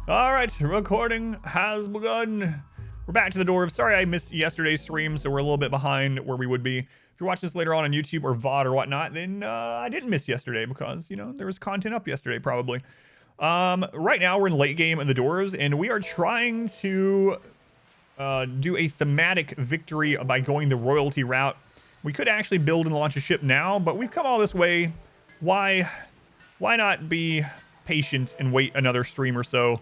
All right, recording has begun. We're back to the Dwarf. Sorry I missed yesterday's stream, so we're a little bit behind where we would be. If you're watching this later on YouTube or VOD or whatnot, then I didn't miss yesterday because, you know, there was content up yesterday probably. Right now we're in late game in the Dwarves, and we are trying to do a thematic victory by going the royalty route. We could actually build and launch a ship now, but we've come all this way. Why not be patient and wait another stream or so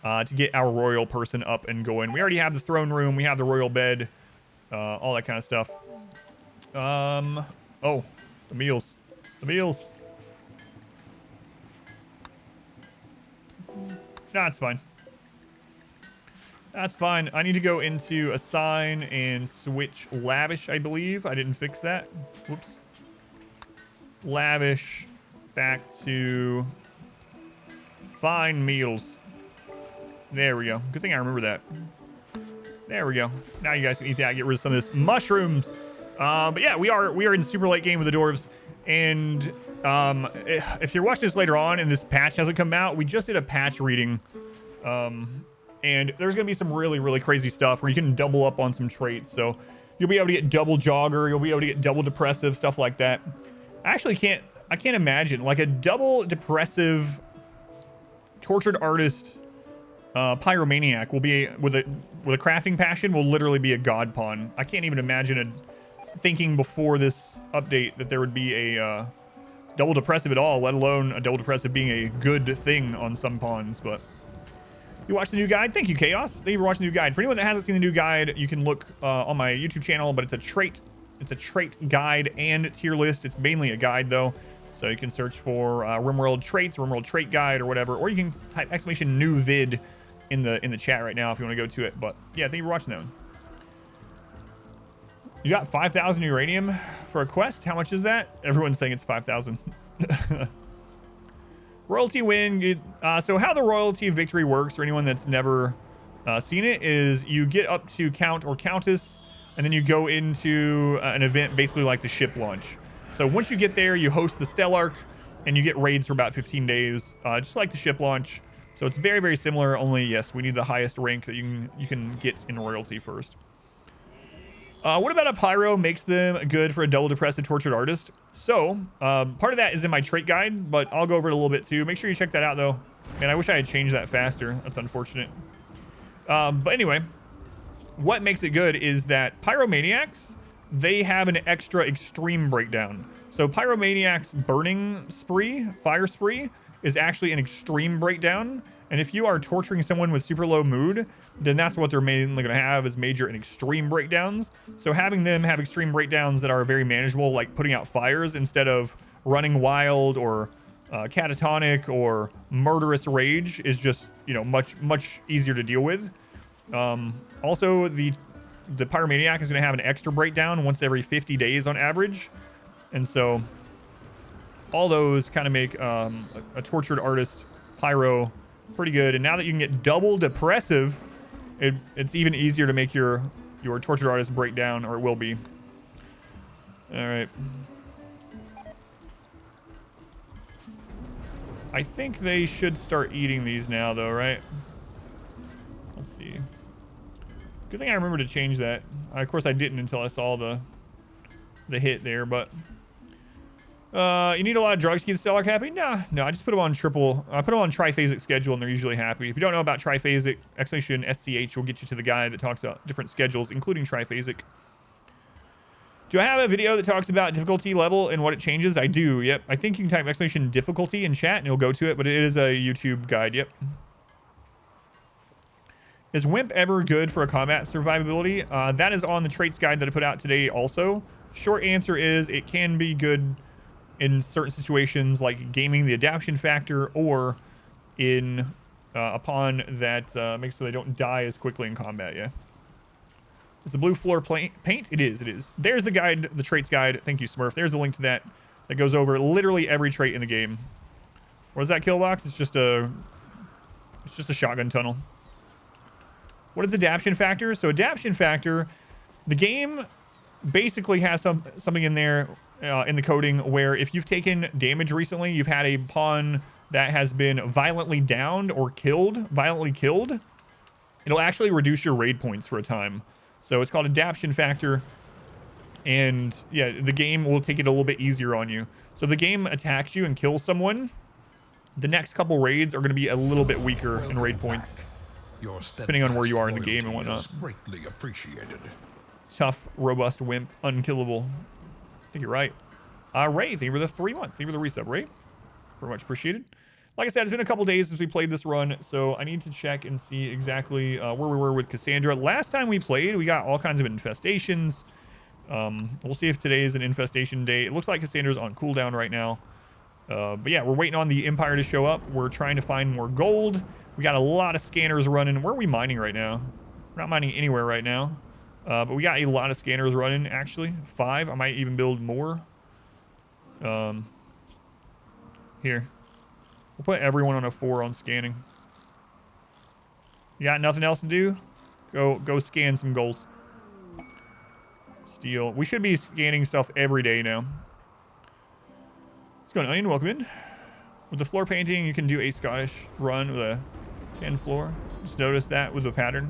to get our royal person up and going? We already have the throne room, we have the royal bed, all that kind of stuff. Oh, the meals. No, it's fine. That's fine. I need to go into assign and switch lavish, I believe. I didn't fix that. Whoops. Lavish back to fine meals. There we go. Good thing I remember that. There we go. Now you guys can eat that. Get rid of some of this mushrooms. But yeah, we are in super late game with the Dwarves. And if you're watching this later on and this patch hasn't come out, we just did a patch reading. And there's going to be some really crazy stuff where you can double up on some traits. So you'll be able to get double jogger. You'll be able to get double depressive, stuff like that. I can't imagine like a double depressive tortured artist pyromaniac will be with a crafting passion will literally be a god pawn. I can't even imagine thinking before this update that there would be a double depressive at all, let alone a double depressive being a good thing on some pawns. But you watched the new guide? Thank you, Chaos. Thank you for watching the new guide. For anyone that hasn't seen the new guide, you can look on my YouTube channel, but it's a trait guide and tier list. It's mainly a guide though. So you can search for RimWorld traits, RimWorld trait guide or whatever, or you can type exclamation new vid in the chat right now if you want to go to it. But yeah, thank you for watching that one. You got 5,000 uranium for a quest. How much is that? Everyone's saying it's 5,000. Royalty win. So how the royalty victory works for anyone that's never seen it is you get up to count or countess, and then you go into an event basically like the ship launch. So once you get there, you host the Stellark, and you get raids for about 15 days, just like the ship launch. So it's very similar, only yes, we need the highest rank that you can get in royalty first. What about a pyro makes them good for a double depressive tortured artist? So part of that is in my trait guide, but I'll go over it a little bit too. Make sure you check that out though. Man, I wish I had changed that faster. That's unfortunate. But anyway, what makes it good is that pyromaniacs, they have an extra extreme breakdown. So pyromaniac's burning spree, fire spree, is actually an extreme breakdown. And if you are torturing someone with super low mood, then that's what they're mainly going to have is major and extreme breakdowns. So having them have extreme breakdowns that are very manageable, like putting out fires instead of running wild or catatonic or murderous rage, is just, you know, much easier to deal with. Also, the pyromaniac is going to have an extra breakdown once every 50 days on average. And so all those kind of make a tortured artist pyro pretty good. And now that you can get double depressive, it's even easier to make your tortured artist break down, or it will be. All right. I think they should start eating these now though, right? Let's see. Good thing I remember to change that. Of course I didn't until I saw the hit there, but you need a lot of drugs to keep the Stellark happy? No, I just put them on I put them on triphasic schedule and they're usually happy. If you don't know about triphasic, exclamation SCH will get you to the guide that talks about different schedules, including triphasic. Do I have a video that talks about difficulty level and what it changes? I do, yep. I think you can type exclamation difficulty in chat and it'll go to it, but it is a YouTube guide, yep. Is Wimp ever good for a combat survivability? That is on the traits guide that I put out today also. Short answer is it can be good in certain situations like gaming the adaption factor, or in upon that makes so they don't die as quickly in combat. Yeah, is the blue floor paint? It is. There's the guide, the traits guide. Thank you, Smurf. There's the link to that goes over literally every trait in the game. What is that kill box? It's just a shotgun tunnel. What is adaption factor? So adaption factor, the game basically has something in there in the coding where if you've taken damage recently, you've had a pawn that has been violently downed or violently killed, it'll actually reduce your raid points for a time. So it's called adaption factor. And yeah, the game will take it a little bit easier on you. So if the game attacks you and kills someone, the next couple raids are going to be a little bit weaker in raid points, depending on where you are in the game and whatnot. Greatly appreciated. Tough, robust wimp, unkillable. I think you're right. Ray, thank you for the 3 months. Thank you for the resub, Ray. Very much appreciated. Like I said, it's been a couple days since we played this run, so I need to check and see exactly where we were with Cassandra. Last time we played, we got all kinds of infestations. We'll see if today is an infestation day. It looks like Cassandra's on cooldown right now. But yeah, we're waiting on the Empire to show up. We're trying to find more gold. We got a lot of scanners running. Where are we mining right now? We're not mining anywhere right now. But we got a lot of scanners running, actually. 5. I might even build more. Here. We'll put everyone on a 4 on scanning. You got nothing else to do? Go scan some gold. Steel. We should be scanning stuff every day now. Let's go, Onion. Welcome in. With the floor painting, you can do a Scottish run with a 10 floor. Just notice that with the pattern.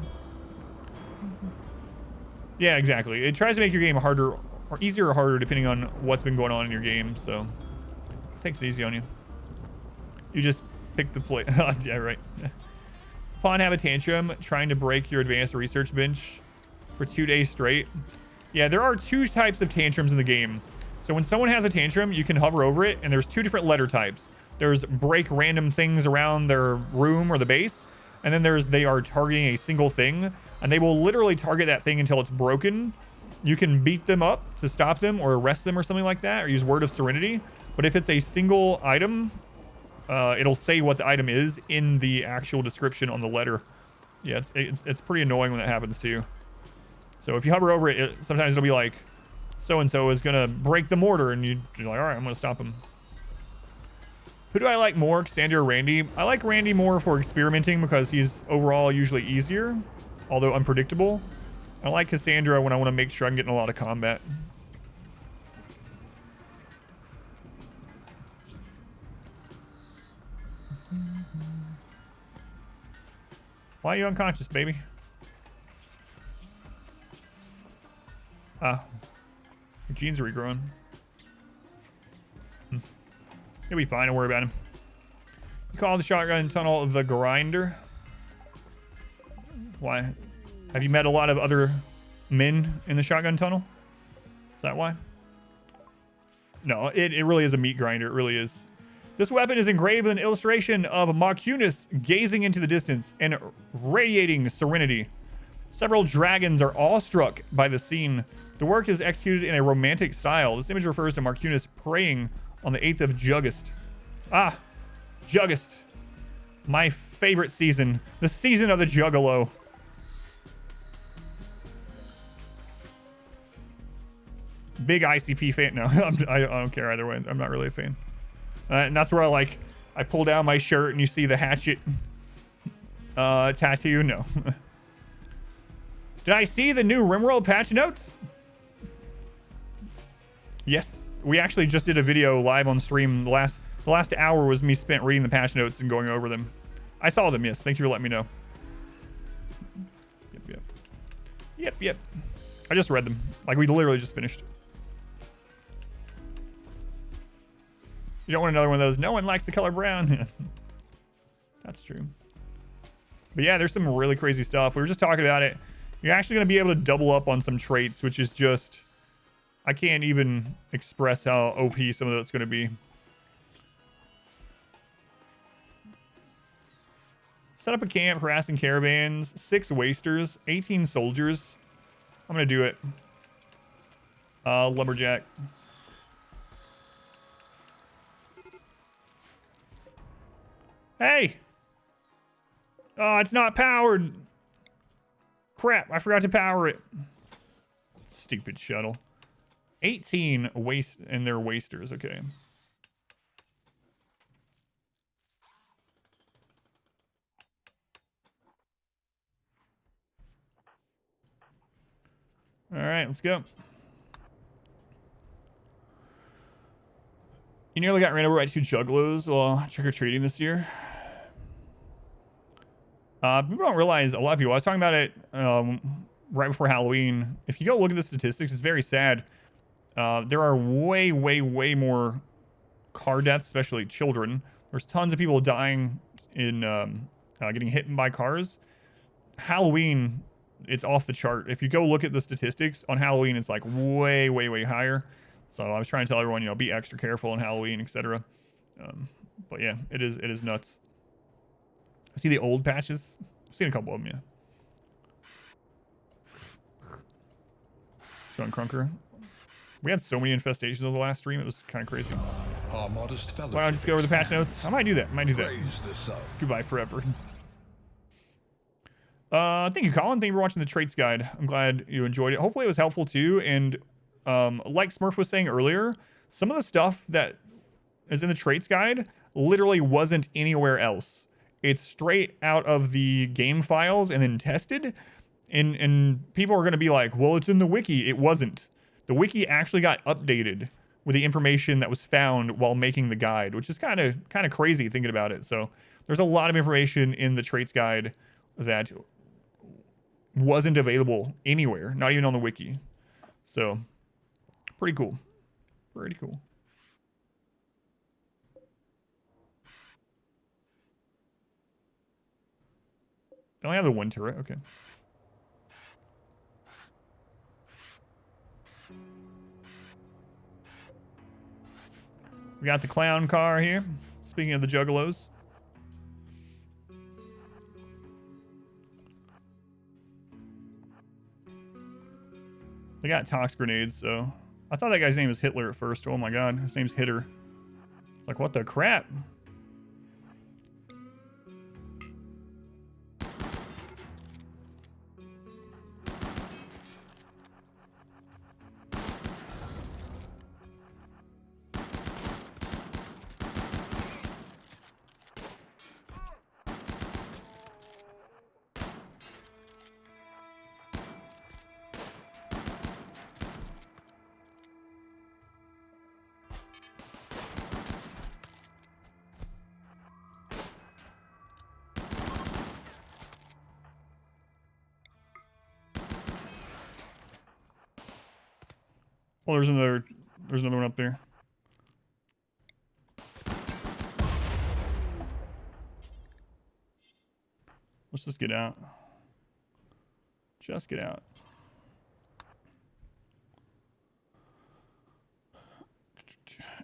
Yeah, exactly. It tries to make your game harder, or easier or harder, depending on what's been going on in your game. So, it takes it easy on you. You just pick the play. Yeah, right. Pawn have a tantrum trying to break your advanced research bench for 2 days straight. Yeah, there are 2 types of tantrums in the game. So when someone has a tantrum, you can hover over it, and there's 2 different letter types. There's break random things around their room or the base, and then they are targeting a single thing, and they will literally target that thing until it's broken. You can beat them up to stop them or arrest them or something like that, or use Word of Serenity. But if it's a single item, it'll say what the item is in the actual description on the letter. Yeah, it's pretty annoying when that happens too. So if you hover over it, sometimes it'll be like, so-and-so is going to break the mortar, and you're like, all right, I'm going to stop him. Who do I like more, Cassandra or Randy? I like Randy more for experimenting because he's overall usually easier, although unpredictable. I like Cassandra when I want to make sure I'm getting a lot of combat. Why are you unconscious, baby? Ah. Your genes are regrowing. He'll be fine. Don't worry about him. You call the shotgun tunnel the grinder. Why? Have you met a lot of other men in the shotgun tunnel? Is that why? No, it really is a meat grinder. It really is. This weapon is engraved with an illustration of Marcunis gazing into the distance and radiating serenity. Several dragons are awestruck by the scene. The work is executed in a romantic style. This image refers to Marcunis praying on the 8th of Juggist. Ah, Juggist. My favorite season. The season of the Juggalo. Big ICP fan. No, I don't care either way. I'm not really a fan. And that's where I pull down my shirt and you see the hatchet tattoo. No. Did I see the new RimWorld patch notes? Yes, we actually just did a video live on stream. The last hour was me spent reading the patch notes and going over them. I saw them, yes. Thank you for letting me know. Yep. I just read them. Like, we literally just finished. You don't want another one of those. No one likes the color brown. That's true. But yeah, there's some really crazy stuff. We were just talking about it. You're actually going to be able to double up on some traits, which is just... I can't even express how OP some of that's going to be. Set up a camp, harassing caravans, 6 wasters, 18 soldiers. I'm going to do it. Lumberjack. Hey! Oh, it's not powered. Crap, I forgot to power it. Stupid shuttle. 18 waste, and they're wasters, okay. All right, let's go. You nearly got ran over by 2 juggalos while trick-or-treating this year. People don't realize, a lot of people, I was talking about it right before Halloween. If you go look at the statistics, it's very sad. There are way, way, way more car deaths, especially children. There's tons of people dying in getting hit by cars. Halloween, it's off the chart. If you go look at the statistics on Halloween, it's like way, way, way higher. So I was trying to tell everyone, you know, be extra careful on Halloween, etc. But yeah, it is nuts. I see the old patches. I've seen a couple of them, yeah. It's going Crunker. We had so many infestations over the last stream. It was kind of crazy. Our modest Why don't I just go over the patch notes? I might do that. Goodbye forever. Thank you, Colin. Thank you for watching the traits guide. I'm glad you enjoyed it. Hopefully it was helpful too. And like Smurf was saying earlier, some of the stuff that is in the traits guide literally wasn't anywhere else. It's straight out of the game files and then tested. And people are going to be like, well, it's in the wiki. It wasn't. The wiki actually got updated with the information that was found while making the guide, which is kind of crazy thinking about it. So there's a lot of information in the traits guide that wasn't available anywhere, not even on the wiki. So pretty cool. Pretty cool. I only have the one turret. Okay. We got the clown car here. Speaking of the juggalos. They got tox grenades, so I thought that guy's name was Hitler at first. Oh my god, his name's Hitter. It's like, what the crap? Oh, there's another one up there. Let's just get out. Just get out.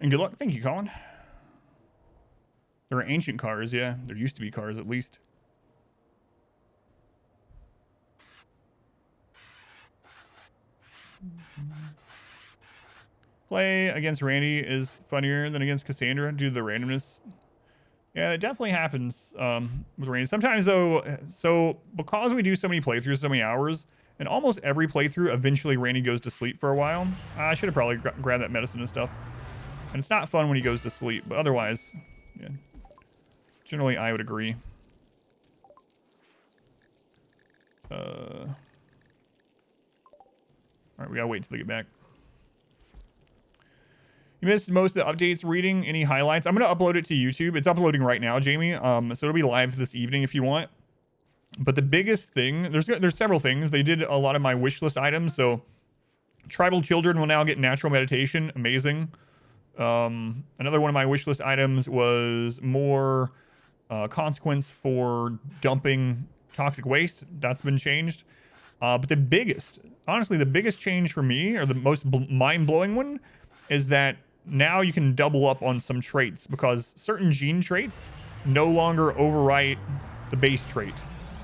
And good luck. Thank you, Colin. There are ancient cars, yeah. There used to be cars, at least. Play against Randy is funnier than against Cassandra due to the randomness. Yeah, it definitely happens with Randy. Sometimes, though, so because we do so many playthroughs, so many hours, and almost every playthrough, eventually Randy goes to sleep for a while. I should have probably grabbed that medicine and stuff. And it's not fun when he goes to sleep, but otherwise, yeah, generally I would agree. All right, we gotta wait until they get back. You missed most of the updates reading. Any highlights? I'm going to upload it to YouTube. It's uploading right now, Jamie. So it'll be live this evening if you want. But the biggest thing, there's several things. They did a lot of my wish list items. So tribal children will now get natural meditation. Amazing. Another one of my wish list items was more consequence for dumping toxic waste. That's been changed. But the biggest, honestly, the biggest change for me, or the most mind-blowing one, is that now you can double up on some traits because certain gene traits no longer overwrite the base trait.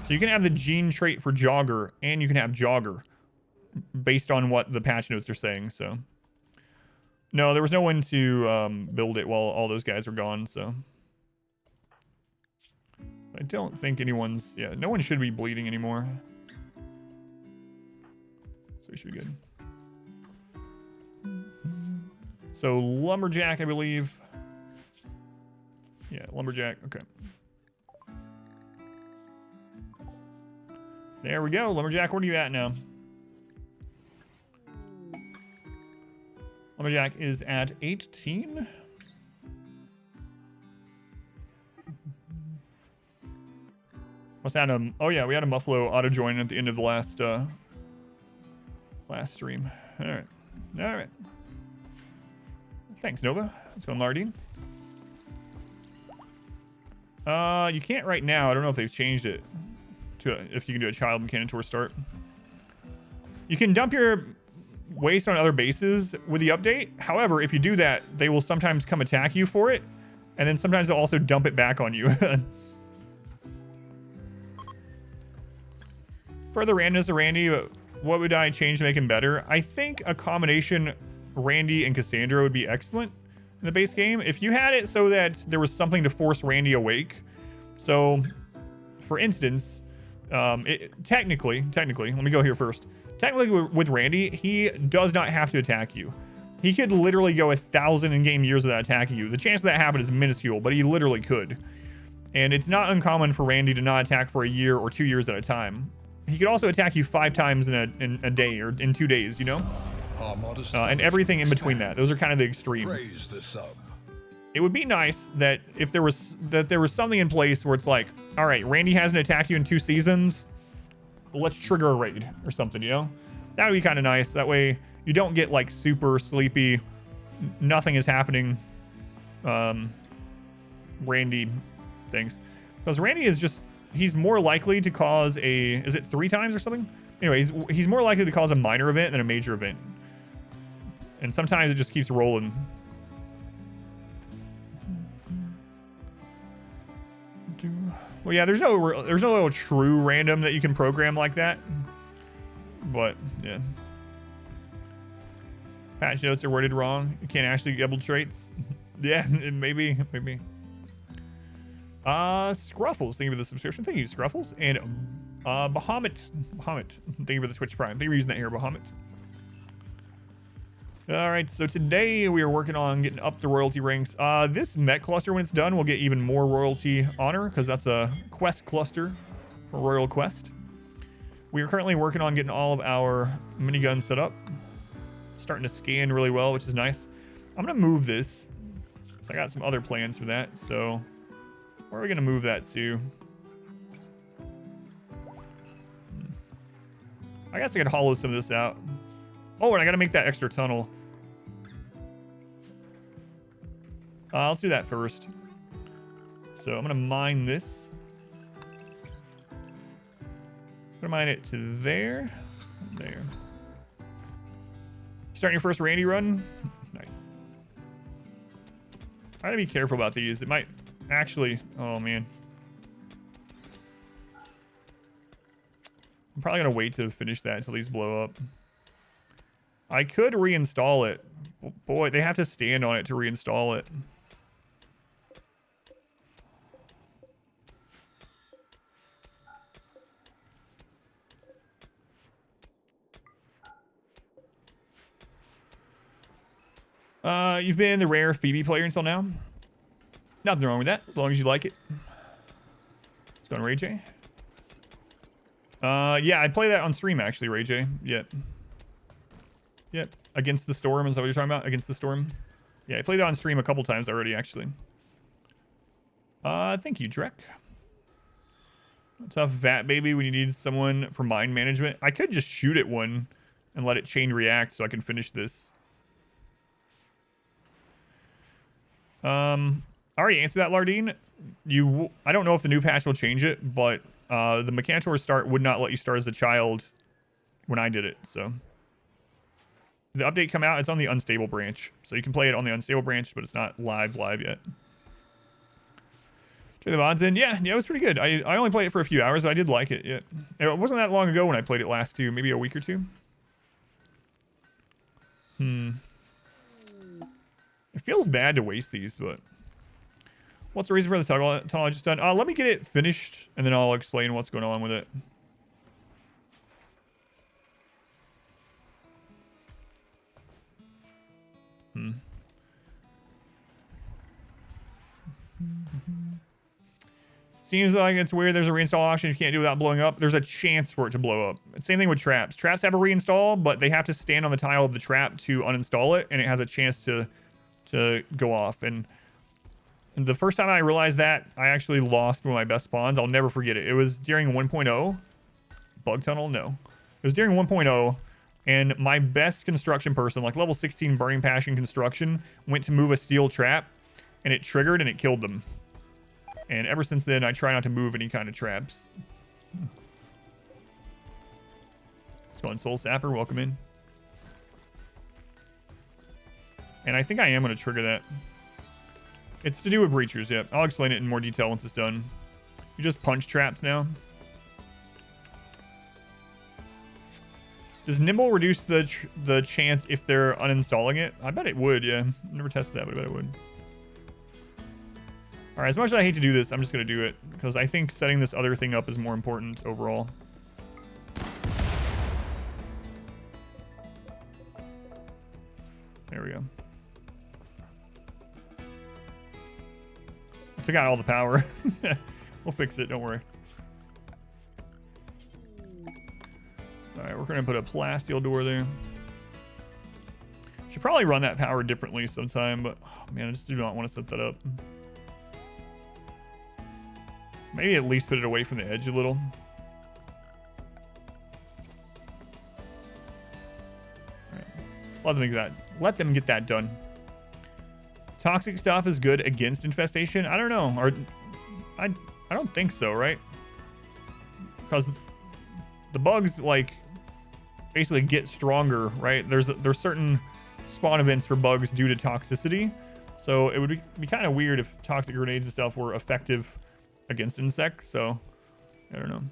So you can have the gene trait for jogger and you can have jogger based on what the patch notes are saying. So no, there was no one to build it while all those guys were gone. So I don't think anyone's, yeah, no one should be bleeding anymore. So we should be good. So lumberjack, I believe. Yeah, lumberjack. Okay. There we go. Lumberjack, where are you at now? Lumberjack is at 18. Must have had oh yeah, we had a Muffalo auto join at the end of the last stream. All right. All right. Thanks, Nova. Let's go on Lardine. You can't right now. I don't know if they've changed it to if you can do a child Mechanitor start. You can dump your waste on other bases with the update. However, if you do that, they will sometimes come attack you for it, and then sometimes they'll also dump it back on you. Further randomness of Randy, what would I change to make him better? I think a combination Randy and Cassandra would be excellent in the base game. If you had it so that there was something to force Randy awake. So, for instance, technically, let me go here first. Technically, with Randy, he does not have to attack you. He could literally go 1,000 in-game years without attacking you. The chance of that happening is minuscule, but he literally could. And it's not uncommon for Randy to not attack for a year or 2 years at a time. He could also attack you 5 times in a day or in 2 days, you know? And everything in between that. Those are kind of the extremes. It would be nice that if there was something in place where it's like, all right, Randy hasn't attacked you in 2 seasons. Let's trigger a raid or something, you know? That would be kind of nice. That way you don't get like super sleepy, nothing is happening, Randy things. Because Randy is just, he's more likely to cause is it 3 times or something? Anyway, he's more likely to cause a minor event than a major event. And sometimes it just keeps rolling. Well, yeah, there's no true random that you can program like that. But yeah, patch notes are worded wrong. You can't actually get able traits. Yeah, maybe. Scruffles, thank you for the subscription. Thank you, Scruffles. And Bahamut, thank you for the Twitch Prime. Thank you for using that here, Bahamut. All right, so today we are working on getting up the royalty ranks. This Mech cluster, when it's done, will get even more royalty honor because that's a quest cluster for Royal Quest. We are currently working on getting all of our miniguns set up. Starting to scan really well, which is nice. I'm going to move this. So I got some other plans for that. So where are we going to move that to? I guess I could hollow some of this out. Oh, and I got to make that extra tunnel. Let's do that first. So I'm going to mine this. I'm going to mine it to there. There. Starting your first Randy run? Nice. I gotta be careful about these. It might actually... Oh, man. I'm probably going to wait to finish that until these blow up. I could reinstall it. Boy, they have to stand on it to reinstall it. You've been the rare Phoebe player until now. Nothing wrong with that, as long as you like it. Let's go on Ray J. Yeah, I play that on stream actually, Ray J. Yep. Against the Storm, is that what you're talking about? Against the Storm? Yeah, I played that on stream a couple times already, actually. Thank you, Drek. Tough vat baby when you need someone for mind management. I could just shoot at one and let it chain react so I can finish this. I already answered that, Lardine. I don't know if the new patch will change it, but the Mechanitor start would not let you start as a child when I did it, so. The update come out, it's on the unstable branch. So you can play it on the unstable branch, but it's not live yet. Check the mods in. Yeah, it was pretty good. I only played it for a few hours, but I did like it. Yeah. It wasn't that long ago when I played it last too, maybe a week or two. It feels bad to waste these, but what's the reason for the tunnel I just done? Let me get it finished, and then I'll explain what's going on with it. Seems like it's weird. There's a reinstall option you can't do without blowing up. There's a chance for it to blow up. Same thing with traps. Traps have a reinstall, but they have to stand on the tile of the trap to uninstall it, and it has a chance to go off. And the first time I realized that, I actually lost one of my best spawns. I'll never forget it. It was during 1.0. Bug tunnel? No. It was during 1.0. And my best construction person, like level 16 Burning Passion construction, went to move a steel trap. And it triggered and it killed them. And ever since then, I try not to move any kind of traps. Let's go on, Soul Sapper. Welcome in. And I think I am going to trigger that. It's to do with breachers, yep. I'll explain it in more detail once it's done. You just punch traps now. Does Nimble reduce the chance if they're uninstalling it? I bet it would, yeah. Never tested that, but I bet it would. Alright, as much as I hate to do this, I'm just going to do it. Because I think setting this other thing up is more important overall. There we go. Took out all the power. We'll fix it, don't worry. Alright, we're going to put a plasteel door there. Should probably run that power differently sometime, but oh, man, I just do not want to set that up. Maybe at least put it away from the edge a little. Alright. Let them get that done. Toxic stuff is good against infestation. I don't know. Or I don't think so, right? Because the bugs like basically get stronger, right? There's certain spawn events for bugs due to toxicity. So it would be kind of weird if toxic grenades and stuff were effective against insects. So I don't know.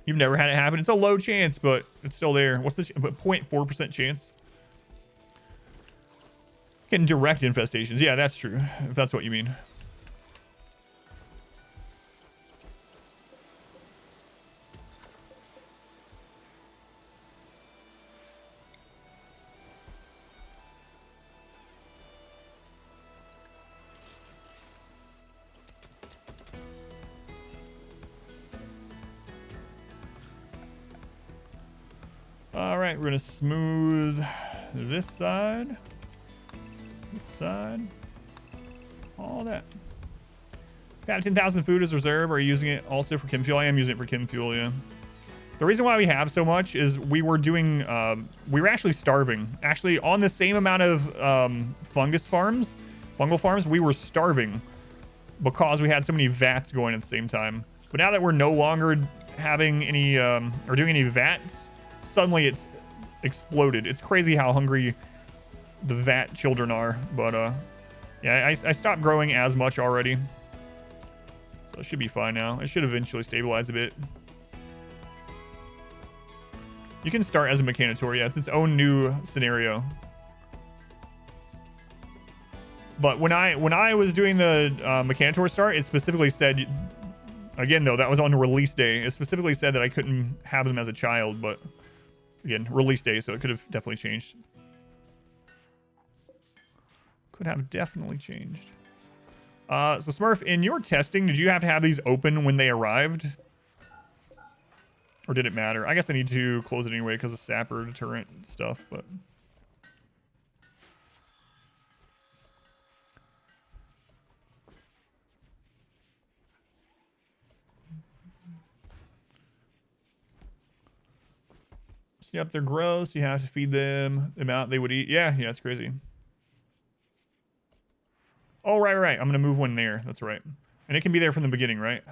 You've never had it happen. It's a low chance, but it's still there. What's this? 0.4% chance. Getting direct infestations. Yeah, that's true. If that's what you mean. All right, we're gonna smooth this side. Side, all that. Got 10,000 food as reserve. Are you using it also for chem fuel? I am using it for chem fuel, yeah. The reason why we have so much is we were doing we were actually starving. Actually, on the same amount of fungal farms, we were starving because we had so many vats going at the same time. But now that we're no longer having any or doing any vats, suddenly it's exploded. It's crazy how hungry the vat children are, but yeah, I stopped growing as much already, so it should be fine now. It should eventually stabilize a bit. You can start as a mechanitor. Yeah, it's its own new scenario. But when I was doing the mechanitor start, it specifically said, again though, that was on release day, it specifically said that I couldn't have them as a child, but again, release day, so it could have definitely changed. Could have definitely changed. So Smurf, in your testing, did you have to have these open when they arrived? Or did it matter? I guess I need to close it anyway because of sapper deterrent stuff, but... Yep, they're gross. You have to feed them the amount they would eat. Yeah, it's crazy. Oh, right. I'm going to move one there. That's right. And it can be there from the beginning, right?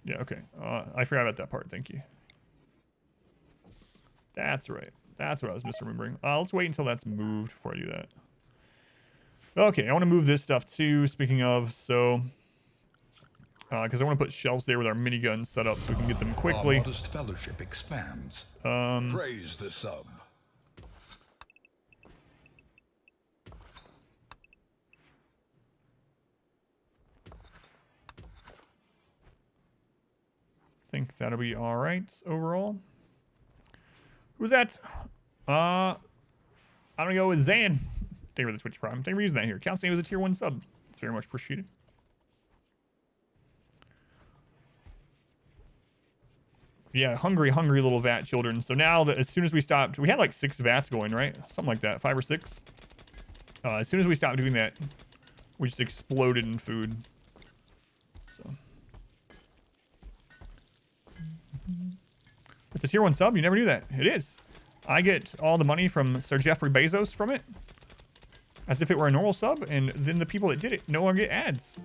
Yeah, okay. I forgot about that part. Thank you. That's right. That's what I was misremembering. Let's wait until that's moved before I do that. Okay, I want to move this stuff too, speaking of. So, because I want to put shelves there with our miniguns set up so we can get them quickly. Our modest fellowship expands. Praise the sub. I think that'll be all right overall. Who's that? I'm gonna go with Zan. Thank you for the Twitch Prime. Thank you for using that here. Counts name as a tier 1 sub. It's very much appreciated. Yeah, hungry little vat children. So now that as soon as we stopped, we had like 6 vats going, right? Something like that, 5 or 6. As soon as we stopped doing that, we just exploded in food. So. It's a tier 1 sub. You never knew that. It is. I get all the money from Sir Jeffrey Bezos from it, as if it were a normal sub, and then the people that did it no longer get ads.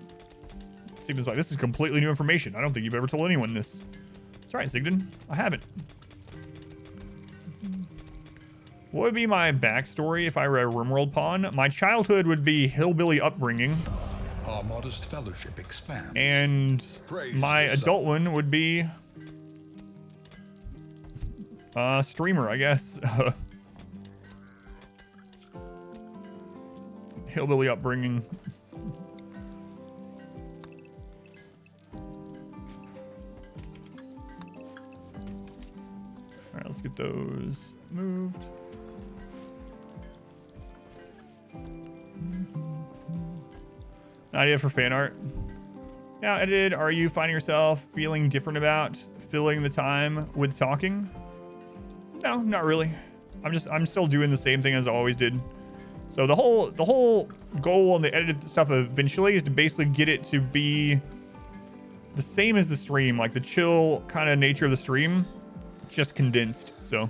Sigden's like, this is completely new information. I don't think you've ever told anyone this. That's right, Sigden. I haven't. What would be my backstory if I were a RimWorld pawn? My childhood would be hillbilly upbringing. Our modest fellowship expands. And my adult one would be streamer, I guess. Hillbilly upbringing. All right, let's get those moved. An idea for fan art. Now edited, are you finding yourself feeling different about filling the time with talking? No, not really. I'm still doing the same thing as I always did. So the whole goal on the edited stuff eventually is to basically get it to be the same as the stream, like the chill kind of nature of the stream, just condensed. So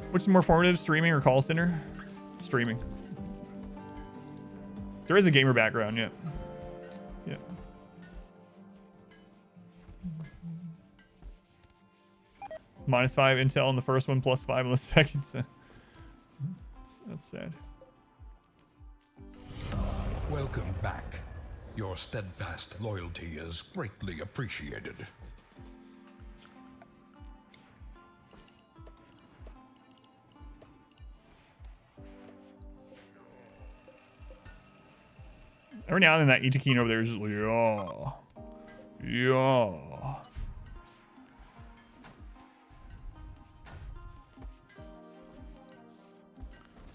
which is more formative, streaming or call center? Streaming. There is a gamer background, yeah. Yeah. -5 intel on the first one, +5 on the second. That's sad. Welcome back. Your steadfast loyalty is greatly appreciated. Every now and then that Itakeen over there is just like, yeah. Yeah.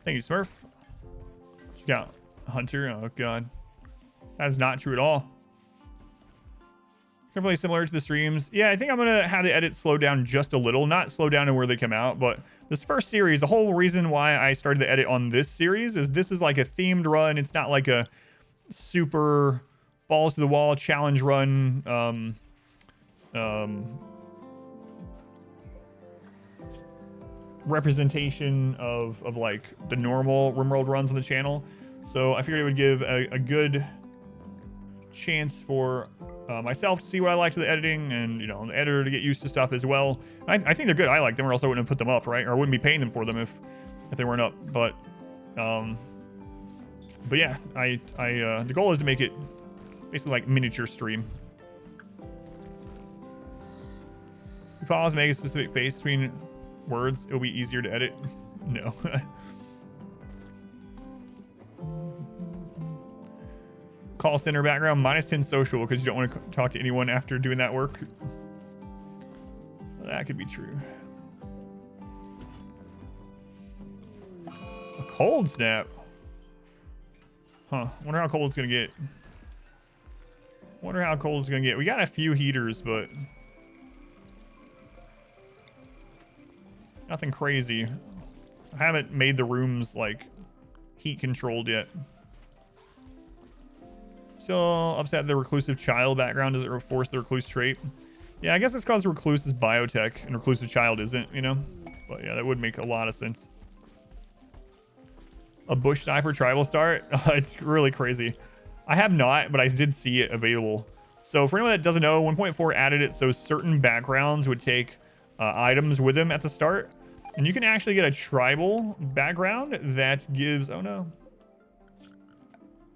Thank you, Smurf. She got Hunter. Oh, God. That is not true at all. Definitely similar to the streams. Yeah, I think I'm going to have the edit slow down just a little. Not slow down to where they come out, but this first series, the whole reason why I started the edit on this series is this is like a themed run. It's not like a super balls to the wall challenge run representation of like the normal RimWorld runs on the channel. So I figured it would give a good chance for myself to see what I liked with the editing, and the editor to get used to stuff as well. I think they're good. I like them, or else I wouldn't have put them up, right? Or I wouldn't be paying them for them if they weren't up. But yeah, the goal is to make it basically like miniature stream. You pause, make a specific face between words, it'll be easier to edit. No. Call center background, -10 social because you don't want to talk to anyone after doing that work. That could be true. A cold snap. Huh. Wonder how cold it's gonna get. Wonder how cold it's gonna get. We got a few heaters, but nothing crazy. I haven't made the rooms like heat controlled yet. Still upset the reclusive child background doesn't reinforce the recluse trait. Yeah, I guess it's because recluse is biotech and reclusive child isn't, But yeah, that would make a lot of sense. A bush sniper tribal start? It's really crazy. I have not, but I did see it available. So for anyone that doesn't know, 1.4 added it so certain backgrounds would take items with them at the start. And you can actually get a tribal background that gives... Oh no.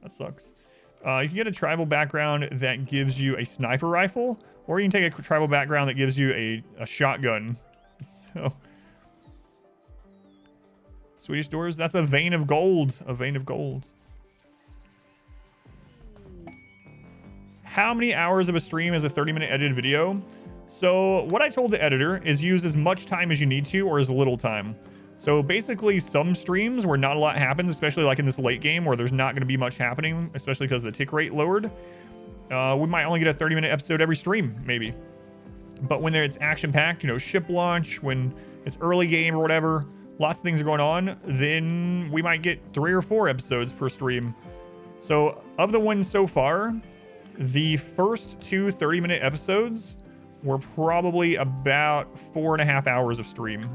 That sucks. You can get a tribal background that gives you a sniper rifle, or you can take a tribal background that gives you a shotgun. So, Swedish doors, that's a vein of gold. A vein of gold. How many hours of a stream is a 30-minute edited video? So what I told the editor is use as much time as you need to, or as little time. So basically some streams where not a lot happens, especially like in this late game where there's not going to be much happening, especially because the tick rate lowered, we might only get a 30-minute episode every stream, maybe. But when it's action-packed, ship launch, when it's early game or whatever, lots of things are going on, then we might get 3 or 4 episodes per stream. So of the ones so far, the first 2 30-minute episodes were probably about 4.5 hours of stream.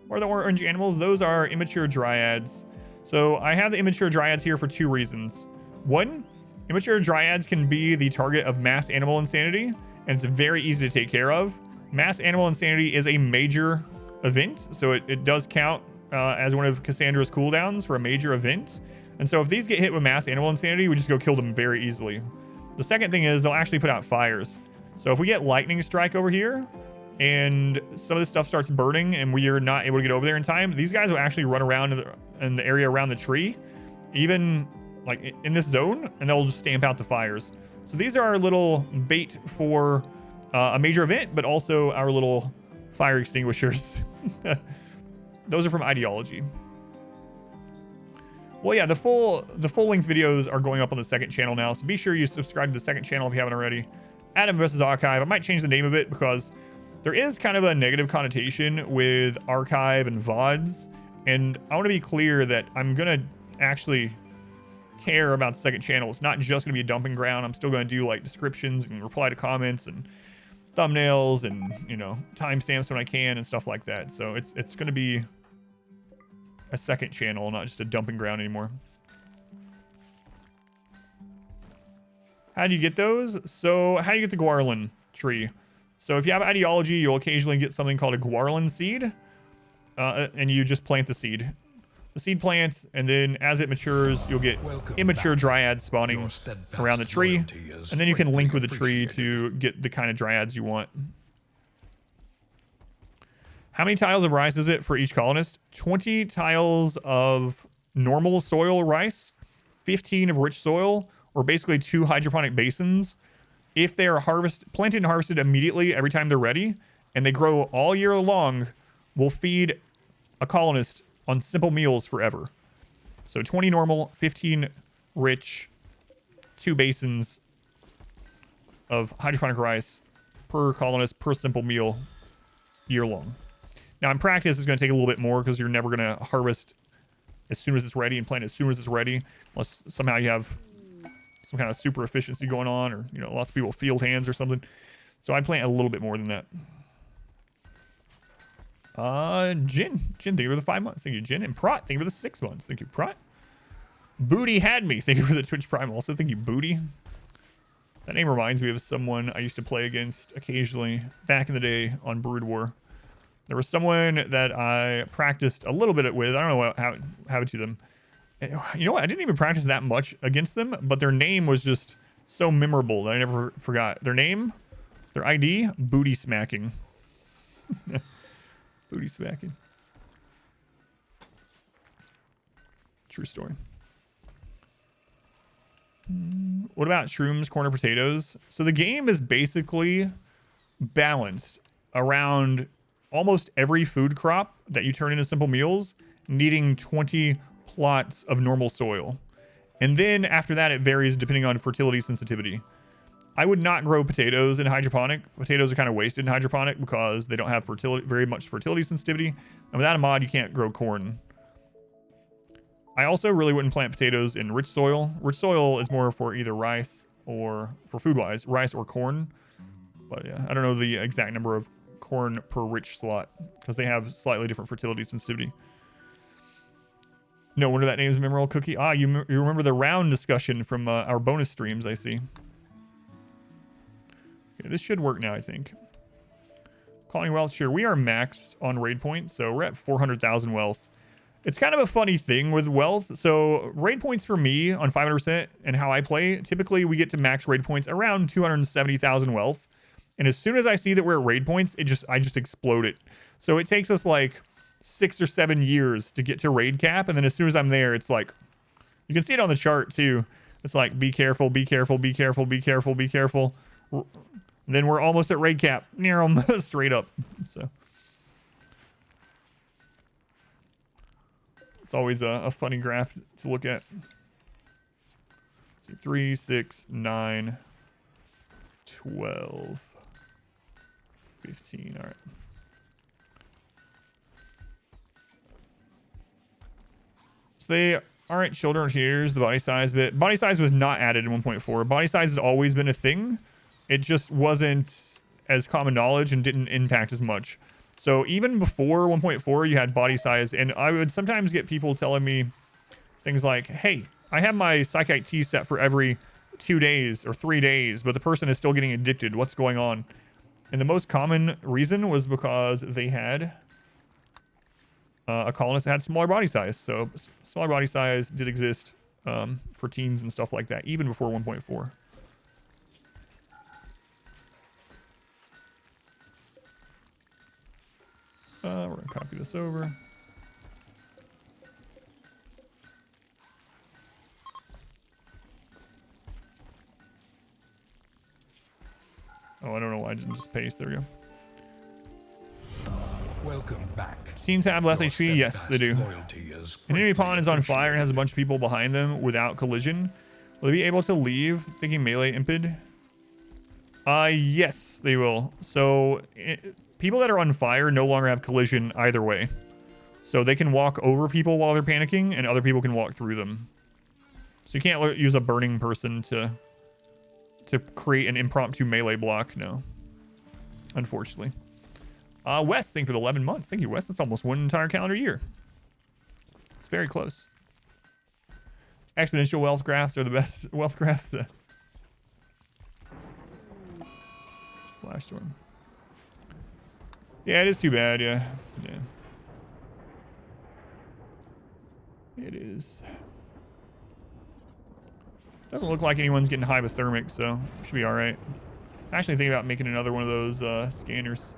What are the orange animals? Those are immature dryads. So I have the immature dryads here for 2 reasons. 1, immature dryads can be the target of mass animal insanity, and it's very easy to take care of. Mass animal insanity is a major event, so it does count as one of Cassandra's cooldowns for a major event. And so if these get hit with mass animal insanity, we just go kill them very easily. The second thing is they'll actually put out fires. So if we get lightning strike over here and some of this stuff starts burning and we are not able to get over there in time, these guys will actually run around in the area around the tree, even like in this zone, and they'll just stamp out the fires. So these are our little bait for a major event, but also our little fire extinguishers. Those are from Ideology. Well, yeah, the full length videos are going up on the second channel now, so be sure you subscribe to the second channel if you haven't already. Adam vs. Archive. I might change the name of it because there is kind of a negative connotation with archive and VODs, and I want to be clear that I'm gonna actually care about the second channel. It's not just gonna be a dumping ground. I'm still gonna do like descriptions and reply to comments and thumbnails and, you know, timestamps when I can and stuff like that. So it's gonna be a second channel, not just a dumping ground anymore. How do you get those? So how do you get the Guarlin tree? So if you have Ideology, you'll occasionally get something called a Guarlin seed, and you just plant the seed. The seed plants, and then as it matures, you'll get immature dryads spawning around the tree, and then you can link with the tree to get the kind of dryads you want. How many tiles of rice is it for each colonist? 20 tiles of normal soil rice, 15 of rich soil, or basically 2 hydroponic basins. If they are planted and harvested immediately every time they're ready, and they grow all year long, will feed a colonist on simple meals forever. So 20 normal, 15 rich, 2 basins of hydroponic rice per colonist per simple meal year long. Now in practice, it's going to take a little bit more because you're never going to harvest as soon as it's ready and plant as soon as it's ready, unless somehow you have some kind of super efficiency going on, or, you know, lots of people field hands or something. So I'd plant a little bit more than that. Jin, thank you for the 5 months. Thank you, Jin. And Prot, thank you for the 6 months. Thank you, Prot. Booty had me. Thank you for the Twitch Prime. Also, thank you, Booty. That name reminds me of someone I used to play against occasionally back in the day on Brood War. There was someone that I practiced a little bit with. I don't know how it to them. You know what? I didn't even practice that much against them, but their name was just so memorable that I never forgot. Their name, their ID, Booty Smacking. Booty smacking. True story. What about shrooms, corn, or potatoes? So the game is basically balanced around almost every food crop that you turn into simple meals needing 20 plots of normal soil. And then after that, it varies depending on fertility sensitivity. I would not grow potatoes in hydroponic. Potatoes are kind of wasted in hydroponic because they don't have very much fertility sensitivity. And without a mod, you can't grow corn. I also really wouldn't plant potatoes in rich soil. Rich soil is more for either rice or, for food-wise, rice or corn. But yeah, I don't know the exact number of corn per rich slot because they have slightly different fertility sensitivity. No wonder that name is Memorial Cookie. Ah, you remember the round discussion from our bonus streams, I see. Okay, this should work now, I think. Calling wealth, sure. We are maxed on raid points, so we're at 400,000 wealth. It's kind of a funny thing with wealth. So raid points for me on 500% and how I play, typically we get to max raid points around 270,000 wealth. And as soon as I see that we're at raid points, I just explode it. So it takes us like 6 or 7 years to get to raid cap, and then as soon as I'm there, it's like, you can see it on the chart too. It's like, be careful, be careful, be careful, be careful, be careful. Then we're almost at raid cap, near them, straight up. So it's always a funny graph to look at. See, 3, 6, 9, 12, 15. All right. So they aren't children or teenagers, the body size bit. Body size was not added in 1.4. Body size has always been a thing. It just wasn't as common knowledge and didn't impact as much. So even before 1.4, you had body size. And I would sometimes get people telling me things like, hey, I have my Psychite T set for every 2 days or 3 days, but the person is still getting addicted. What's going on? And the most common reason was because they had a colonist that had smaller body size. So smaller body size did exist for teens and stuff like that, even before 1.4. We're going to copy this over. Oh, I don't know why I didn't just paste. There we go. Welcome back. Teens have less HP? Yes, they do. An enemy pawn is on fire and has a bunch of people behind them without collision. Will they be able to leave thinking melee imped? Yes, they will. So people that are on fire no longer have collision either way. So they can walk over people while they're panicking and other people can walk through them. So you can't use a burning person to create an impromptu melee block. No, unfortunately. Wes, thank you for the 11 months. Thank you, Wes. That's almost one entire calendar year. It's very close. Exponential wealth graphs are the best wealth graphs. Flash storm. Yeah, it is too bad. Yeah. It is. Doesn't look like anyone's getting hypothermic, so should be all right. I'm actually thinking about making another one of those scanners.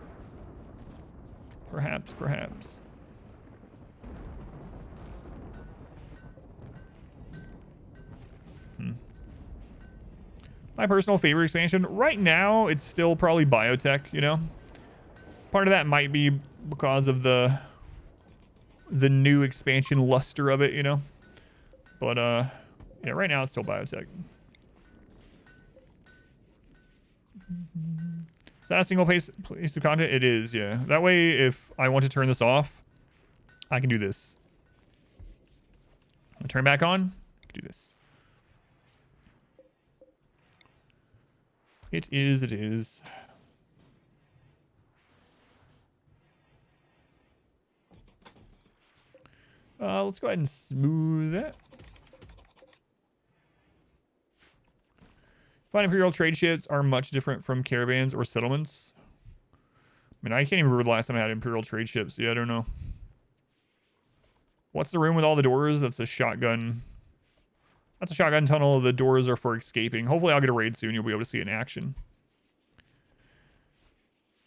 Perhaps. My personal favorite expansion right now, it's still probably biotech, you know. Part of that might be because of the new expansion luster of it, you know. But yeah, right now it's still biotech. Is that a single piece of content? It is, yeah. That way, if I want to turn this off, I can do this. I'll turn back on, I can do this. It is. Let's go ahead and smooth that. Find Imperial trade ships are much different from caravans or settlements. I mean, I can't even remember the last time I had Imperial trade ships. Yeah, I don't know. What's the room with all the doors? That's a shotgun. That's a shotgun tunnel. The doors are for escaping. Hopefully I'll get a raid soon. You'll be able to see it in action.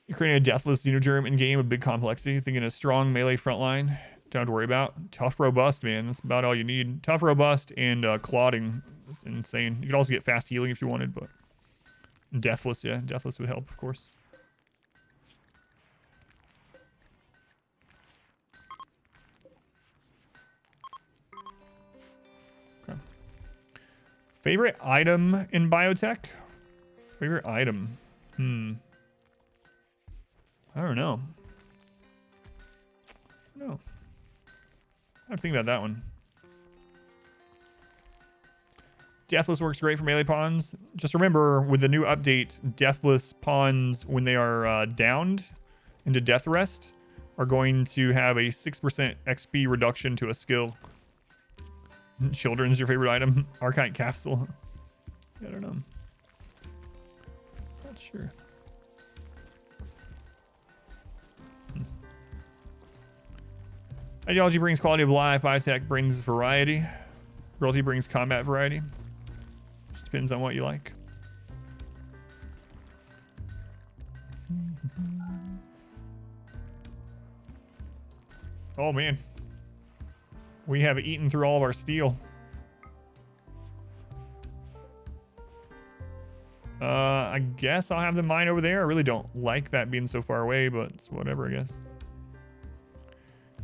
You're creating a deathless xenogerm in game with big complexity. Thinking a strong melee frontline. Don't have to worry about. Tough, robust, man. That's about all you need. Tough, robust, and clotting. It's insane. You could also get fast healing if you wanted, but deathless, yeah. Deathless would help, of course. Okay. Favorite item in biotech? Favorite item? I don't know. No. I have to think about that one. Deathless works great for melee pawns. Just remember, with the new update, deathless pawns, when they are downed into death rest, are going to have a 6% XP reduction to a skill. Children's your favorite item? Archite capsule. I don't know. Not sure. Ideology brings quality of life. Biotech brings variety. Royalty brings combat variety. Just depends on what you like. Oh man, we have eaten through all of our steel. I guess I'll have the mine over there. I really don't like that being so far away, but it's whatever, I guess.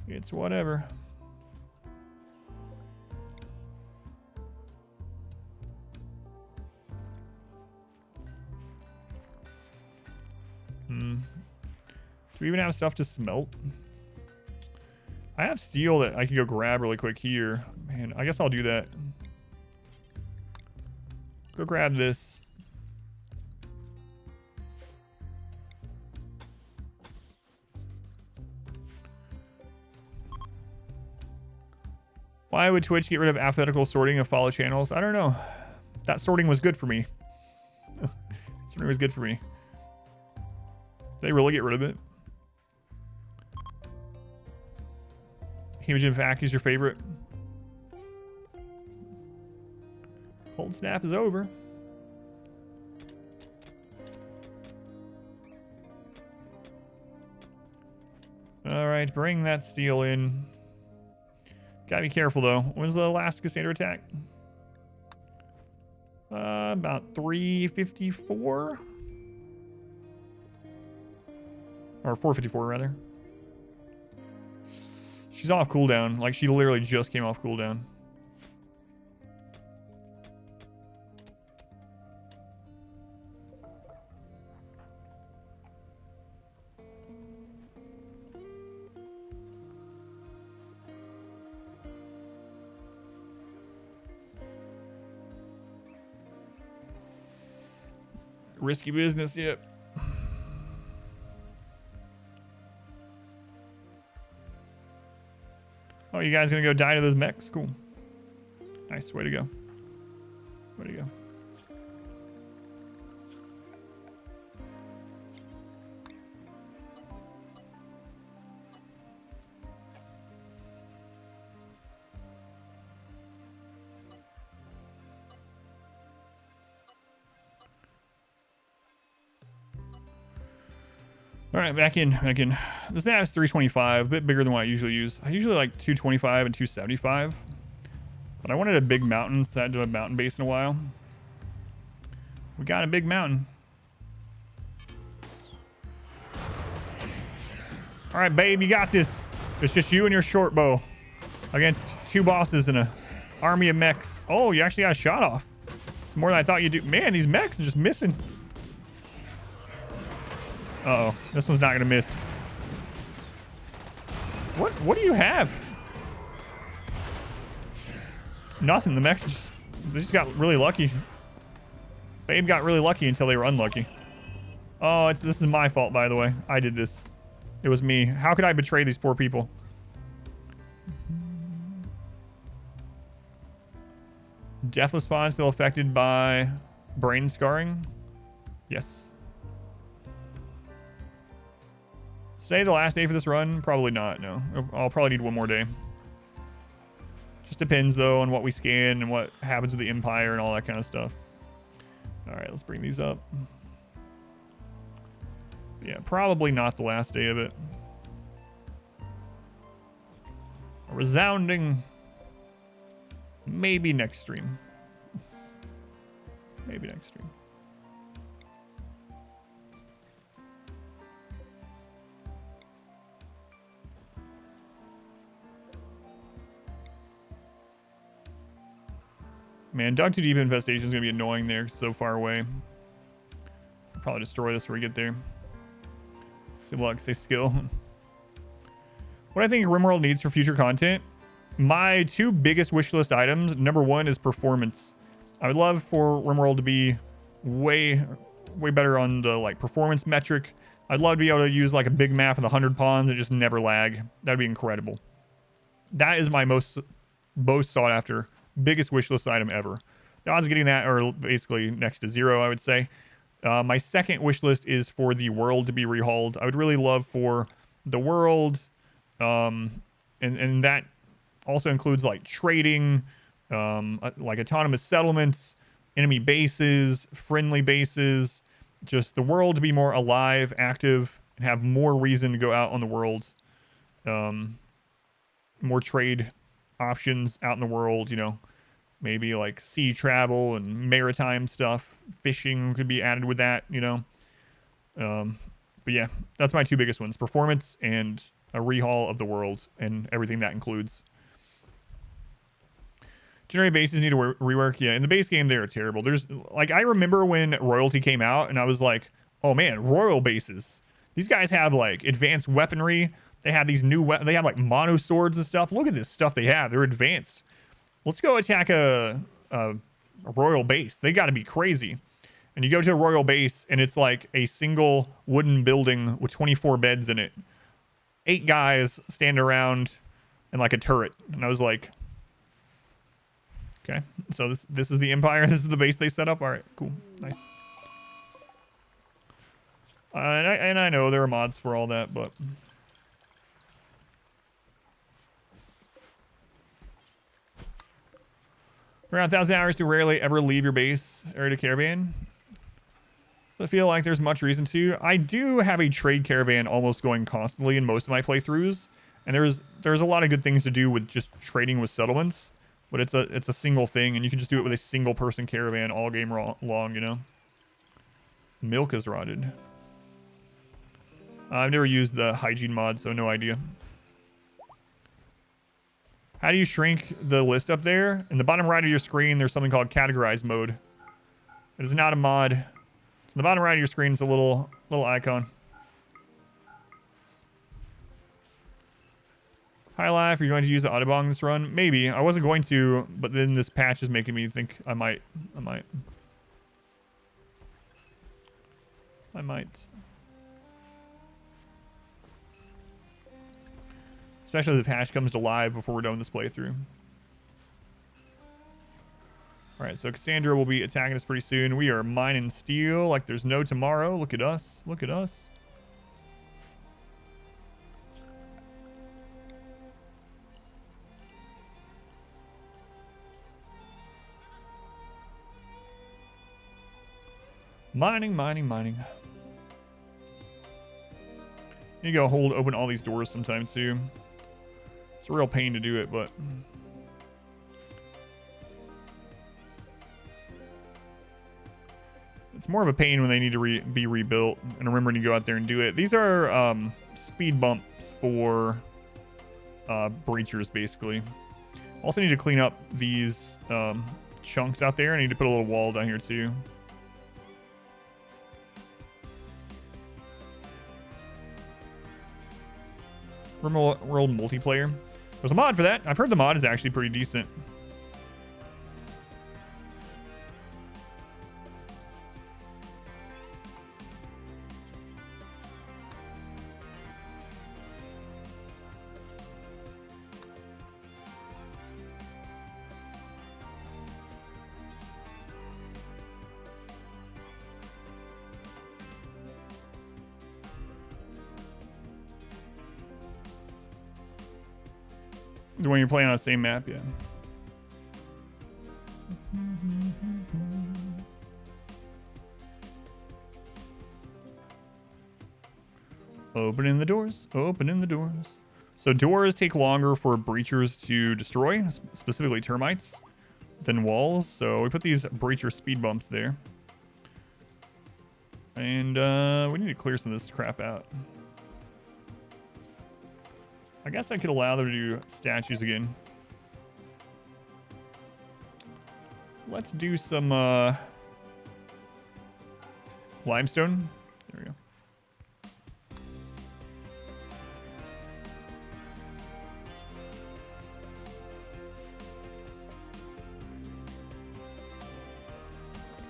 It's whatever. Do we even have stuff to smelt? I have steel that I can go grab really quick here. Man, I guess I'll do that. Go grab this. Why would Twitch get rid of alphabetical sorting of follow channels? I don't know. That sorting was good for me. Sorting was good for me. Did they really get rid of it? Hemogen Vac is your favorite. Cold snap is over. All right, bring that steel in. Gotta be careful though. When's the last Cassander attack? About 354? Or 454 rather. She's off cooldown. Like she literally just came off cooldown. Risky business, yep. Oh, you guys gonna go die to those mechs? Cool. Nice, way to go. Way to go. All right, back in. This map is 325, a bit bigger than what I usually use. I usually like 225 and 275, but I wanted a big mountain, so I hadn't done a mountain base in a while. We got a big mountain. All right, babe, you got this. It's just you and your short bow against two bosses and an army of mechs. Oh, you actually got a shot off. It's more than I thought you'd do. Man, these mechs are just missing. Uh-oh, this one's not gonna miss. What do you have? Nothing. The mechs they just got really lucky. Babe got really lucky until they were unlucky. Oh, this is my fault, by the way. I did this. It was me. How could I betray these poor people? Deathless spawn still affected by brain scarring? Yes. Today the last day for this run? Probably not, no. I'll probably need one more day. Just depends, though, on what we scan and what happens with the Empire and all that kind of stuff. All right, let's bring these up. Yeah, probably not the last day of it. A resounding maybe next stream. Maybe next stream. Man, dug too deep infestation is gonna be annoying there. It's so far away. I'll probably destroy this when we get there. Say luck, say skill. What I think RimWorld needs for future content, my two biggest wishlist items. Number one is performance. I would love for RimWorld to be way better on the like performance metric. I'd love to be able to use like a big map with 100 pawns and just never lag. That'd be incredible. That is my most sought after, biggest wishlist item ever. The odds of getting that are basically next to zero, I would say. My second wishlist is for the world to be rehauled. I would really love for the world, and that also includes like trading, like autonomous settlements, enemy bases, friendly bases, just the world to be more alive, active, and have more reason to go out on the world. More trade options out in the world, you know, maybe like sea travel and maritime stuff. Fishing could be added with that, you know. But yeah, that's my two biggest ones: performance and a rehaul of the world and everything that includes. Generate bases need to rework. Yeah, in the base game, they're terrible. There's like, I remember when Royalty came out and I was like, oh man, Royal bases. These guys have like advanced weaponry. They have these new they have like mono swords and stuff. Look at this stuff they have. They're advanced. Let's go attack a royal base. They got to be crazy. And you go to a royal base, and it's like a single wooden building with 24 beds in it. 8 guys standing around and like a turret. And I was like, okay, so this is the Empire. This is the base they set up. All right, cool, nice. And I know there are mods for all that, but around 1,000 hours to rarely ever leave your base or to caravan. I feel like there's much reason to. I do have a trade caravan almost going constantly in most of my playthroughs, and there's a lot of good things to do with just trading with settlements, but it's a single thing, and you can just do it with a single person caravan all game long, you know. Milk is rotted. I've never used the hygiene mod, so no idea. How do you shrink the list up there? In the bottom right of your screen, there's something called categorize mode. It is not a mod. It's in the bottom right of your screen. It's a little icon. Hi, Life. Are you going to use the Autobahn this run? Maybe. I wasn't going to, but then this patch is making me think I might. Especially if the patch comes to live before we're done with this playthrough. Alright, so Cassandra will be attacking us pretty soon. We are mining steel like there's no tomorrow. Look at us. Look at us. Mining. You gotta open all these doors sometime too. It's a real pain to do it, but it's more of a pain when they need to be rebuilt and remembering to go out there and do it. These are speed bumps for breachers, basically. Also need to clean up these chunks out there. I need to put a little wall down here too. RimWorld multiplayer. There's a mod for that. I've heard the mod is actually pretty decent. When you're playing on the same map, yeah. Opening the doors, opening the doors. So doors take longer for breachers to destroy, specifically termites, than walls. So we put these breacher speed bumps there. And we need to clear some of this crap out. I guess I could allow them to do statues again. Let's do some limestone. There we go.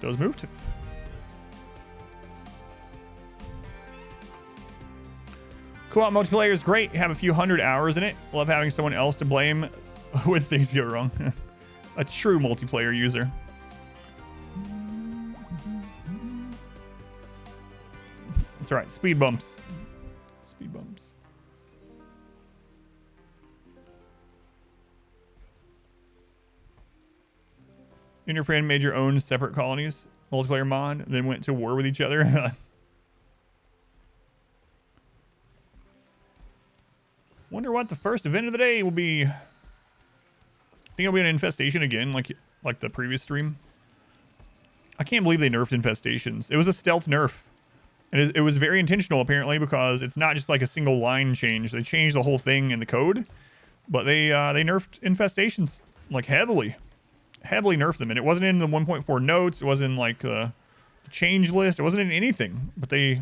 Those moved. Co-op multiplayer is great. Have a few hundred hours in it. Love having someone else to blame when things go wrong. A true multiplayer user. That's all right. Speed bumps. Speed bumps. You and your friend made your own separate colonies, multiplayer mod, then went to war with each other. Wonder what the first event of the day will be. I think it'll be an infestation again, like the previous stream. I can't believe they nerfed infestations. It was a stealth nerf. And it was very intentional, apparently, because it's not just like a single line change. They changed the whole thing in the code. But they nerfed infestations, like, heavily. Heavily nerfed them. And it wasn't in the 1.4 notes. It wasn't in, like, the change list. It wasn't in anything. But they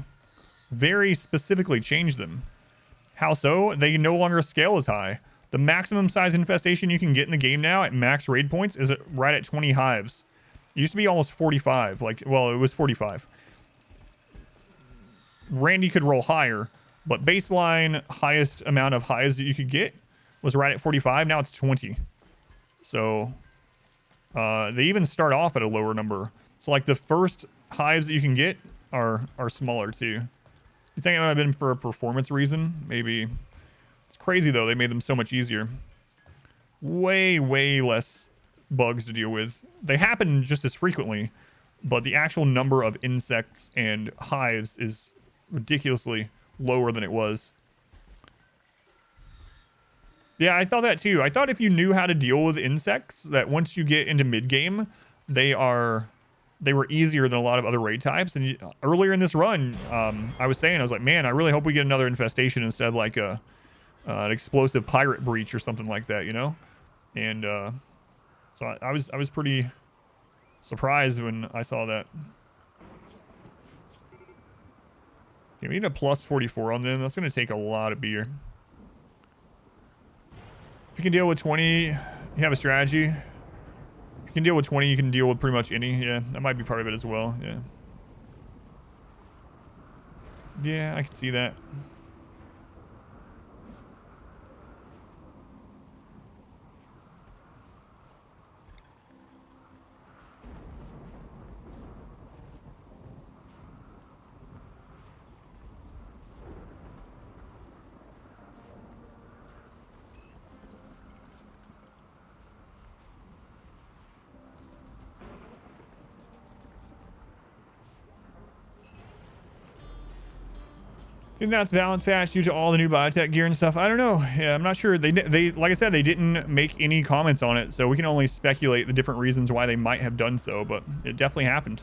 very specifically changed them. How so? They no longer scale as high. The maximum size infestation you can get in the game now at max raid points is right at 20 hives. It used to be almost 45. Like, well, it was 45. Randy could roll higher, but baseline highest amount of hives that you could get was right at 45. Now it's 20. So they even start off at a lower number. So like the first hives that you can get are smaller too. You think it might have been for a performance reason? Maybe. It's crazy though. They made them so much easier. Way less bugs to deal with. They happen just as frequently, but the actual number of insects and hives is ridiculously lower than it was. Yeah, I thought that too. I thought if you knew how to deal with insects, that once you get into mid-game, they were easier than a lot of other raid types. And earlier in this run, I was like, man, I really hope we get another infestation instead of like an explosive pirate breach or something like that, you know? And so I was pretty surprised when I saw that. Okay, we need a plus 44 on them. That's going to take a lot of beer. If you can deal with 20, you have a strategy. If you can deal with 20, you can deal with pretty much any. Yeah, that might be part of it as well. Yeah. Yeah, I can see that. Think that's balance patch due to all the new biotech gear and stuff. I don't know. Yeah, I'm not sure. They like I said, they didn't make any comments on it, so we can only speculate the different reasons why they might have done so, but it definitely happened.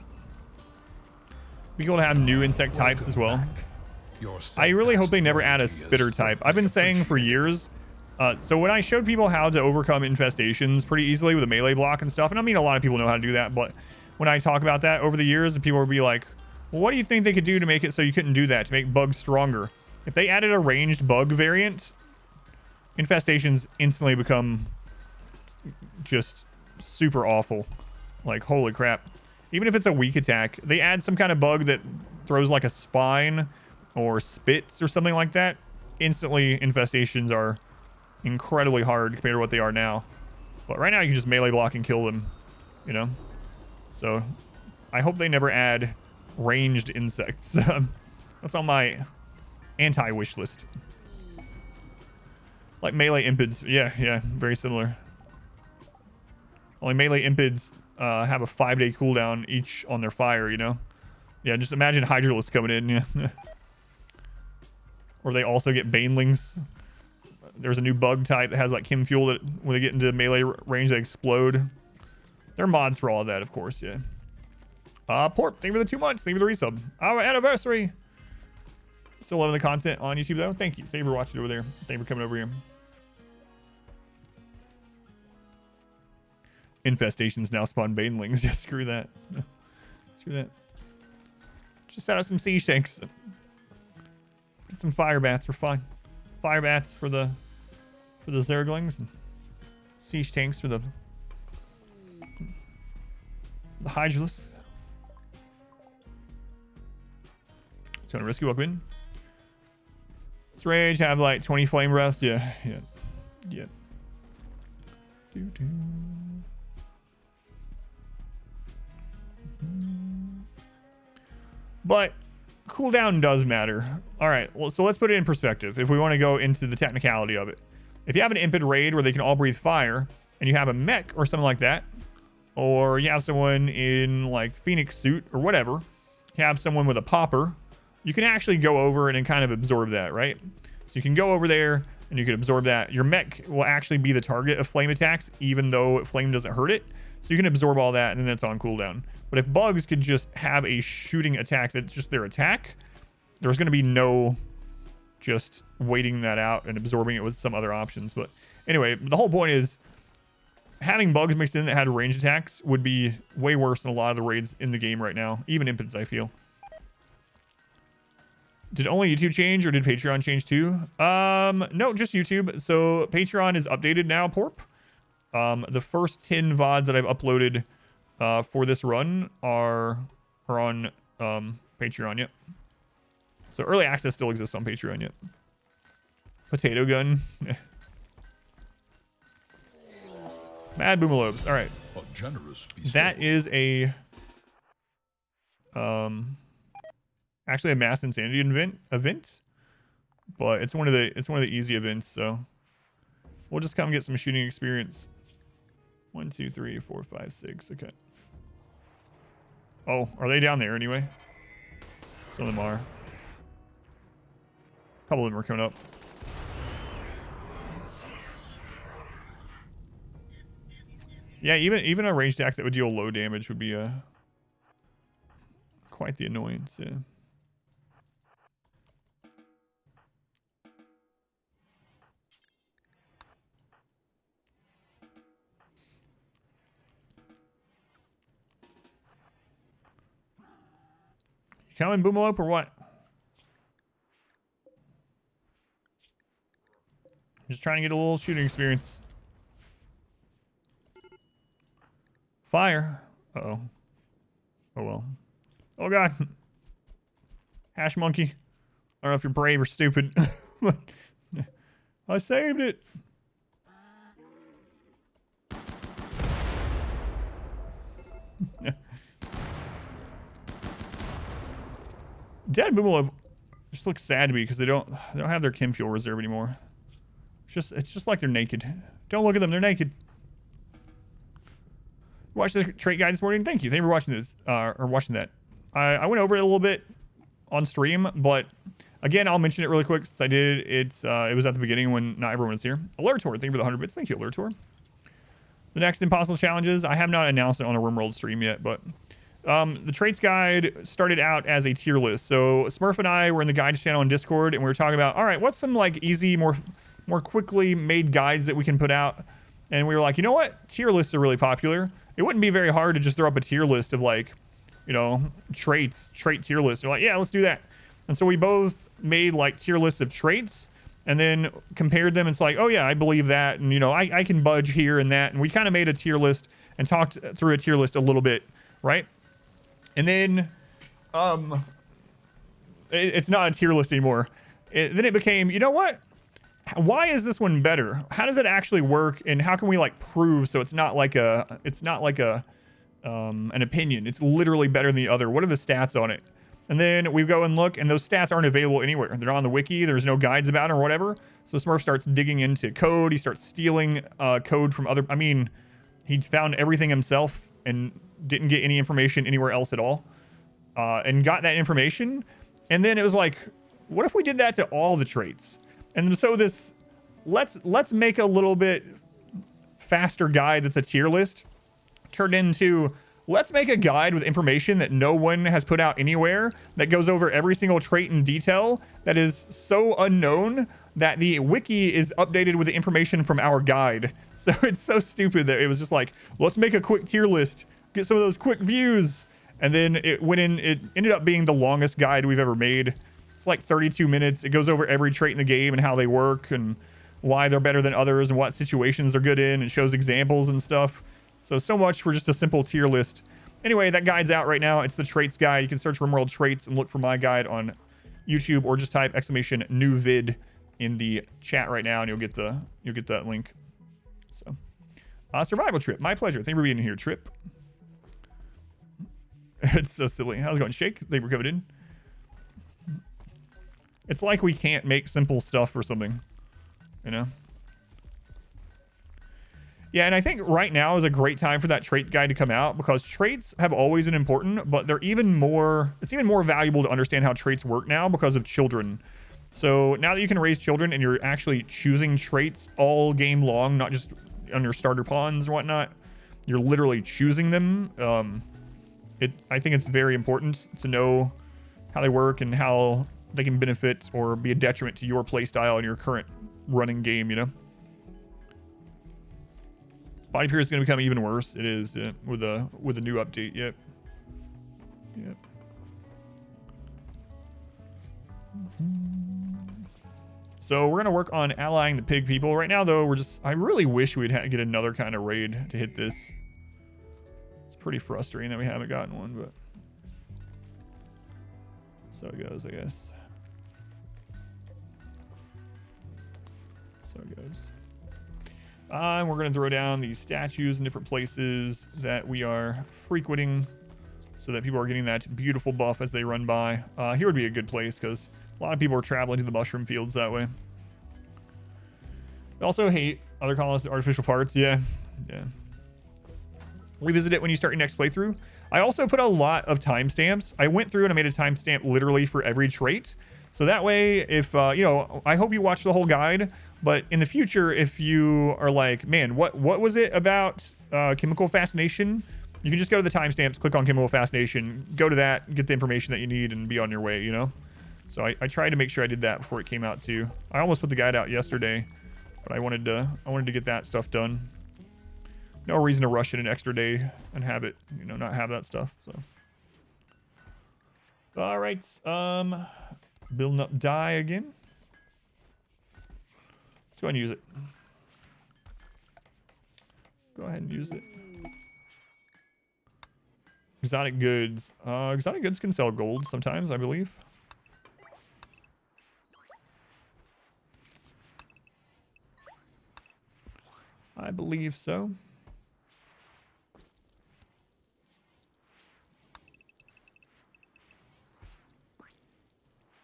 Be cool to have new insect types as well. I really hope they never add a spitter type. I've been saying for years. So when I showed people how to overcome infestations pretty easily with a melee block and stuff, and I mean a lot of people know how to do that, but when I talk about that over the years, people will be like, well, what do you think they could do to make it so you couldn't do that, to make bugs stronger? If they added a ranged bug variant, infestations instantly become just super awful. Like, holy crap. Even if it's a weak attack, they add some kind of bug that throws like a spine or spits or something like that. Instantly, infestations are incredibly hard compared to what they are now. But right now, you can just melee block and kill them, you know? So, I hope they never add ranged insects. That's on my anti-wish list. Like melee impids. Yeah, very similar. Only melee impids have a 5-day cooldown each on their fire, you know? Yeah, just imagine Hydralisks coming in. Yeah. Or they also get banelings. There's a new bug type that has like chem fuel that when they get into melee range, they explode. There are mods for all of that, of course, yeah. Port, thank you for the 2 months. Thank you for the resub. Our anniversary. Still loving the content on YouTube, though. Thank you. Thank you for watching over there. Thank you for coming over here. Infestations now spawn banelings. Yeah, screw that. Screw that. Just set out some siege tanks. Get some fire bats. We're fine. Fire bats for the zerglings. And siege tanks for the Hydralisks. It's gonna risky walk in. Does Rage have like 20 flame breaths? Yeah. But cooldown does matter. All right, well, so let's put it in perspective. If we want to go into the technicality of it, if you have an impid raid where they can all breathe fire, and you have a mech or something like that, or you have someone in like Phoenix suit or whatever, you have someone with a popper, you can actually go over and kind of absorb that, right? So you can go over there and you can absorb that. Your mech will actually be the target of flame attacks, even though flame doesn't hurt it. So you can absorb all that and then that's on cooldown. But if bugs could just have a shooting attack that's just their attack, there's going to be no just waiting that out and absorbing it with some other options. But anyway, the whole point is having bugs mixed in that had ranged attacks would be way worse than a lot of the raids in the game right now. Even impids, I feel. Did only YouTube change or did Patreon change too? No, just YouTube. So Patreon is updated now, Porp. The first 10 VODs that I've uploaded for this run are on Patreon, yep. So early access still exists on Patreon, yep. Potato gun. Mad Boomalobes. All right. That is a actually a mass insanity event, but it's one of the easy events, so we'll just come get some shooting experience. 1, 2, 3, 4, 5, 6. Okay. Oh, are they down there anyway? Some of them are. A couple of them are coming up. Yeah, even a ranged attack that would deal low damage would be quite the annoyance. Yeah. You coming, Boomalope, or what? Just trying to get a little shooting experience. Fire. Uh-oh. Oh, well. Oh, God. Hash monkey. I don't know if you're brave or stupid. I saved it. Dead Boomaloo just looks sad to me because they don't have their chem fuel reserve anymore. It's just like they're naked. Don't look at them, they're naked. Watched the trait guide this morning. Thank you. Thank you for watching this or watching that. I went over it a little bit on stream, but again, I'll mention it really quick since I did it. It was at the beginning when not everyone was here. Alertor, thank you for the 100 bits. Thank you, Alertor. The next impossible challenges. I have not announced it on a RimWorld stream yet, but the traits guide started out as a tier list. So Smurf and I were in the guides channel on Discord, and we were talking about, all right, what's some like easy, more quickly made guides that we can put out? And we were like, you know what? Tier lists are really popular. It wouldn't be very hard to just throw up a tier list of like, you know, trait tier lists. We're like, yeah, let's do that. And so we both made like tier lists of traits and then compared them. It's like, oh yeah, I believe that. And you know, I can budge here and that. And we kind of made a tier list and talked through a tier list a little bit, right? And then it's not a tier list anymore. Then it became, you know what? Why is this one better? How does it actually work? And how can we like prove so it's not like an opinion. It's literally better than the other. What are the stats on it? And then we go and look, and those stats aren't available anywhere. They're not on the wiki. There's no guides about it or whatever. So Smurf starts digging into code. He starts stealing code from other. I mean, he found everything himself and didn't get any information anywhere else at all, and got that information. And then it was like, what if we did that to all the traits? And so this, let's make a little bit faster guide that's a tier list turned into, let's make a guide with information that no one has put out anywhere that goes over every single trait in detail that is so unknown that the wiki is updated with the information from our guide. So it's so stupid that it was just like, let's make a quick tier list, get some of those quick views. And then it ended up being the longest guide we've ever made. It's like 32 minutes. It goes over every trait in the game and how they work and why they're better than others and what situations they're good in, and shows examples and stuff. So much for just a simple tier list. Anyway, that guide's out right now. It's the traits guide. You can search RimWorld traits and look for my guide on YouTube, or just type !new vid in the chat right now and you'll get that link. So, survival trip. My pleasure. Thank you for being here, Trip. It's so silly. How's it going, Shake? They were coming in. It's like we can't make simple stuff for something, you know? Yeah, and I think right now is a great time for that trait guide to come out, because traits have always been important, but they're even more valuable to understand how traits work now because of children. So now that you can raise children and you're actually choosing traits all game long, not just on your starter pawns or whatnot, you're literally choosing them. I think it's very important to know how they work and how they can benefit or be a detriment to your playstyle and your current running game, you know? Body Pierce is going to become even worse. It is with a new update. Yep. So we're gonna work on allying the pig people right now. Though I really wish we'd get another kind of raid to hit this. It's pretty frustrating that we haven't gotten one, but so it goes, I guess. So it goes. And we're going to throw down these statues in different places that we are frequenting so that people are getting that beautiful buff as they run by. Here would be a good place because a lot of people are traveling to the mushroom fields that way. I also hate other colonists artificial parts. Yeah. Revisit it when you start your next playthrough. I also put a lot of timestamps. I went through and I made a timestamp literally for every trait. So that way, if, you know, I hope you watch the whole guide, but in the future, if you are like, man, what was it about chemical fascination? You can just go to the timestamps, click on chemical fascination, go to that, get the information that you need and be on your way, you know? So I tried to make sure I did that before it came out too. I almost put the guide out yesterday, but I wanted to get that stuff done. No reason to rush it an extra day and have it, you know, not have that stuff. So, all right, building up dye again. Let's go ahead and use it. Go ahead and use it. Exotic goods. Exotic goods can sell gold sometimes, I believe. I believe so.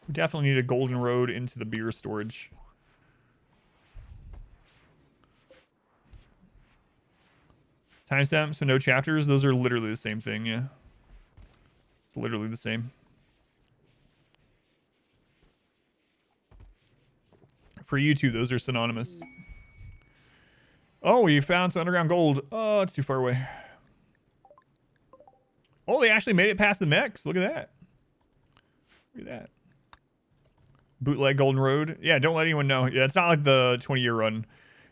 We definitely need a golden road into the beer storage. Timestamps, so no chapters. Those are literally the same thing, yeah. It's literally the same. For YouTube, those are synonymous. Oh, we found some underground gold. Oh, it's too far away. Oh, they actually made it past the mechs. Look at that. Look at that. Bootleg Golden Road. Yeah, don't let anyone know. Yeah, it's not like the 20-year run.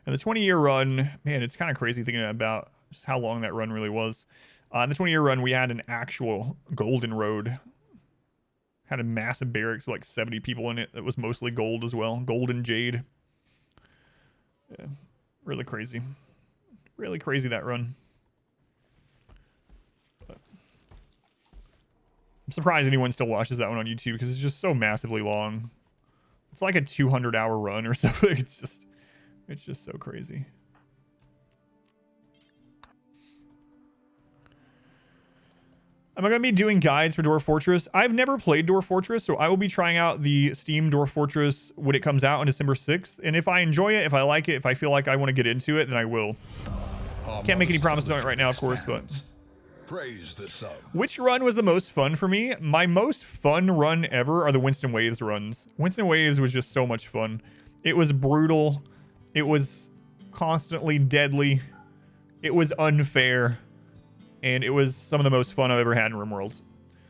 And the 20-year run, man, it's kind of crazy thinking about just how long that run really was. In the 20-year run, we had an actual golden road. Had a massive barracks with like 70 people in it that was mostly gold as well. Gold and jade. Yeah, really crazy. Really crazy, that run. But I'm surprised anyone still watches that one on YouTube because it's just so massively long. It's like a 200-hour run or something. It's just so crazy. Am I going to be doing guides for Dwarf Fortress? I've never played Dwarf Fortress, so I will be trying out the Steam Dwarf Fortress when it comes out on December 6th. And if I enjoy it, if I like it, if I feel like I want to get into it, then I will. Can't make any promises on it right now, of course, but... Praise the sun. Which run was the most fun for me? My most fun run ever are the Winston Waves runs. Winston Waves was just so much fun. It was brutal. It was constantly deadly. It was unfair. And it was some of the most fun I've ever had in RimWorld.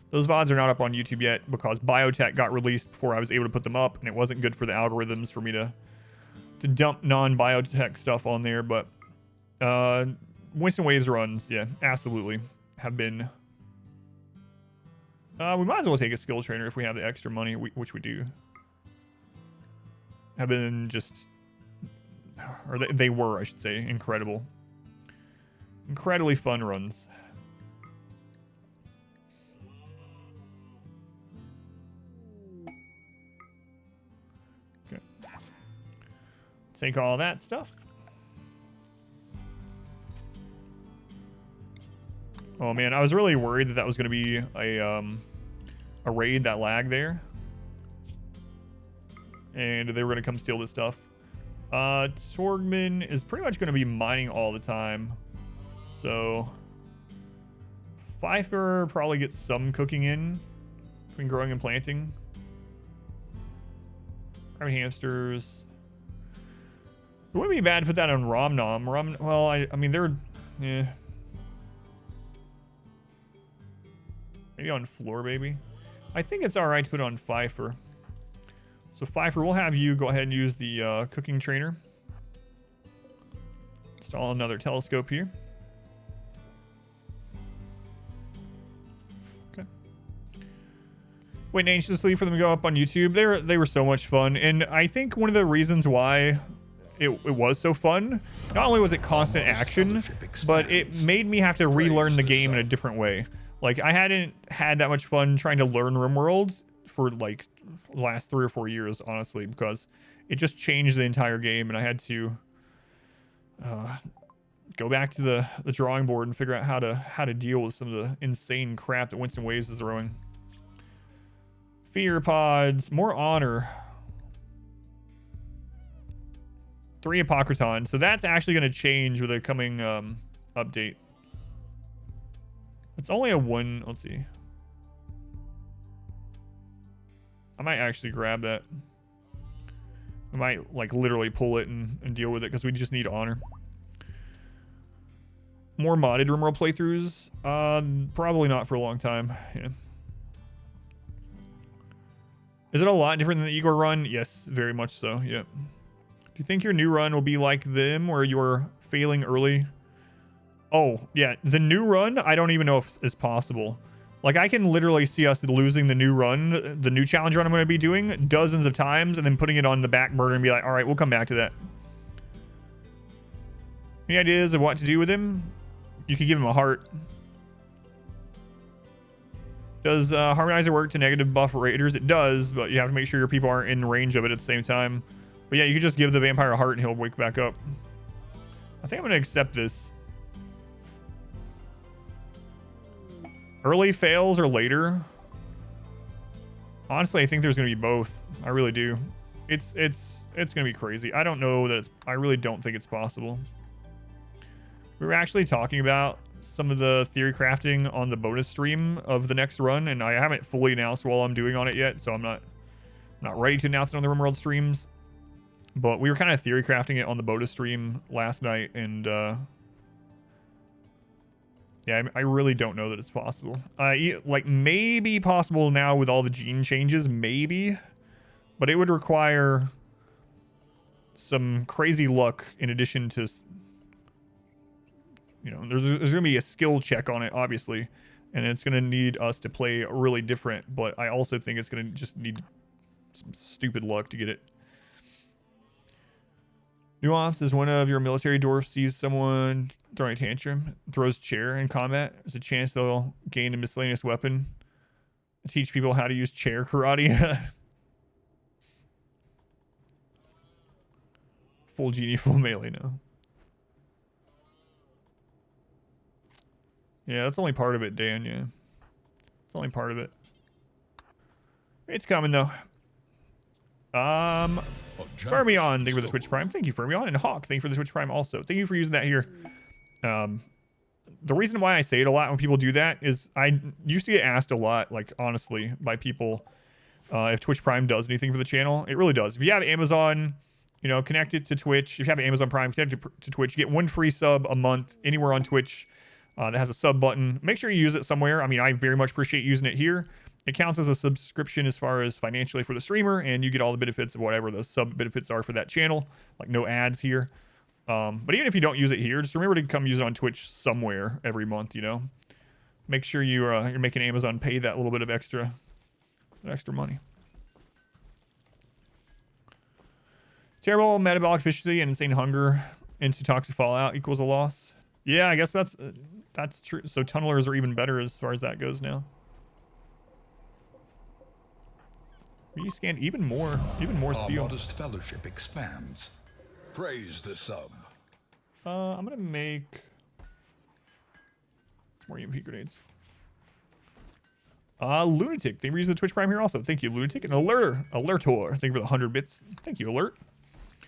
Those VODs are not up on YouTube yet because Biotech got released before I was able to put them up, and it wasn't good for the algorithms for me to dump non-Biotech stuff on there. But Winston Waves runs, yeah, absolutely have been. We might as well take a skill trainer if we have the extra money, which we do. Have been just, or they were, I should say, incredible. Incredibly fun runs. Okay. Take all that stuff. Oh man, I was really worried that was going to be a raid that lagged there, and they were going to come steal this stuff. Torgman is pretty much going to be mining all the time, so Pfeiffer probably gets some cooking in between growing and planting. Grabbing hamsters. It wouldn't be bad to put that on Rom. Well, I mean they're, yeah. Maybe on Floor Baby. I think it's all right to put it on Pfeiffer. So Pfeiffer, we'll have you go ahead and use the cooking trainer. Install another telescope here. Okay. Waiting anxiously for them to go up on YouTube. They were so much fun, and I think one of the reasons why it was so fun, not only was it constant action, but it made me have to relearn the game in a different way. Like, I hadn't had that much fun trying to learn RimWorld for like the last 3 or 4 years, honestly, because it just changed the entire game, and I had to go back to the drawing board and figure out how to deal with some of the insane crap that Winston Waves is throwing. Fear pods, more honor. 3 Apocryton. So that's actually going to change with the coming update. It's only a 1. Let's see. I might actually grab that. I might like literally pull it and deal with it because we just need honor. More modded RimWorld playthroughs? Probably not for a long time. Yeah. Is it a lot different than the Igor run? Yes, very much so. Yep. Do you think your new run will be like them where you're failing early? Oh, yeah. The new run, I don't even know if it's possible. Like, I can literally see us losing the new run, the new challenge run I'm going to be doing dozens of times and then putting it on the back burner and be like, all right, we'll come back to that. Any ideas of what to do with him? You could give him a heart. Does Harmonizer work to negative buff raiders? It does, but you have to make sure your people aren't in range of it at the same time. But yeah, you could just give the vampire a heart and he'll wake back up. I think I'm going to accept this. Early fails or later? Honestly, I think there's going to be both. I really do. It's going to be crazy. I don't know that I really don't think it's possible. We were actually talking about some of the theory crafting on the bonus stream of the next run, and I haven't fully announced while I'm doing on it yet, so I'm not ready to announce it on the RimWorld streams. But we were kind of theory crafting it on the bonus stream last night, and yeah, I really don't know that it's possible. Like, maybe possible now with all the gene changes, maybe, but it would require some crazy luck in addition to, you know, there's going to be a skill check on it, obviously, and it's going to need us to play really different, but I also think it's going to just need some stupid luck to get it. Nuance is one of your military dwarfs sees someone throwing a tantrum, throws chair in combat. There's a chance they'll gain a miscellaneous weapon. Teach people how to use chair karate. Full genie, full melee now. Yeah, that's only part of it, Dan. Yeah, it's only part of it. It's coming though. Fermion, thank you for the Twitch Prime. Thank you, Fermion. And Hawk, thank you for the Twitch Prime also. Thank you for using that here. The reason why I say it a lot when people do that is I used to get asked a lot, like, honestly, by people if Twitch Prime does anything for the channel. It really does. If you have Amazon, you know, connect it to Twitch. If you have Amazon Prime, connect it to Twitch. You get 1 free sub a month anywhere on Twitch that has a sub button. Make sure you use it somewhere. I mean, I very much appreciate using it here. It counts as a subscription as far as financially for the streamer, and you get all the benefits of whatever the sub benefits are for that channel, like no ads here. But even if you don't use it here, just remember to come use it on Twitch somewhere every month, you know. Make sure you're making Amazon pay that little bit of extra money. Terrible metabolic efficiency and insane hunger into toxic fallout equals a loss. Yeah, I guess that's true. So tunnelers are even better as far as that goes now. Rescan even more steel. Our modest fellowship expands. Praise the sub. I'm gonna make some more EMP grenades. Lunatic, thank you for using the Twitch Prime here also. Thank you, Lunatic. And Alertor, thank you for the 100 bits. Thank you, Alert. Do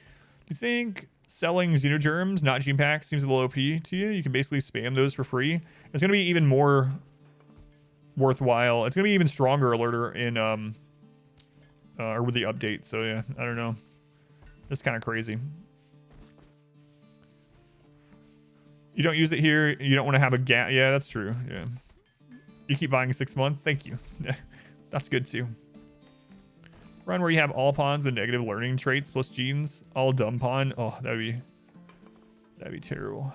you think selling xenogerms, not gene packs, seems a little OP to you? You can basically spam those for free. It's gonna be even more worthwhile. It's gonna be even stronger Alertor in or with the update. So yeah, I don't know. That's kind of crazy. You don't use it here. You don't want to have a gap. Yeah, that's true. Yeah. You keep buying 6 months. Thank you. That's good too. Run where you have all pawns with negative learning traits plus genes. All dumb pawn. Oh, that'd be terrible.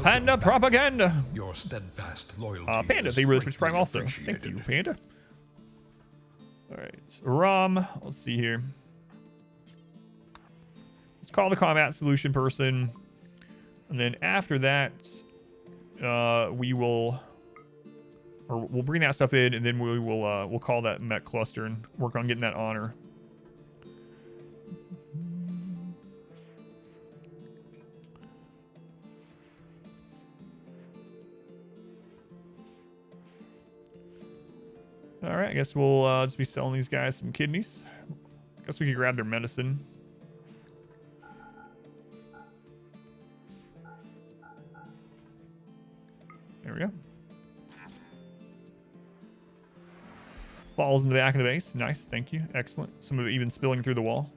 Panda propaganda. Your steadfast loyalty. Panda, thank you for the Twitch Prime also. Thank you, Panda. All right, Rom. Let's see here. Let's call the combat solution person, and then after that, we will, or we'll bring that stuff in, and then we'll call that Mech cluster and work on getting that honor. All right, I guess we'll just be selling these guys some kidneys. Guess we could grab their medicine. There we go. Falls in the back of the base. Nice, thank you. Excellent. Some of it even spilling through the wall.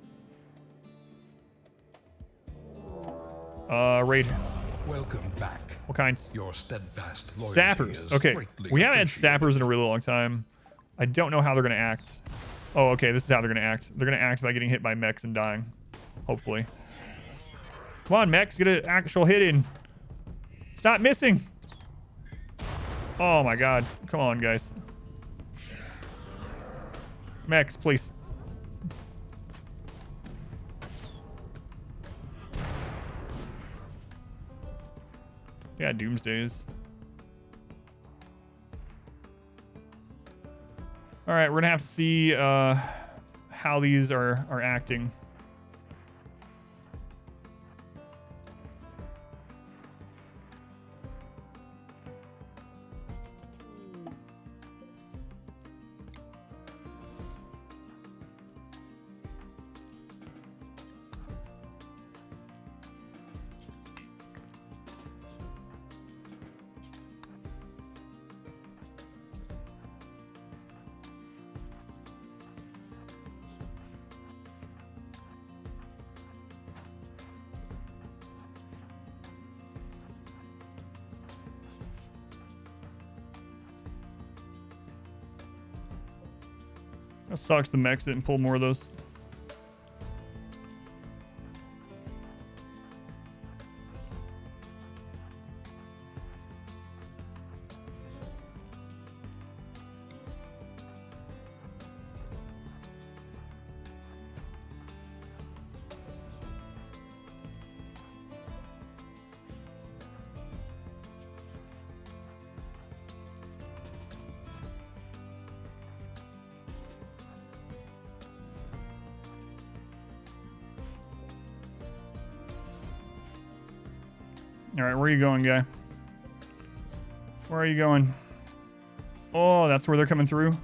Raid. Welcome back. What kinds? Your steadfast loyalty Sappers. is Okay, greatly we haven't had appreciated. sappers in a really long time. I don't know how they're gonna act. Oh, okay, this is how they're gonna act. They're gonna act by getting hit by mechs and dying. Hopefully. Come on, mechs, get an actual hit in. Stop missing. Oh my god. Come on, guys. Mechs, please. Yeah, Doomsdays. All right, we're gonna have to see how these are acting. That sucks the mechs didn't pull more of those. All right, where are you going, guy? Where are you going? Oh, that's where they're coming through.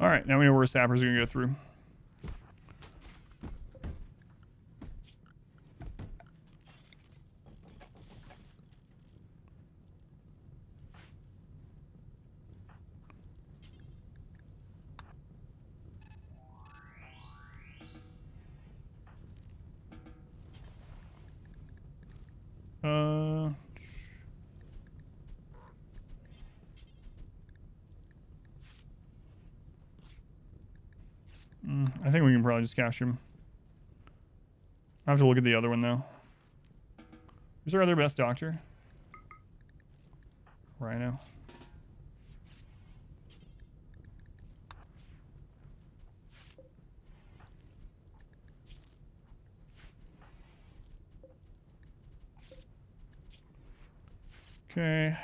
All right, now we know where sappers are gonna go through. I think we can probably just capture him. I have to look at the other one though. Who's our other best doctor? Rhino. Okay.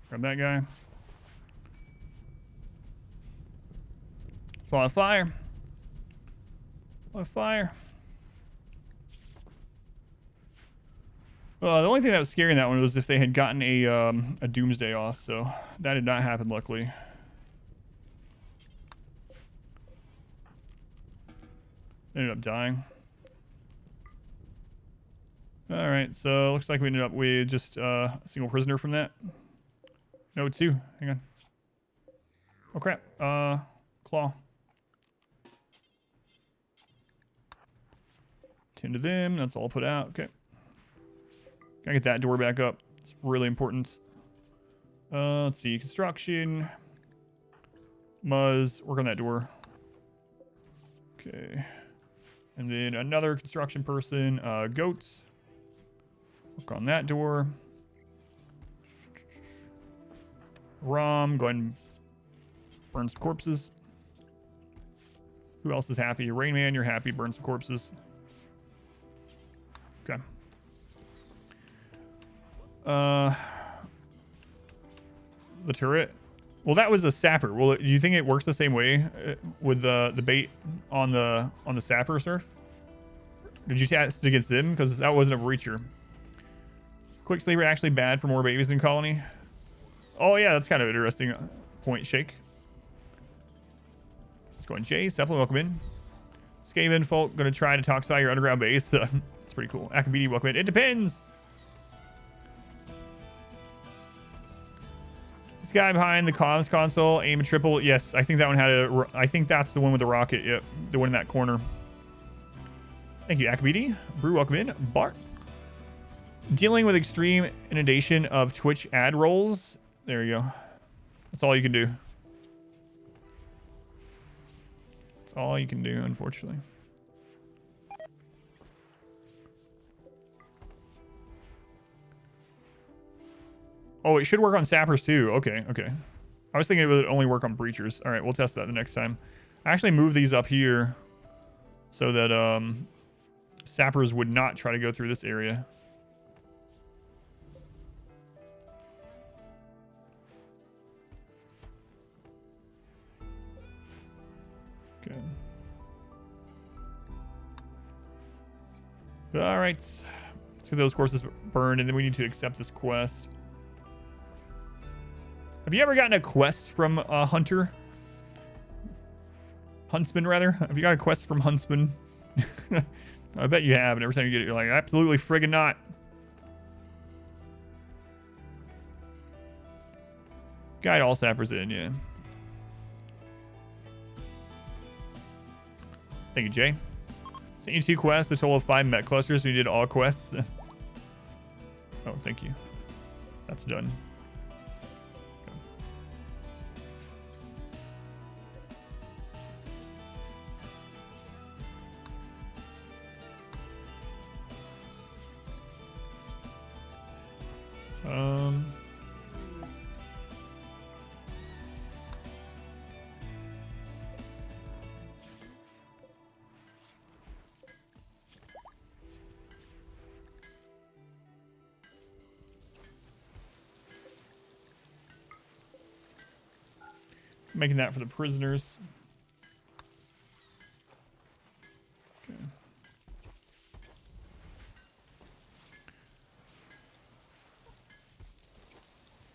Grab that guy. It's a lot of fire. What a fire. The only thing that was scary in that one was if they had gotten a doomsday off, so that did not happen, luckily. Ended up dying. Alright, so looks like we ended up with just a single prisoner from that. No, two. Hang on. Oh crap. Claw. Tend to them. That's all put out. Okay. Gotta get that door back up. It's really important. Let's see. Construction. Muzz. Work on that door. Okay. And then another construction person. Goats. Work on that door. Rom. Go ahead and burn some corpses. Who else is happy? Rain Man, you're happy. Burn some corpses. Okay. The turret. Well, that was a sapper. Well, do you think it works the same way with the bait on the sapper surf? Did you test against them? Because that wasn't a breacher. Quick sleeper actually bad for more babies in colony. Oh yeah, that's kind of an interesting point. Shake. Let's go on Jay. Sepulved, welcome in. Skaven folk gonna try to toxify your underground base. It's pretty cool. Akabidi, welcome in. It depends. This guy behind the comms console, aim a triple. Yes, I think that one had a. I think that's the one with the rocket. Yep, the one in that corner. Thank you, Akabidi. Brew, welcome in. Bart. Dealing with extreme inundation of Twitch ad rolls. There you go. That's all you can do. That's all you can do, unfortunately. Oh, it should work on sappers too. Okay, okay. I was thinking it would only work on breachers. All right, we'll test that the next time. I actually moved these up here so that sappers would not try to go through this area. Okay. All right. Let's get those courses burned, and then we need to accept this quest. Have you ever gotten a quest from a hunter? Huntsman, rather? Have you got a quest from Huntsman? I bet you have, and every time you get it, you're like, absolutely friggin' not. Guide all sappers in, yeah. Thank you, Jay. Sent you 2 quests, a total of 5 Mech clusters, so you did all quests. Oh, thank you. That's done. Making that for the prisoners. Okay.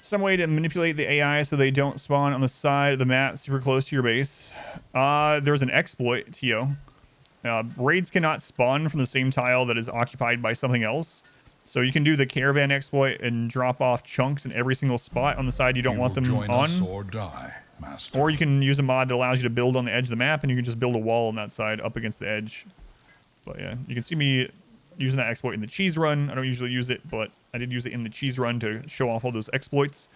Some way to manipulate the AI so they don't spawn on the side of the map super close to your base. There's an exploit, Tio. Raids cannot spawn from the same tile that is occupied by something else. So you can do the caravan exploit and drop off chunks in every single spot on the side you don't want them on. Or die, master. Or you can use a mod that allows you to build on the edge of the map, and you can just build a wall on that side up against the edge. But yeah, you can see me using that exploit in the cheese run. I don't usually use it, but I did use it in the cheese run to show off all those exploits.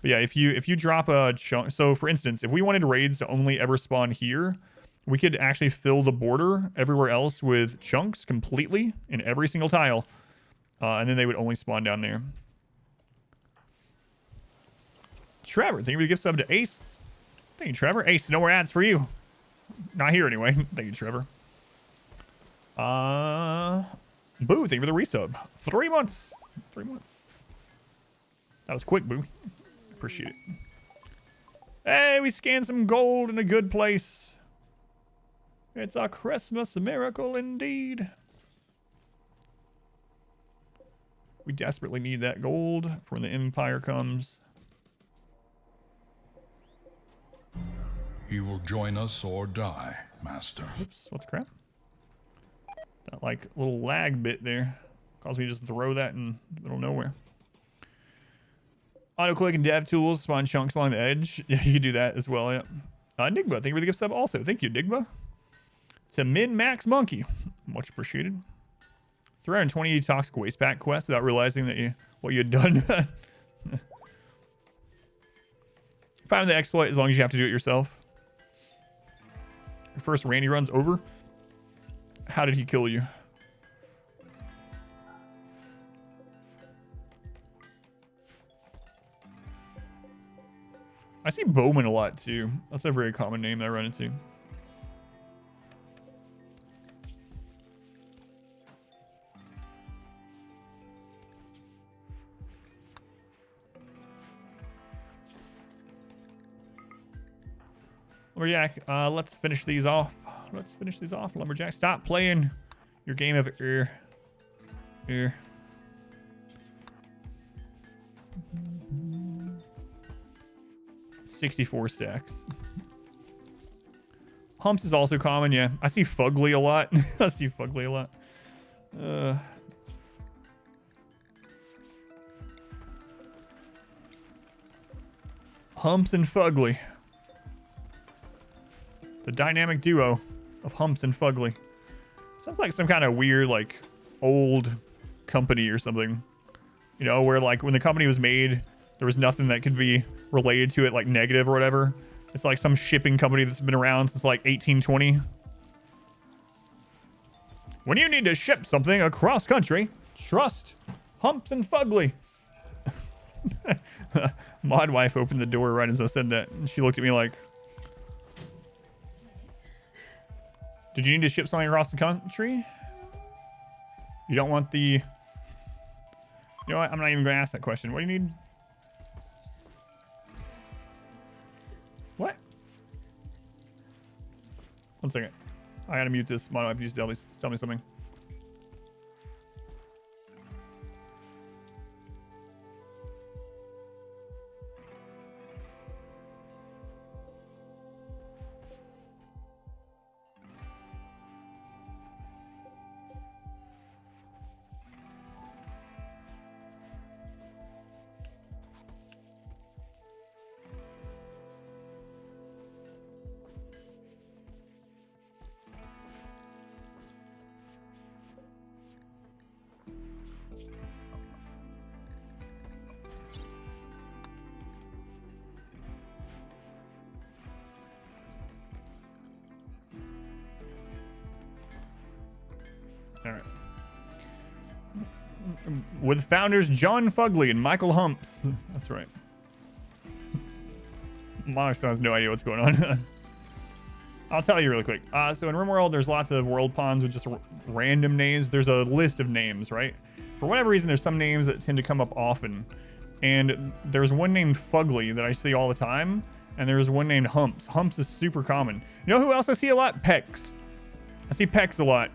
But yeah, if you drop a chunk, so for instance, if we wanted raids to only ever spawn here, we could actually fill the border everywhere else with chunks completely in every single tile. And then they would only spawn down there. Trevor, thank you for the gift sub to Ace. Thank you, Trevor. Ace, no more ads for you. Not here anyway. Thank you, Trevor. Boo, thank you for the resub. 3 months. 3 months. That was quick, Boo. Appreciate it. Hey, we scanned some gold in a good place. It's a Christmas miracle indeed. We desperately need that gold for when the Empire comes. He will join us or die, Master. Oops, what the crap? That like little lag bit there caused me to just throw that in the middle of nowhere. Auto click and dev tools spawn chunks along the edge. Yeah, you can do that as well. Yeah. Enigma, thank you for the gift sub also. Thank you, Enigma. To Min Max Monkey, much appreciated. 320 toxic waste pack quest without realizing that what you had done. Find the exploit as long as you have to do it yourself. Your first Randy run's over. How did he kill you? I see Bowman a lot too. That's a very common name that I run into. Lumberjack, let's finish these off. Let's finish these off, Lumberjack. Stop playing your game of 64 stacks. Humps is also common, yeah. I see Fugly a lot. I see Fugly a lot. Humps and Fugly. The dynamic duo of Humps and Fugly. Sounds like some kind of weird, like, old company or something. You know, where, like, when the company was made, there was nothing that could be related to it, like, negative or whatever. It's like some shipping company that's been around since, like, 1820. When you need to ship something across country, trust Humps and Fugly. Mod wife opened the door right as I said that, and she looked at me like, did you need to ship something across the country? You don't want the... You know what? I'm not even going to ask that question. What do you need? What? One second. I gotta mute this. My wife used to tell me something. All right. With founders John Fugly and Michael Humps. That's right. Monarch has no idea what's going on. I'll tell you really quick. So in RimWorld, there's lots of world pawns with just random names. There's a list of names, right? For whatever reason, there's some names that tend to come up often. And there's one named Fugly that I see all the time. And there's one named Humps. Humps is super common. You know who else I see a lot? Pecs. I see Pecs a lot.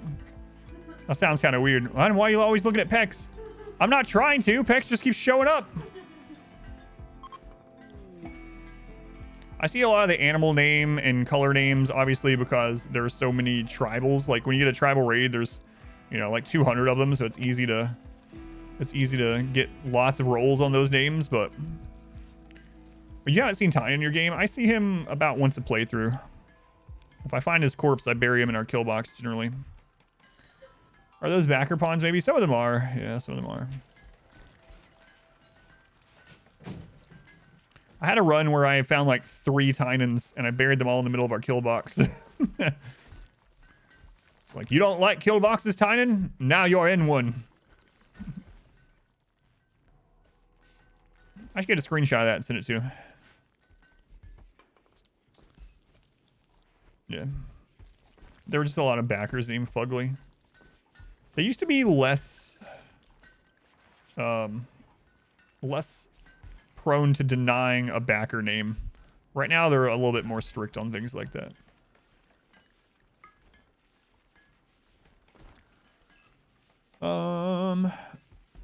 That sounds kind of weird. Why are you always looking at Pecs? I'm not trying to. Pecs just keeps showing up. I see a lot of the animal name and color names, obviously, because there's so many tribals. Like when you get a tribal raid, there's, you know, like 200 of them, so it's easy to get lots of rolls on those names. But you haven't seen Ty in your game. I see him about once a playthrough. If I find his corpse, I bury him in our kill box generally. Are those backer pawns? Maybe some of them are. Yeah, some of them are. I had a run where I found like 3 Tynans and I buried them all in the middle of our kill box. It's like, you don't like kill boxes, Tynan? Now you're in one. I should get a screenshot of that and send it to him. Yeah. There were just a lot of backers named Fugly. They used to be less prone to denying a backer name. Right now, they're a little bit more strict on things like that.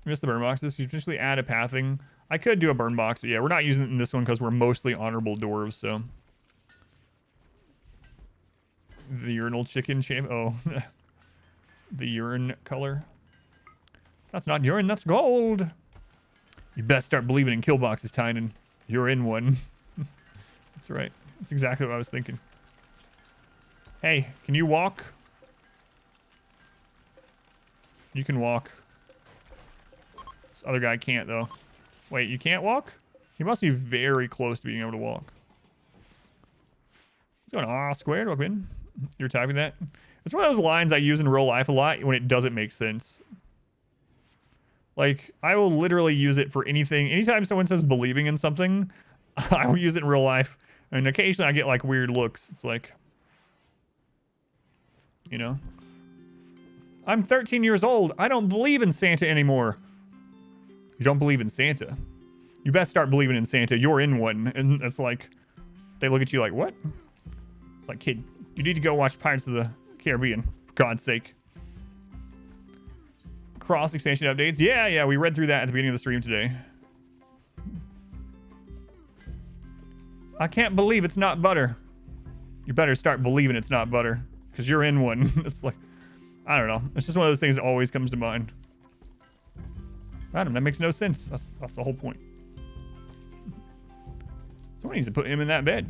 Missed the burn boxes. You potentially add a pathing. I could do a burn box, but yeah, we're not using it in this one because we're mostly honorable dwarves, so. The urinal chicken champ. Oh, the urine color. That's not urine, that's gold. You best start believing in kill boxes, Tynan. You're in one. That's right. That's exactly what I was thinking. Hey, can you walk? You can walk. This other guy can't, though. Wait, you can't walk? He must be very close to being able to walk. What's going on? Squared, welcome in. You're typing that? It's one of those lines I use in real life a lot when it doesn't make sense. Like, I will literally use it for anything. Anytime someone says believing in something, I will use it in real life. And occasionally I get, like, weird looks. It's like, you know? I'm 13 years old. I don't believe in Santa anymore. You don't believe in Santa? You best start believing in Santa. You're in one. And it's like, they look at you like, what? It's like, kid, you need to go watch Pirates of the Caribbean, for God's sake. Cross expansion updates. Yeah, we read through that at the beginning of the stream today. I can't believe it's not butter. You better start believing it's not butter, because you're in one. It's like, I don't know. It's just one of those things that always comes to mind. Adam, that makes no sense. That's the whole point. Someone needs to put him in that bed.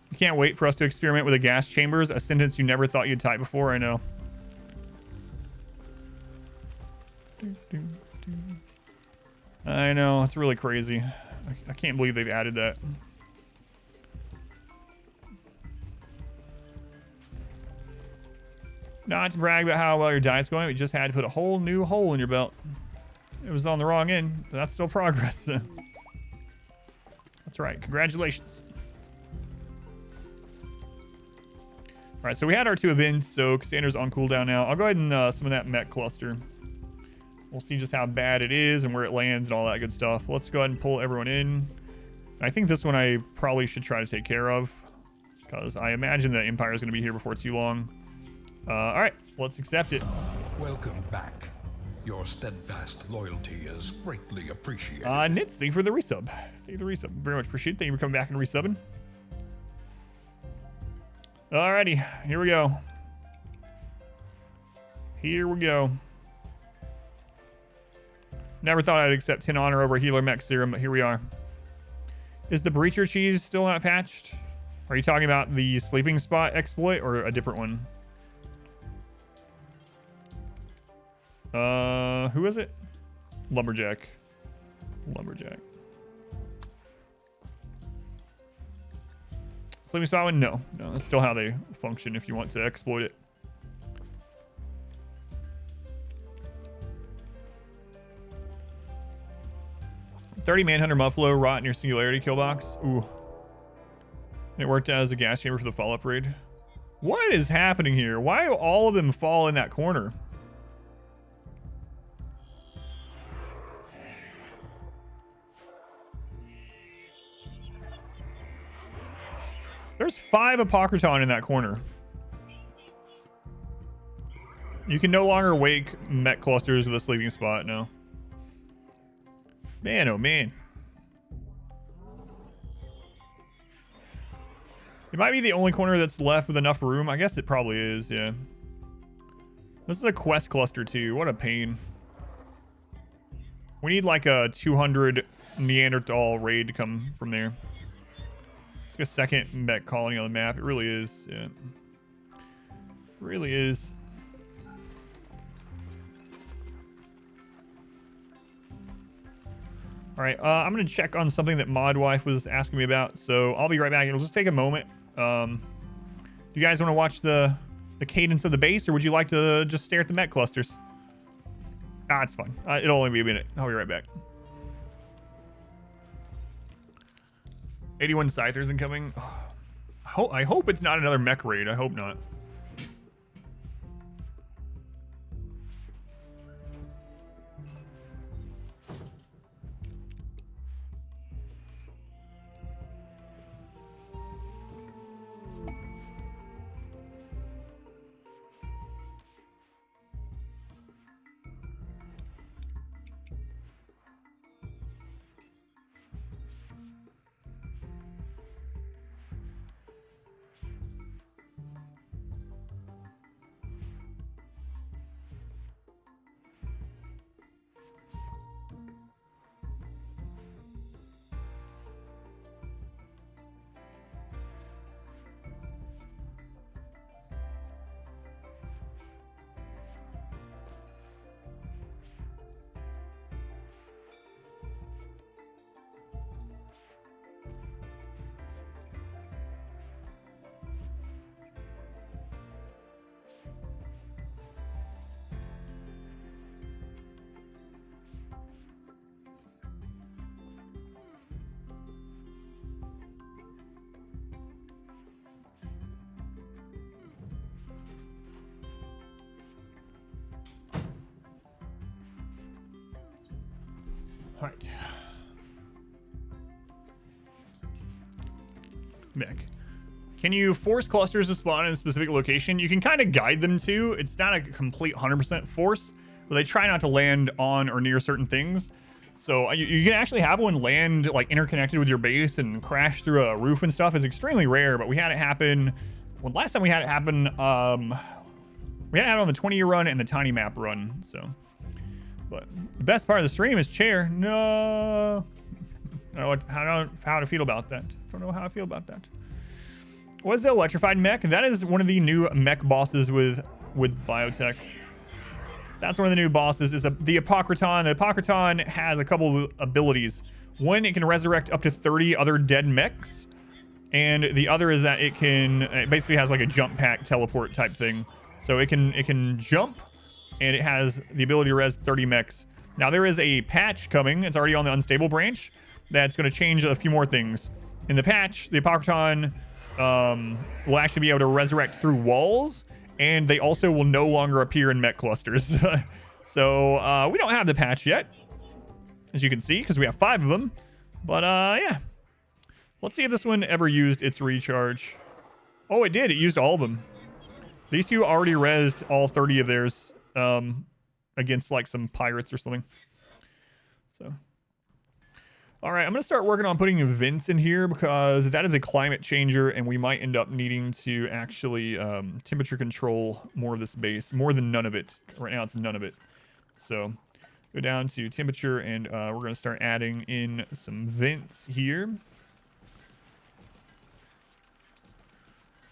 You can't wait for us to experiment with the gas chambers, a sentence you never thought you'd type before, I know. I know, it's really crazy. I can't believe they've added that. Not to brag about how well your diet's going, but you just had to put a whole new hole in your belt. It was on the wrong end, but that's still progress. That's right, congratulations. All right, so we had our 2 events, so Cassandra's on cooldown now. I'll go ahead and summon that Mech cluster. We'll see just how bad it is and where it lands and all that good stuff. Let's go ahead and pull everyone in. I think this one I probably should try to take care of, because I imagine that Empire is going to be here before too long. All right, let's accept it. Welcome back. Your steadfast loyalty is greatly appreciated. Nitz, thank you for the resub. Thank you for the resub. Very much appreciate it. Thank you for coming back and resubbing. Alrighty, here we go. Here we go. Never thought I'd accept 10 honor over healer mech serum, but here we are. Is the breacher cheese still not patched? Are you talking about the sleeping spot exploit or a different one? Who is it? Lumberjack. Lumberjack. Sleeping spot one? No. No, that's still how they function if you want to exploit it. $30 Manhunter Muffalo rot in your singularity kill box. Ooh. It worked as a gas chamber for the follow-up raid. What is happening here? Why do all of them fall in that corner? There's 5 Apocryton in that corner. You can no longer wake mech clusters with a sleeping spot, no. Man, oh man. It might be the only corner that's left with enough room. I guess it probably is, yeah. This is a quest cluster too. What a pain. We need like a 200 Neanderthal raid to come from there. It's like a second mech colony on the map. It really is, yeah. It really is. All right, I'm gonna check on something that Modwife was asking me about, so I'll be right back. It'll just take a moment. Do you guys want to watch the cadence of the base, or would you like to just stare at the mech clusters? Ah, it's fine. It'll only be a minute. I'll be right back. 81 Scythers incoming. I hope it's not another mech raid. I hope not. All right. Mech. Can you force clusters to spawn in a specific location? You can kind of guide them to. It's not a complete 100% force, but they try not to land on or near certain things. So you can actually have one land like interconnected with your base and crash through a roof and stuff. It's extremely rare, but we had it happen. Well, last time we had it happen, we had it on the 20-year run and the tiny map run. So, but the best part of the stream is chair. No, I don't know how to feel about that. Don't know how I feel about that. What is the electrified mech? That is one of the new mech bosses with biotech. That's one of the new bosses. Is the Apocryton. The Apocryton has a couple of abilities. One, it can resurrect up to 30 other dead mechs, and the other is that it basically has like a jump pack teleport type thing. So it can jump, and it has the ability to res 30 mechs. Now there is a patch coming. It's already on the unstable branch. That's going to change a few more things. In the patch, the Apocryton will actually be able to resurrect through walls, and they also will no longer appear in mech clusters. So we don't have the patch yet, as you can see, because we have 5 of them. But yeah, let's see if this one ever used its recharge. Oh, it did. It used all of them. These two already rezzed all 30 of theirs against like some pirates or something. So all right, I'm going to start working on putting vents in here because that is a climate changer, and we might end up needing to actually temperature control more of this base, more than none of it. Right now, it's none of it. So go down to temperature, and we're going to start adding in some vents here.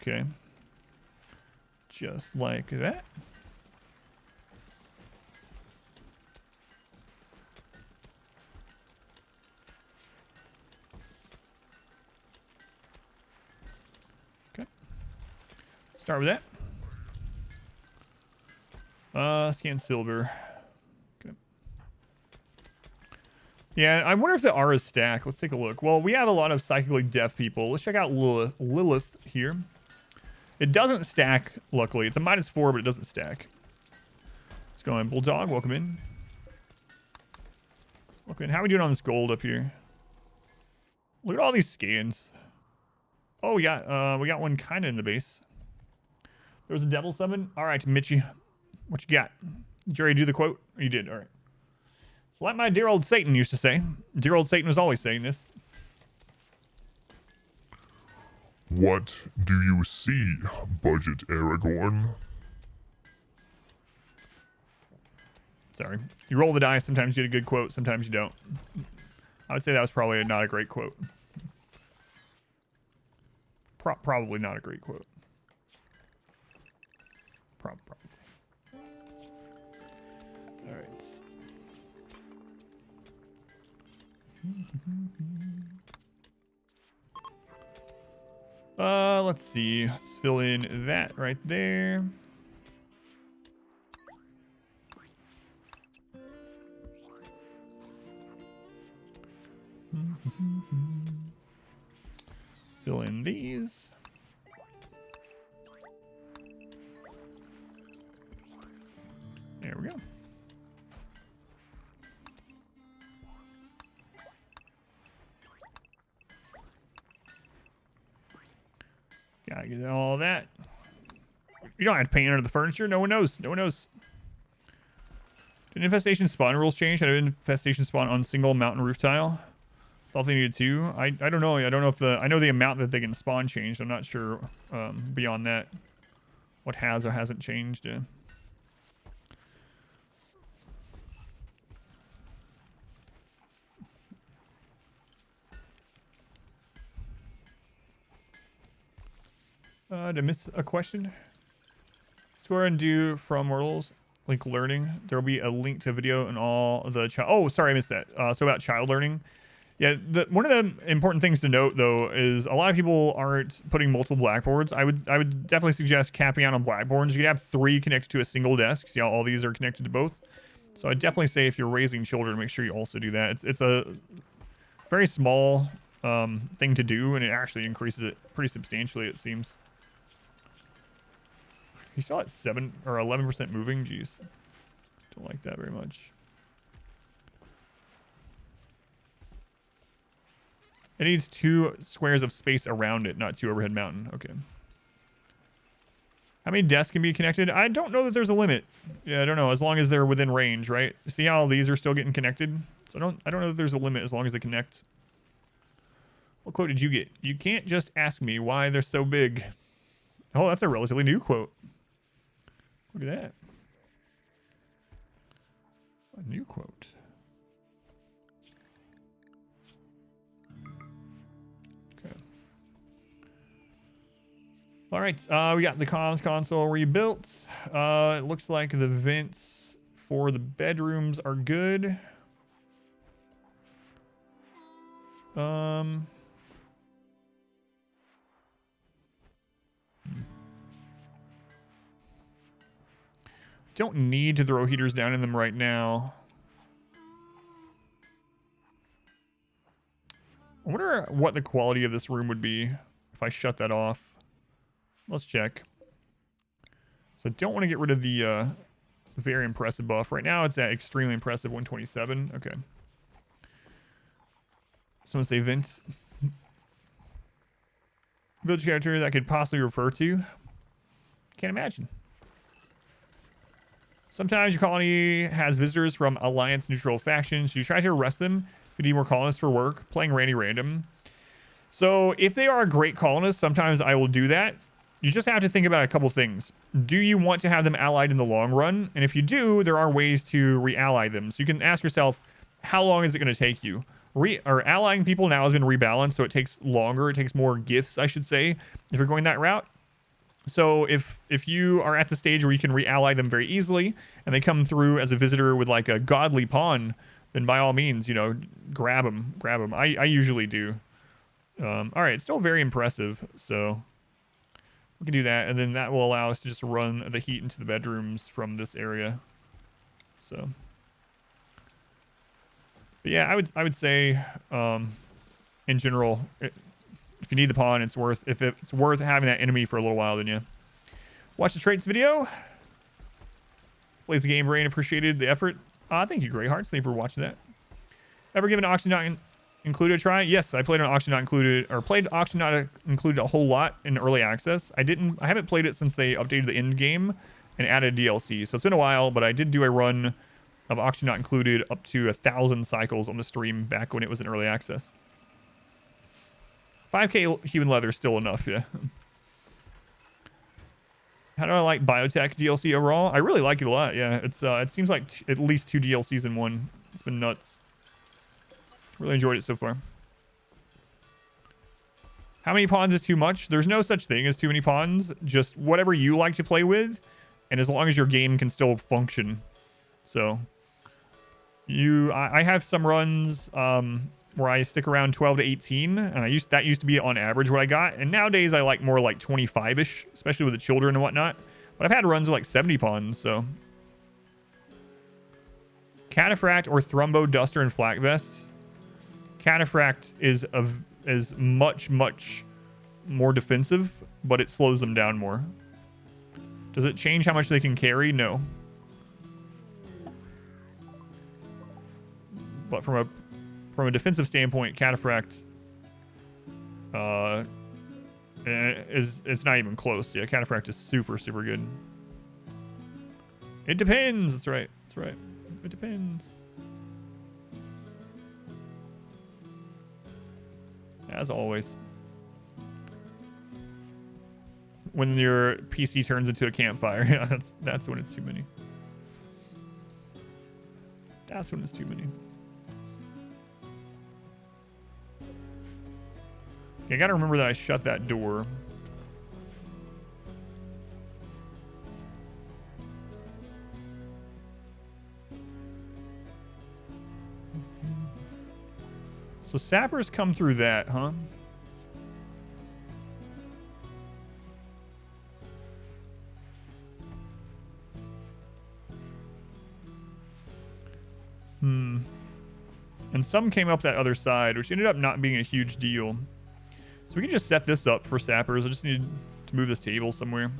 Okay. Just like that. Start with that. Scan silver. Okay. Yeah, I wonder if the R's stack. Let's take a look. Well, we have a lot of psychically deaf people. Let's check out Lilith here. It doesn't stack, luckily. It's a -4, but it doesn't stack. Let's go in. Bulldog, welcome in. Welcome in. How are we doing on this gold up here? Look at all these scans. Oh, we got one kind of in the base. There was a devil summon. All right, Mitchie, what you got? Did you already do the quote? Oh, you did. All right. It's like my dear old Satan used to say. Dear old Satan was always saying this. What do you see, Budget Aragorn? Sorry. You roll the dice. Sometimes you get a good quote. Sometimes you don't. I would say that was probably not a great quote. Probably not a great quote. Probably. All right. Let's see. Let's fill in that right there. Fill in these. There we go. Gotta get all that. You don't have to paint under the furniture. No one knows. No one knows. Did infestation spawn rules change? Had an infestation spawn on single mountain roof tile? Thought they needed 2. I don't know. I don't know if I know the amount that they can spawn changed. I'm not sure beyond that what has or hasn't changed. Did I miss a question? Swear and do from Mortals. Link learning. There will be a link to video and all the child. Oh, sorry, I missed that. So about child learning. Yeah, one of the important things to note though is a lot of people aren't putting multiple blackboards. I would definitely suggest capping out on blackboards. You could have 3 connected to a single desk. See how all these are connected to both. So I'd definitely say if you're raising children, make sure you also do that. It's a very small thing to do, and it actually increases it pretty substantially, it seems. You saw it 7 or 11% moving. Jeez, don't like that very much. It needs 2 squares of space around it, not 2 overhead mountain. Okay. How many desks can be connected? I don't know that there's a limit. Yeah, I don't know. As long as they're within range, right? See how these are still getting connected? So I don't know that there's a limit as long as they connect. What quote did you get? You can't just ask me why they're so big. Oh, that's a relatively new quote. Look at that. A new quote. Okay. All right. We got the comms console rebuilt. It looks like the vents for the bedrooms are good. Don't need to throw heaters down in them right now. I wonder what the quality of this room would be if I shut that off. Let's check. So I don't want to get rid of the very impressive buff. Right now it's at extremely impressive 127. Okay. Someone say Vince. Village character that could possibly refer to. Can't imagine. Sometimes your colony has visitors from alliance neutral factions. You try to arrest them if you need more colonists for work. Playing Randy Random. So if they are a great colonist, sometimes I will do that. You just have to think about a couple things. Do you want to have them allied in the long run? And if you do, there are ways to re-ally them. So you can ask yourself, how long is it going to take you? Allying people now has been rebalanced, so it takes longer. It takes more gifts, I should say, if you're going that route. So if you are at the stage where you can re-ally them very easily, and they come through as a visitor with like a godly pawn, then by all means, you know, grab them. I usually do. All right, it's still very impressive, so we can do that, and then that will allow us to just run the heat into the bedrooms from this area. So, but yeah, I would say, in general, if you need the pawn, it's worth having that enemy for a little while, then yeah. Watch the traits video. Plays the game brain, appreciated the effort. Thank you, Greyhearts. Thank you for watching that. Ever given Auction Not Included a try? Yes, I played an Auction Not Included, or played Auction Not Included a whole lot in early access. I haven't played it since they updated the end game and added DLC. So it's been a while, but I did do a run of Auction Not Included up to 1,000 cycles on the stream back when it was in early access. 5k human leather is still enough, yeah. How do I like Biotech DLC overall? I really like it a lot, yeah. It's it seems like at least 2 DLCs in one. It's been nuts. Really enjoyed it so far. How many pawns is too much? There's no such thing as too many pawns. Just whatever you like to play with, and as long as your game can still function. So, I have some runs where I stick around 12 to 18, and that used to be on average what I got. And nowadays I like more like 25-ish, especially with the children and whatnot. But I've had runs of like 70 pawns, so. Cataphract or Thrumbo, Duster, and Flak Vest. Cataphract is much more defensive, but it slows them down more. Does it change how much they can carry? No. But from a defensive standpoint, Cataphract it's not even close. Yeah, Cataphract is super good. It depends. That's right. It depends. As always. When your PC turns into a campfire, yeah, that's when it's too many. That's when it's too many. Okay, I gotta remember that I shut that door. So sappers come through that, huh? And some came up that other side, which ended up not being a huge deal. So we can just set this up for sappers. I just need to move this table somewhere.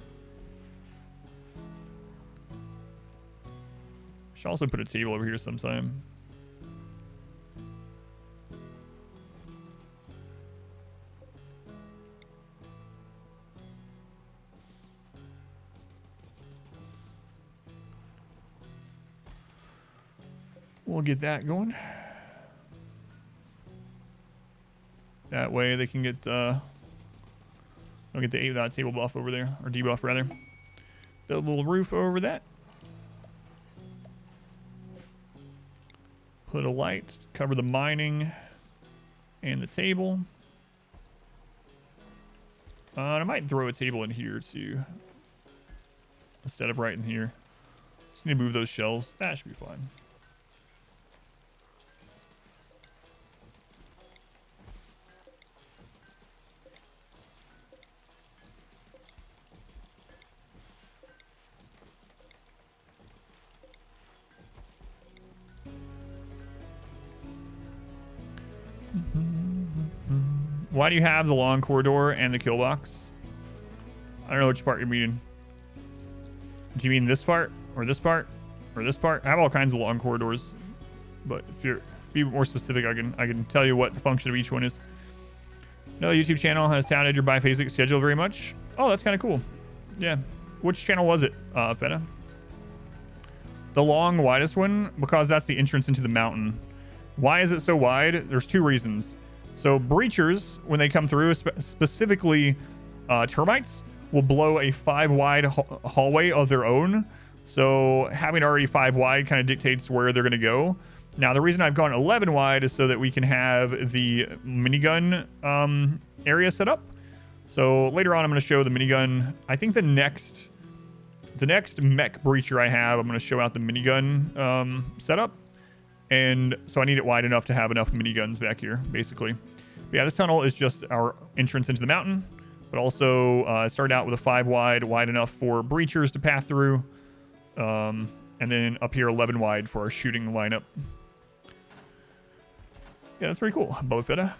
Should also put a table over here sometime. We'll get that going. That way they can get they'll get the that table buff over there, or debuff rather. Build a little roof over that. Put a light, cover the mining and the table. And I might throw a table in here too, instead of right in here. Just need to move those shelves. That should be fine. Why do you have the long corridor and the kill box? I don't know which part you're meaning. Do you mean this part or this part or this part? I have all kinds of long corridors, but if you're be more specific, I can tell you what the function of each one is. No YouTube channel has touted your biphasic schedule very much. Oh, that's kind of cool. Yeah. Which channel was it, Feta? The long, widest one, because that's the entrance into the mountain. Why is it so wide? There's two reasons. So breachers, when they come through, specifically termites, will blow a 5 wide hallway of their own. So having already 5 wide kind of dictates where they're going to go. Now, the reason I've gone 11 wide is so that we can have the minigun area set up. So later on, I'm going to show the minigun. I think the next mech breacher I have, I'm going to show out the minigun setup. And so I need it wide enough to have enough miniguns back here, basically. But yeah, this tunnel is just our entrance into the mountain, but also it started out with a 5 wide enough for breachers to pass through. And then up here, 11 wide for our shooting lineup. Yeah, that's pretty cool, Boba Fetta.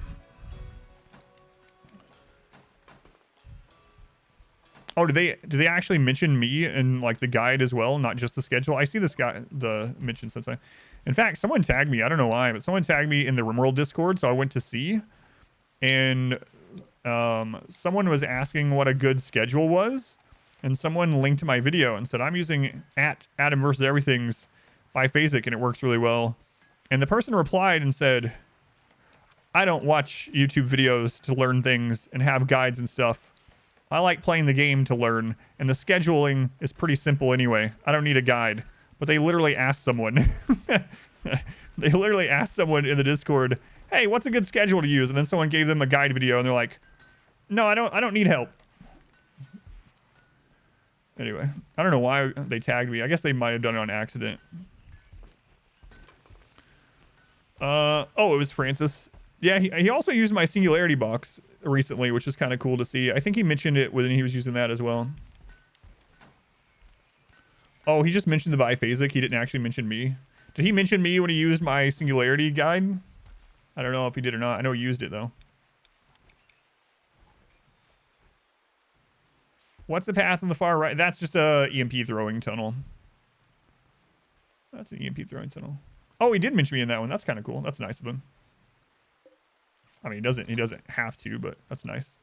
Oh, did they actually mention me in like the guide as well, not just the schedule? I see this guy, the mention sometimes. In fact, someone tagged me. I don't know why, but someone tagged me in the RimWorld Discord, so I went to see. And someone was asking what a good schedule was, and someone linked to my video and said, I'm using @Adam versus Everything's biphasic, and it works really well. And the person replied and said, I don't watch YouTube videos to learn things and have guides and stuff. I like playing the game to learn, and the scheduling is pretty simple anyway. I don't need a guide. But they literally asked someone. They literally asked someone in the Discord, hey, what's a good schedule to use? And then someone gave them a guide video, and they're like, no, I don't need help. Anyway, I don't know why they tagged me. I guess they might have done it on accident. Oh, it was Francis. Yeah, he also used my Singularity box recently, which is kind of cool to see. I think he mentioned it when he was using that as well. Oh, he just mentioned the biphasic. He didn't actually mention me. Did he mention me when he used my Singularity guide? I don't know if he did or not. I know he used it, though. What's the path on the far right? That's just a EMP throwing tunnel. That's an EMP throwing tunnel. Oh, he did mention me in that one. That's kind of cool. That's nice of him. I mean, he doesn't have to, but that's nice.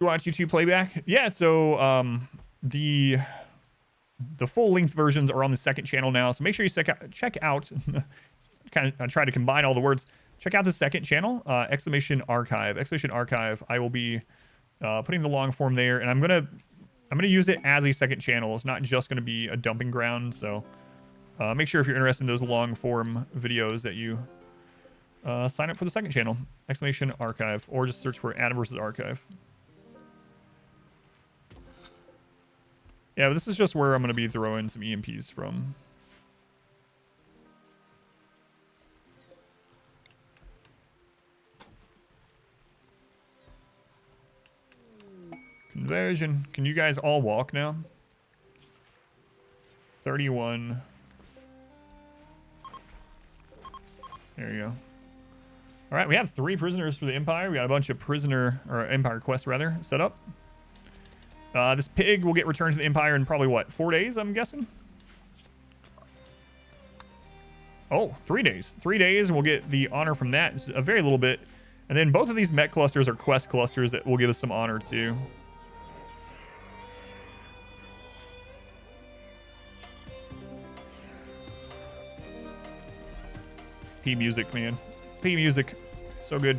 You watch YouTube playback? Yeah, so the full length versions are on the second channel now, so make sure you check out kind of try to combine all the words. Check out the second channel, exclamation archive. I will be putting the long form there, and I'm gonna use it as a second channel. It's not just gonna be a dumping ground, so make sure if you're interested in those long form videos that you sign up for the second channel, exclamation archive, or just search for Adam versus Archive. Yeah, but this is just where I'm going to be throwing some EMPs from. Conversion. Can you guys all walk now? 31. There you go. All right, we have 3 prisoners for the Empire. We got a bunch of Empire quests rather set up. This pig will get returned to the Empire in probably, what, 4 days, I'm guessing? Oh, 3 days. 3 days, and we'll get the honor from that. It's a very little bit. And then both of these Mech clusters are quest clusters that will give us some honor, too. P music, man. P music. So good.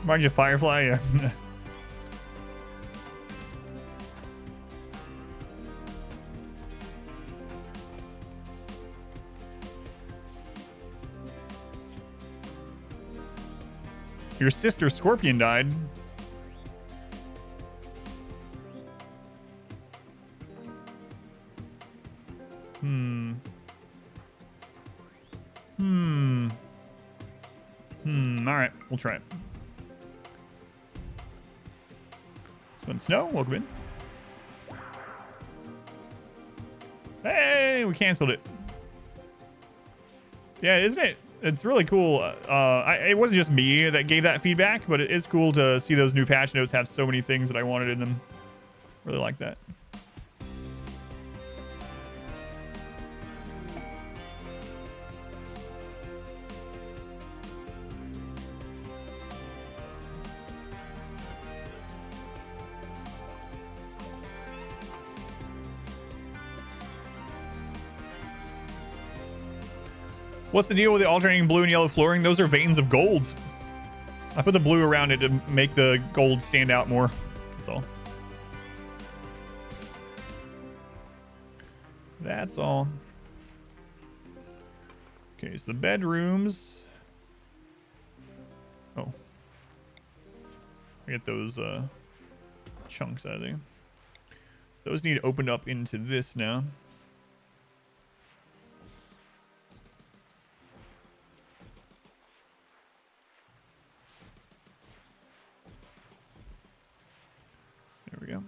Reminds you of Firefly? Yeah. Your sister Scorpion died. All right, we'll try it. Snow, welcome in. Hey, we canceled it. Yeah, isn't it? It's really cool. It wasn't just me that gave that feedback, but it is cool to see those new patch notes have so many things that I wanted in them. Really like that. What's the deal with the alternating blue and yellow flooring? Those are veins of gold. I put the blue around it to make the gold stand out more. That's all. That's all. Okay, so the bedrooms. Oh. I get those chunks out of there. Those need opened up into this now. There we go.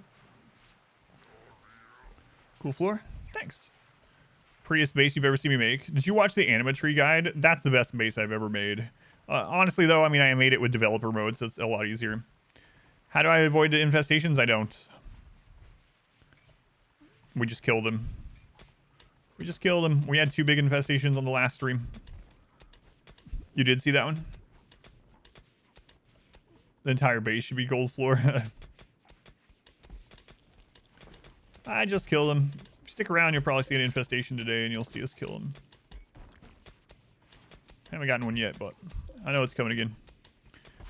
Cool floor. Thanks. Prettiest base you've ever seen me make. Did you watch the Animatry guide? That's the best base I've ever made. Honestly, though, I mean, I made it with developer mode, so it's a lot easier. How do I avoid the infestations? I don't. We just killed them. We just killed them. We had 2 big infestations on the last stream. You did see that one? The entire base should be gold floor. I just killed him. Stick around, you'll probably see an infestation today, and you'll see us kill him. Haven't gotten one yet, but I know it's coming again.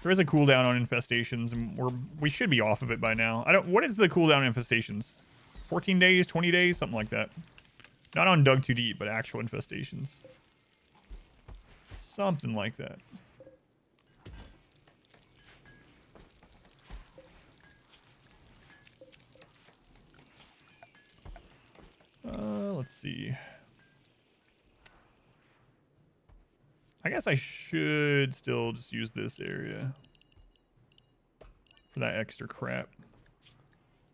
There is a cooldown on infestations, and we should be off of it by now. What is the cooldown on infestations? 14 days, 20 days, something like that. Not on Dug Too Deep, but actual infestations. Something like that. Let's see. I guess I should still just use this area for that extra crap.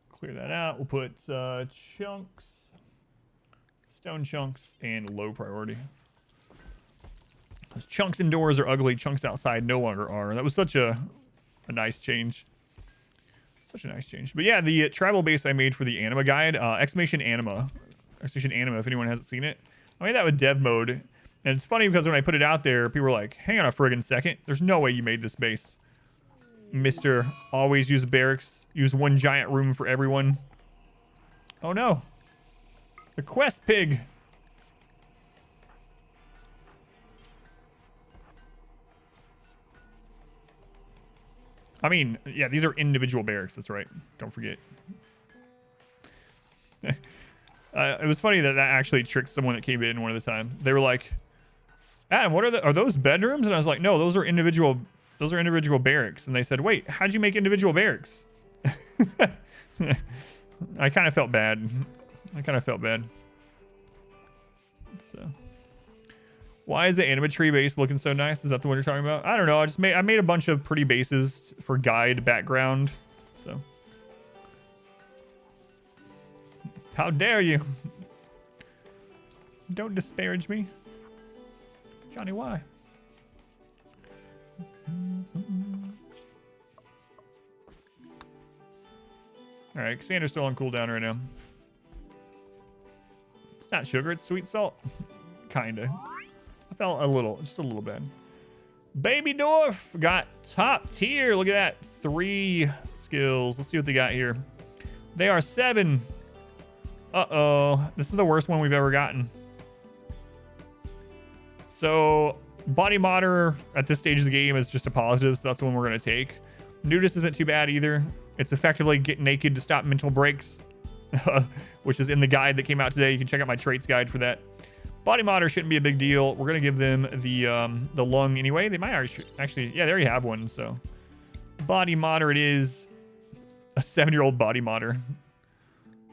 Clear that out. We'll put chunks, stone chunks, and low priority. Those chunks indoors are ugly. Chunks outside no longer are. That was such a nice change. Such a nice change. But yeah, the tribal base I made for the anima guide, exclamation anima, if anyone hasn't seen it. I made that with dev mode. And it's funny because when I put it out there, people were like, hang on a friggin' second. There's no way you made this base. Mr. Always use barracks. Use one giant room for everyone. Oh no. The quest pig. I mean, yeah, these are individual barracks. That's right. Don't forget. It was funny that actually tricked someone that came in one of the times. They were like, Adam, what are those bedrooms? And I was like, no, those are individual barracks. And they said, wait, how'd you make individual barracks? I kind of felt bad. So why is the animatry base looking so nice? Is that the one you're talking about? I don't know. I made a bunch of pretty bases for guide background. So how dare you? Don't disparage me. Johnny, why? All right, Cassandra's still on cooldown right now. It's not sugar, it's sweet salt. Kinda. I felt just a little bad. Baby Dwarf got top tier. Look at that. 3 skills. Let's see what they got here. They are 7. Uh-oh. This is the worst one we've ever gotten. So, body modder at this stage of the game is just a positive, so that's the one we're going to take. Nudist isn't too bad either. It's effectively get naked to stop mental breaks, which is in the guide that came out today. You can check out my traits guide for that. Body modder shouldn't be a big deal. We're going to give them the lung anyway. They might actually, yeah, they already have one, so. Body modder it is. A 7-year-old body modder.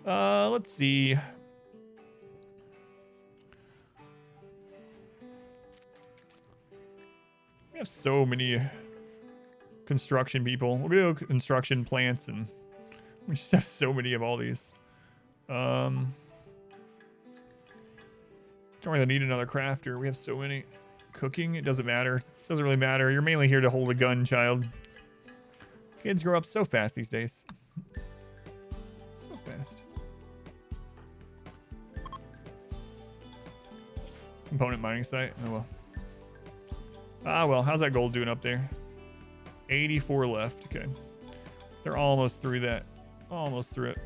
Let's see. We have so many construction people. We'll go construction plants, and we just have so many of all these. Don't really need another crafter. We have so many. Cooking, it doesn't matter. It doesn't really matter. You're mainly here to hold a gun, child. Kids grow up so fast these days. So fast. Component mining site. Oh well. Ah well, how's that gold doing up there? 84 left. Okay. They're almost through that. Almost through it.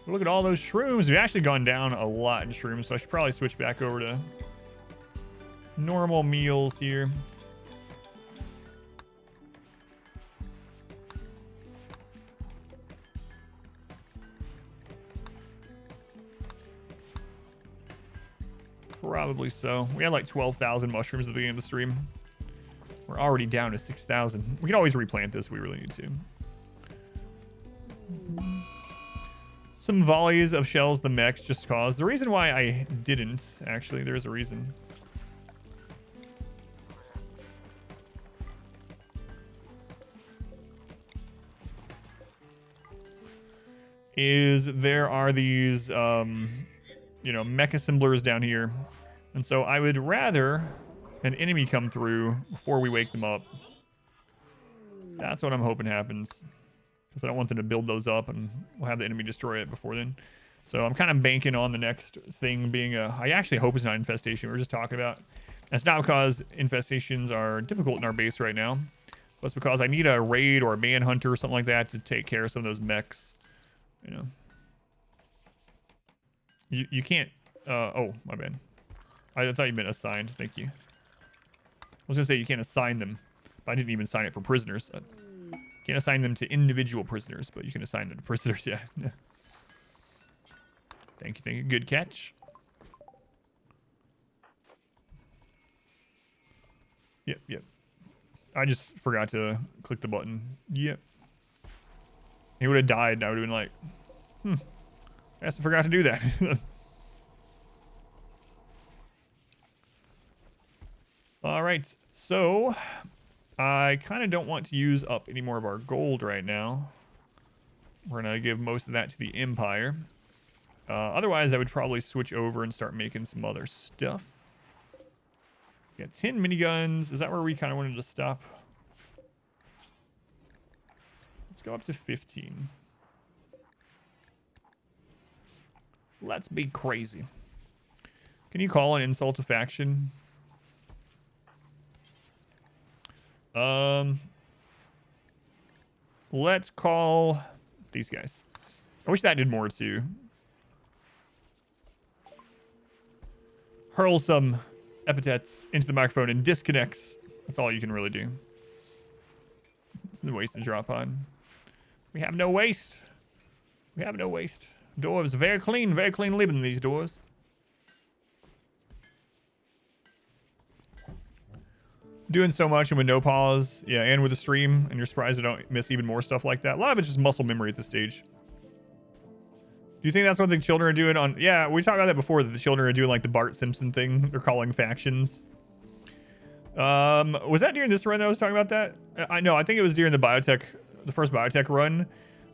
Look at all those shrooms. We've actually gone down a lot in shrooms, so I should probably switch back over to normal meals here. Probably so. We had like 12,000 mushrooms at the beginning of the stream. We're already down to 6,000. We can always replant this if we really need to. Some volleys of shells the mechs just caused. The reason why I didn't, actually, there's a reason. Is there are these, you know, mech assemblers down here. And so I would rather an enemy come through before we wake them up. That's what I'm hoping happens. Because I don't want them to build those up and we'll have the enemy destroy it before then. So I'm kind of banking on the next thing being I actually hope it's not infestation. We were just talking about. That's not because infestations are difficult in our base right now. But it's because I need a raid or a manhunter or something like that to take care of some of those mechs. You know. You can't... oh, my bad. I thought you meant assigned. Thank you. I was going to say you can't assign them. But I didn't even sign it for prisoners. Can't assign them to individual prisoners, but you can assign them to prisoners, yeah. Thank you. Good catch. Yep. I just forgot to click the button. Yep. He would have died, and I would have been like, I guess I forgot to do that. All right, so I kind of don't want to use up any more of our gold right now. We're going to give most of that to the Empire. Otherwise, I would probably switch over and start making some other stuff. We got 10 miniguns. Is that where we kind of wanted to stop? Let's go up to 15. Let's be crazy. Can you call an insult a faction? Let's call these guys. I wish that did more too. Hurl some epithets into the microphone and disconnects. That's all you can really do. It's the waste to drop on. We have no waste. We have no waste. Dwarves, very clean living, these dwarves. Doing so much and with no pause. Yeah, and with the stream, and you're surprised I don't miss even more stuff like that. A lot of it's just muscle memory at this stage. Do you think that's what the children are doing on? Yeah, we talked about that before. That the children are doing like the Bart Simpson thing. They're calling factions. Was that during this run that I was talking about that? I know. I think it was during the first biotech run,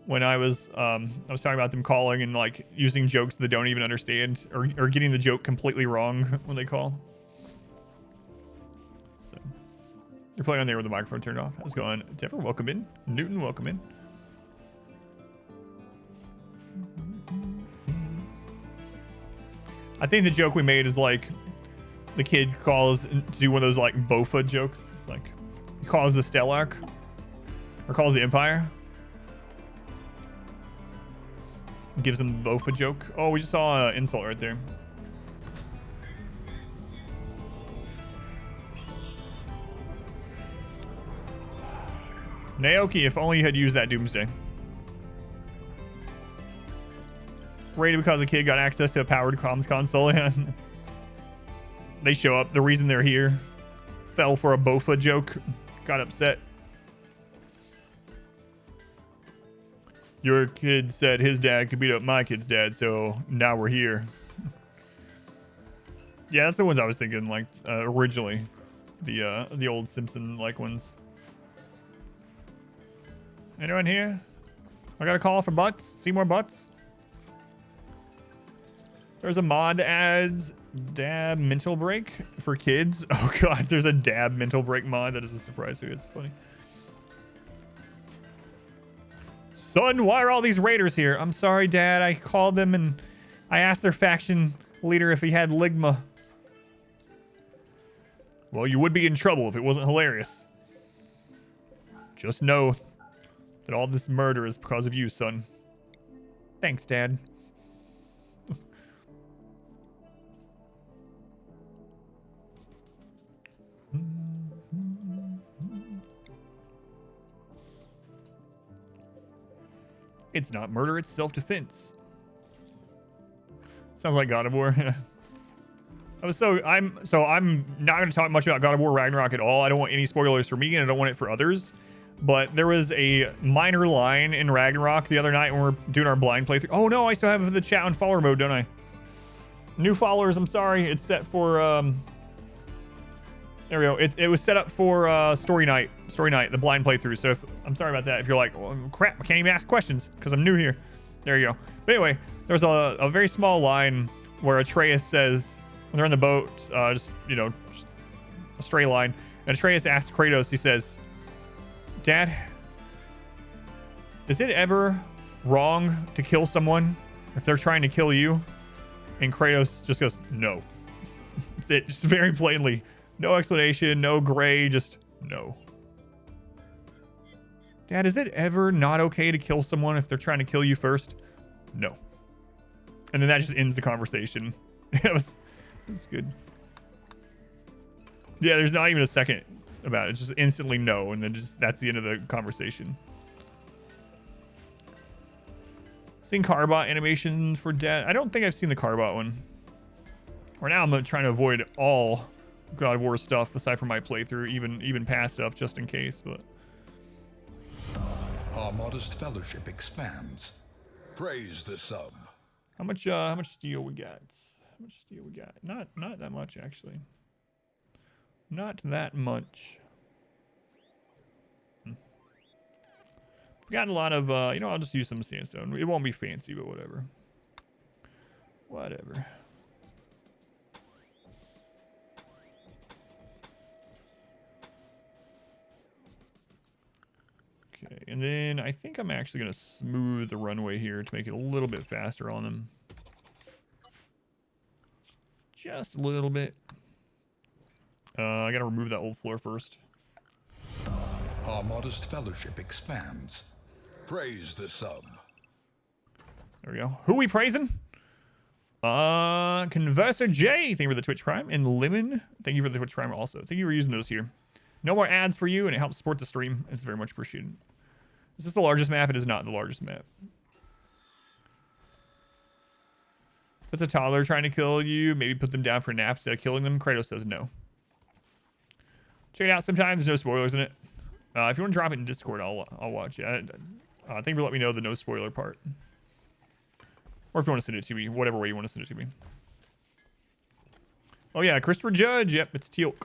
when I was talking about them calling and like using jokes they don't even understand, or getting the joke completely wrong when they call. So they're playing on there with the microphone turned off. How's it going? Dever, welcome in. Newton, welcome in. I think the joke we made is like the kid calls to do one of those like Bofa jokes. It's like he calls the Stellark or calls the Empire. Gives him the Bofa joke. Oh, we just saw an insult right there. Naoki, if only you had used that Doomsday. Rated because a kid got access to a powered comms console and they show up. The reason they're here. Fell for a Bofa joke. Got upset. Your kid said his dad could beat up my kid's dad, so now we're here. Yeah, that's the ones I was thinking, like, originally. The old Simpson-like ones. Anyone here? I got a call for butts. See more butts? There's a mod that adds dab mental break for kids. Oh god, there's a dab mental break mod. That is a surprise to me. It's funny. Son, why are all these raiders here? I'm sorry, Dad. I called them and I asked their faction leader if he had Ligma. Well, you would be in trouble if it wasn't hilarious. Just know that all this murder is because of you, son. Thanks, Dad. It's not murder, it's self-defense. Sounds like God of War. I'm not going to talk much about God of War Ragnarok at all. I don't want any spoilers for me, and I don't want it for others. But there was a minor line in Ragnarok the other night when we were doing our blind playthrough. Oh no, I still have the chat on follower mode, don't I? New followers, I'm sorry. It's set for there we go. It was set up for story night, the blind playthrough. So I'm sorry about that. If you're like, well, crap, I can't even ask questions because I'm new here. There you go. But anyway, there's a very small line where Atreus says, when they're in the boat, just a straight line, and Atreus asks Kratos, he says, Dad, is it ever wrong to kill someone if they're trying to kill you? And Kratos just goes, no. That's it, just very plainly. No explanation, no gray, just no. Dad, is it ever not okay to kill someone if they're trying to kill you first? No. And then that just ends the conversation. It was good. Yeah, there's not even a second about it. It's just instantly no, and then that's the end of the conversation. Seen Carbot animation for Dad. I don't think I've seen the Carbot one. Right now I'm trying to avoid all God of War stuff aside from my playthrough, even past stuff, just in case. But our modest fellowship expands. Praise the sub. How much steel we got? How much steel we got? Not that much, actually. Not that much. We got a lot of I'll just use some sandstone. It won't be fancy, but whatever. Whatever. Okay, and then I think I'm actually going to smooth the runway here to make it a little bit faster on them. Just a little bit. I got to remove that old floor first. Our modest fellowship expands. Praise the sub. There we go. Who we praising? Converser J, thank you for the Twitch Prime. And Lemon, thank you for the Twitch Prime also. Thank you for using those here. No more ads for you, and it helps support the stream. It's very much appreciated. Is this the largest map? It is not the largest map. If it's a toddler trying to kill you, maybe put them down for naps instead of killing them. Kratos says no. Check it out sometime. There's no spoilers in it. If you want to drop it in Discord, I'll watch it. Thank you for letting me know the no spoiler part. Or if you want to send it to me, whatever way you want to send it to me. Oh yeah, Christopher Judge. Yep, it's Teal'c.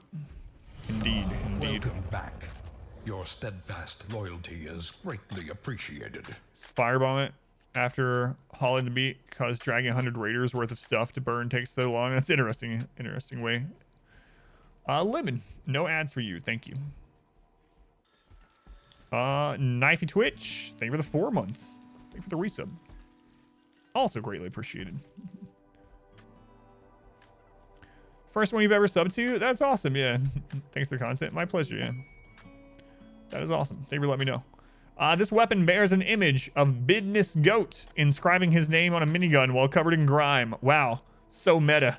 Indeed, indeed. Welcome back. Your steadfast loyalty is greatly appreciated. Just firebomb it after hauling the beat, cause dragging 100 raiders worth of stuff to burn takes so long. That's interesting way. Lemon, no ads for you, thank you. Knifey Twitch, thank you for the 4 months. Thank you for the resub. Also greatly appreciated. First one you've ever subbed to? That's awesome, yeah. Thanks for the content. My pleasure, yeah. That is awesome. Thank you for letting me know. This weapon bears an image of Bidness Goat, inscribing his name on a minigun while covered in grime. Wow, so meta.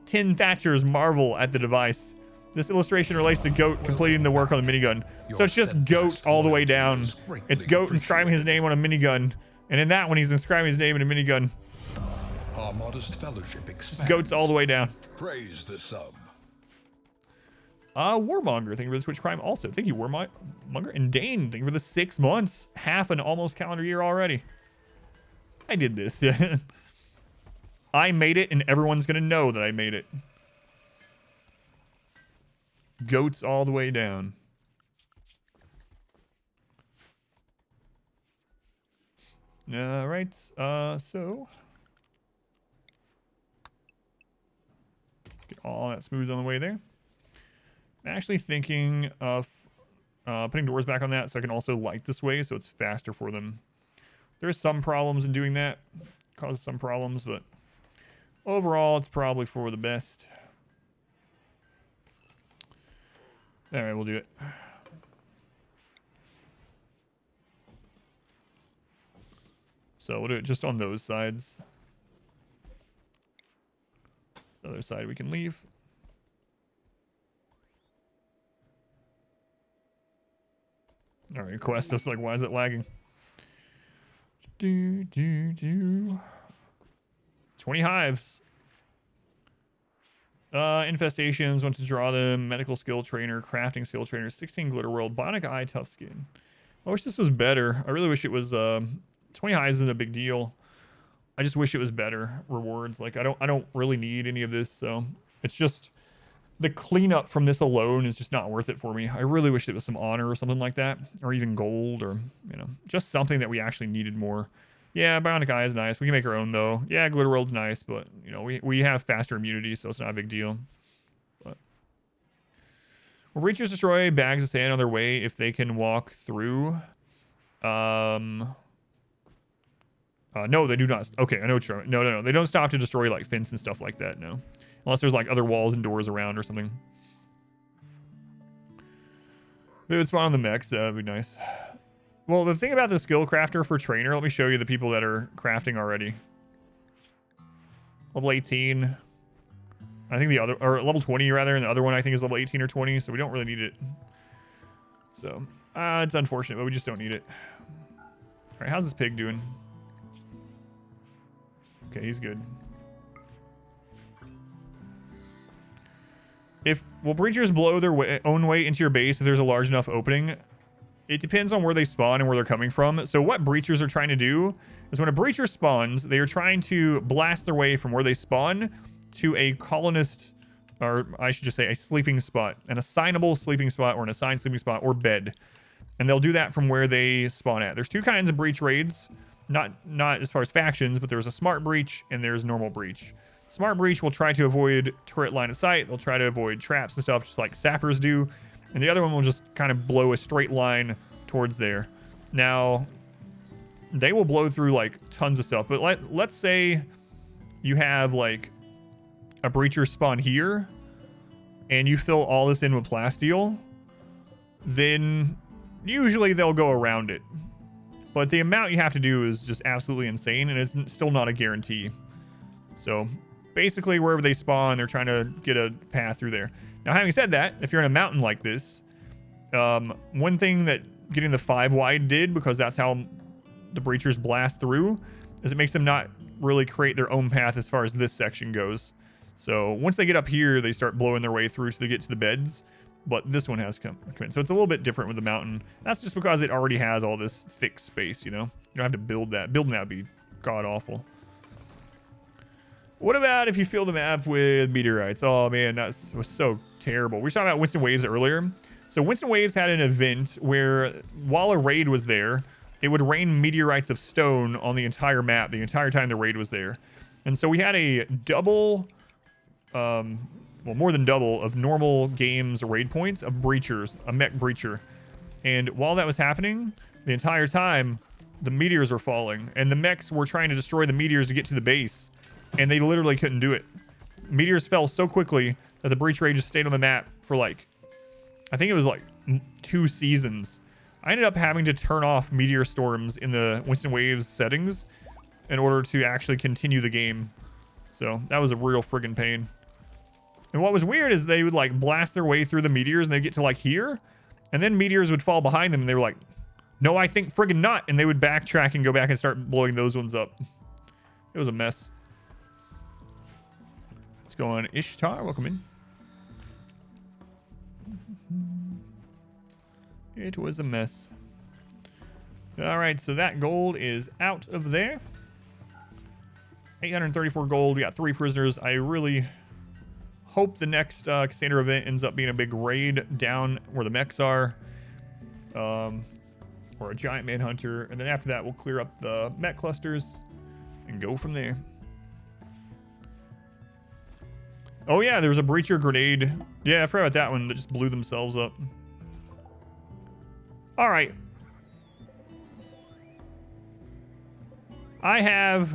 Tin Thatchers marvel at the device. This illustration relates to Goat completing the work on the minigun. So it's just Goat all the way down. It's Goat inscribing his name on a minigun. And in that one, he's inscribing his name in a minigun. Our modest fellowship expands. Goats all the way down. Praise the sub. Warmonger, thank you for the Twitch Prime also. Thank you, Warmonger. And Dane, thank you for the 6 months. Half an almost calendar year already. I did this. I made it, and everyone's going to know that I made it. Goats all the way down. All right, so... get all that smooth on the way there. I'm actually thinking of putting doors back on that so I can also light this way so it's faster for them. There's some problems in doing that. Causes some problems, but overall it's probably for the best. Alright, we'll do it. So we'll do it just on those sides. The other side we can leave. All right, quest. That's like, why is it lagging? 20 hives. Infestations. Want to draw them. Medical skill trainer. Crafting skill trainer. 16 glitter world. Bionic eye. Tough skin. I wish this was better. I really wish it was. 20 hives isn't a big deal. I just wish it was better rewards. Like I don't really need any of this, so it's just the cleanup from this alone is just not worth it for me. I really wish it was some honor or something like that, or even gold, or you know, just something that we actually needed more. Yeah, Bionic Eye is nice. We can make our own though. Yeah, Glitter World's nice, but you know, we have faster immunity, so it's not a big deal. But will breachers destroy bags of sand on their way if they can walk through? No, they do not. Okay, I know what you're... No. They don't stop to destroy, like, fence and stuff like that, no. Unless there's, like, other walls and doors around or something. They would spawn on the mechs. That would be nice. Well, the thing about the skill crafter for trainer, let me show you the people that are crafting already. Level 18. I think the other... Or level 20, rather, and the other one I think is level 18 or 20, so we don't really need it. So, it's unfortunate, but we just don't need it. All right, how's this pig doing? Okay, he's good. Will breachers blow their own way into your base if there's a large enough opening? It depends on where they spawn and where they're coming from. So what breachers are trying to do is when a breacher spawns, they are trying to blast their way from where they spawn to a colonist, or I should just say a sleeping spot, an assignable sleeping spot or an assigned sleeping spot or bed. And they'll do that from where they spawn at. There's 2 kinds of breach raids. Not as far as factions, but there's a smart breach and there's normal breach. Smart breach will try to avoid turret line of sight. They'll try to avoid traps and stuff, just like sappers do. And the other one will just kind of blow a straight line towards there. Now, they will blow through like tons of stuff. But let's say you have like a breacher spawn here and you fill all this in with plasteel, then usually they'll go around it. But the amount you have to do is just absolutely insane, and it's still not a guarantee. So basically, wherever they spawn, they're trying to get a path through there. Now, having said that, if you're in a mountain like this, one thing that getting the 5 wide did, because that's how the breachers blast through, is it makes them not really create their own path as far as this section goes. So once they get up here, they start blowing their way through so they get to the beds. But this one has come in. So it's a little bit different with the mountain. That's just because it already has all this thick space, you know? You don't have to build that. Building that would be god-awful. What about if you fill the map with meteorites? Oh man, that was so terrible. We were talking about Winston Waves earlier. So Winston Waves had an event where while a raid was there, it would rain meteorites of stone on the entire map the entire time the raid was there. And so we had a double, well, more than double of normal games raid points of breachers, a mech breacher. And while that was happening, the entire time, the meteors were falling. And the mechs were trying to destroy the meteors to get to the base. And they literally couldn't do it. Meteors fell so quickly that the breach raid just stayed on the map for like, I think it was like 2 seasons. I ended up having to turn off meteor storms in the Winston Waves settings in order to actually continue the game. So that was a real friggin' pain. And what was weird is they would like blast their way through the meteors and they'd get to like here. And then meteors would fall behind them and they were like, no, I think friggin' not. And they would backtrack and go back and start blowing those ones up. It was a mess. Let's go on. Ishtar, welcome in. It was a mess. All right, so that gold is out of there. 834 gold. We got 3 prisoners. I really hope the next Cassandra event ends up being a big raid down where the mechs are. Or a giant manhunter. And then after that, we'll clear up the mech clusters and go from there. Oh, yeah, there was a breacher grenade. Yeah, I forgot about that one that just blew themselves up. All right. I have...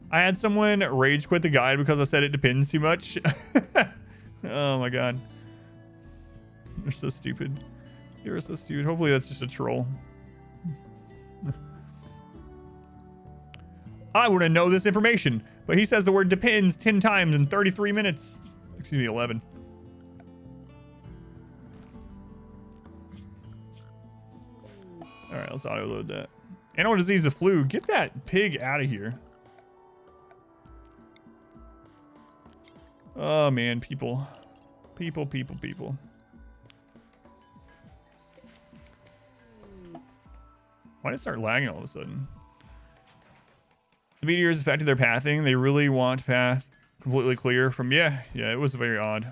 I had someone rage quit the guide because I said it depends too much. Oh my god. They're so stupid. You're so stupid. Hopefully that's just a troll. I want to know this information, but he says the word depends 10 times in 33 minutes. Excuse me, 11. All right, let's auto load that. Animal disease, the flu. Get that pig out of here. Oh man, people. People. Why did it start lagging all of a sudden? The meteors affected their pathing. They really want path completely clear from... Yeah, it was very odd.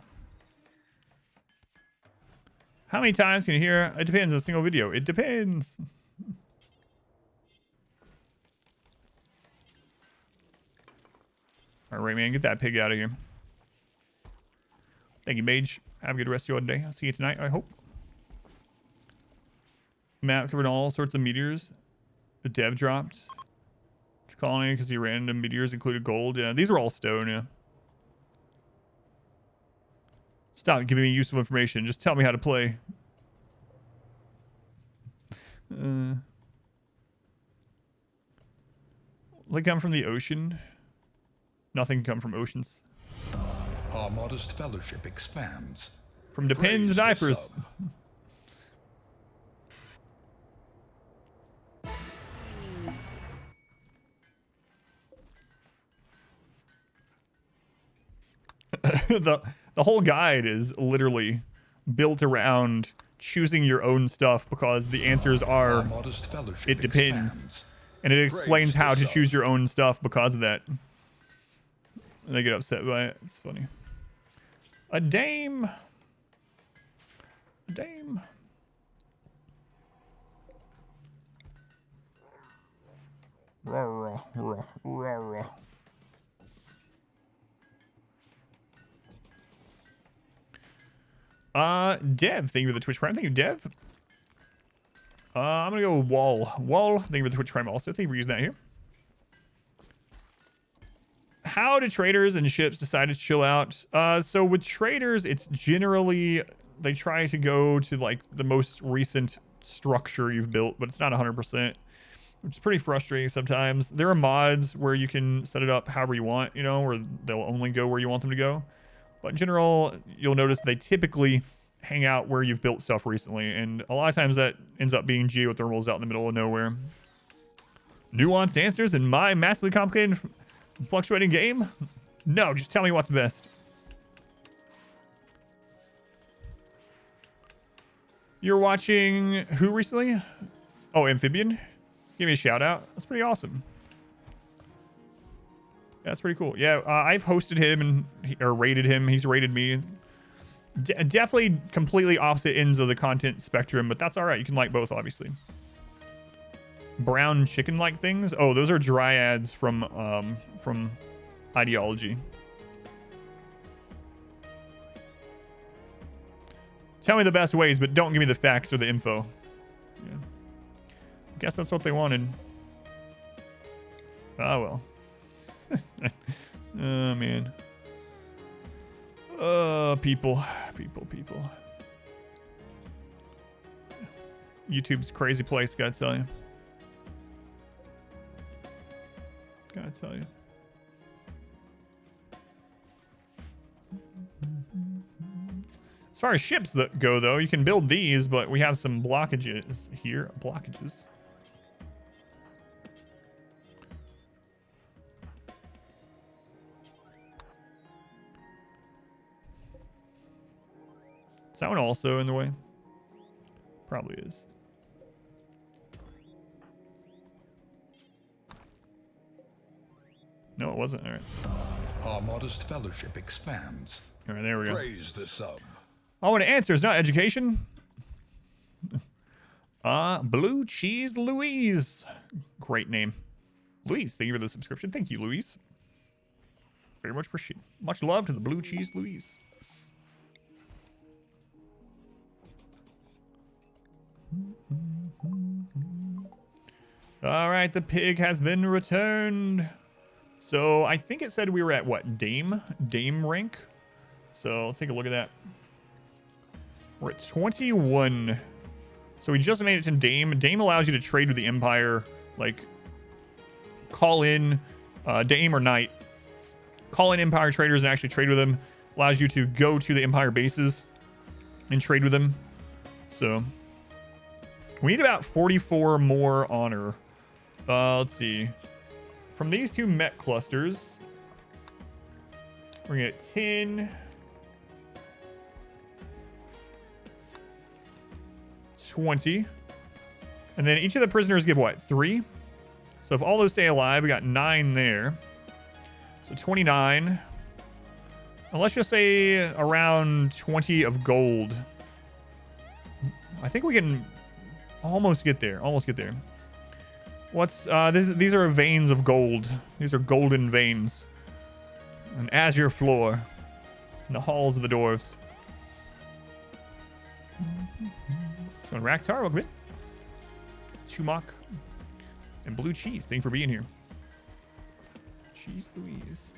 How many times can you hear? It depends on a single video. It depends. All right, man, get that pig out of here. Thank you, Mage. Have a good rest of your day. I'll see you tonight, I hope. Map covered all sorts of meteors. The dev dropped. Colony because he random meteors included gold. Yeah, these are all stone. Yeah. Stop giving me useful information. Just tell me how to play. They come from the ocean. Nothing can come from oceans. Our modest fellowship expands. From Depends diapers. The whole guide is literally built around choosing your own stuff because the answers are it depends. And it explains how to choose your own stuff because of that. And they get upset by it. It's funny. A dame. A dame. Rah, rah, rah, rah. Dev, thank you for the Twitch Prime. Thank you, Dev. I'm gonna go Wall. Wall, thank you for the Twitch Prime also. Thank you for using that here. How do traders and ships decide to chill out? So with traders, it's generally, they try to go to like the most recent structure you've built, but it's not 100%, which is pretty frustrating sometimes. There are mods where you can set it up however you want, you know, where they'll only go where you want them to go. But in general, you'll notice they typically hang out where you've built stuff recently. And a lot of times that ends up being geothermals out in the middle of nowhere. Nuanced answers in my massively complicated fluctuating game? No, just tell me what's best. You're watching who recently? Oh, Amphibian. Give me a shout out. That's pretty awesome. That's pretty cool. Yeah, I've hosted him or rated him. He's rated me. Definitely completely opposite ends of the content spectrum, but that's all right. You can like both, obviously. Brown chicken-like things. Oh, those are dryads from Ideology. Tell me the best ways, but don't give me the facts or the info. Yeah. I guess that's what they wanted. Oh, well. Oh, man. People. YouTube's a crazy place, gotta tell you. As far as ships that go, though, you can build these, but we have some blockages here. Blockages. Is that one also in the way? Probably is. No, it wasn't. All right. Our modest fellowship expands. All right, there we go. Praise the sub. I want to answer. It's not education. Blue Cheese Louise. Great name. Louise, thank you for the subscription. Thank you, Louise. Very much appreciated. Much love to the Blue Cheese Louise. All right, the pig has been returned. So I think it said we were at what? Dame rank. So let's take a look at that. We're at 21. So we just made it to Dame. Dame allows you to trade with the Empire, like call in Dame or Knight. Call in Empire traders and actually trade with them. Allows you to go to the Empire bases and trade with them. So we need about 44 more honor. Let's see. From these two Mech clusters, we're gonna get 10, 20, and then each of the prisoners give what? 3. So if all those stay alive, we got 9 there. So 29. And let's just say around 20 of gold. I think we can almost get there. What's these are veins of gold. These are golden veins. An azure floor in the halls of the dwarves. So Raktar, welcome in. Chumok and Blue Cheese, thank you for being here. Cheese Louise.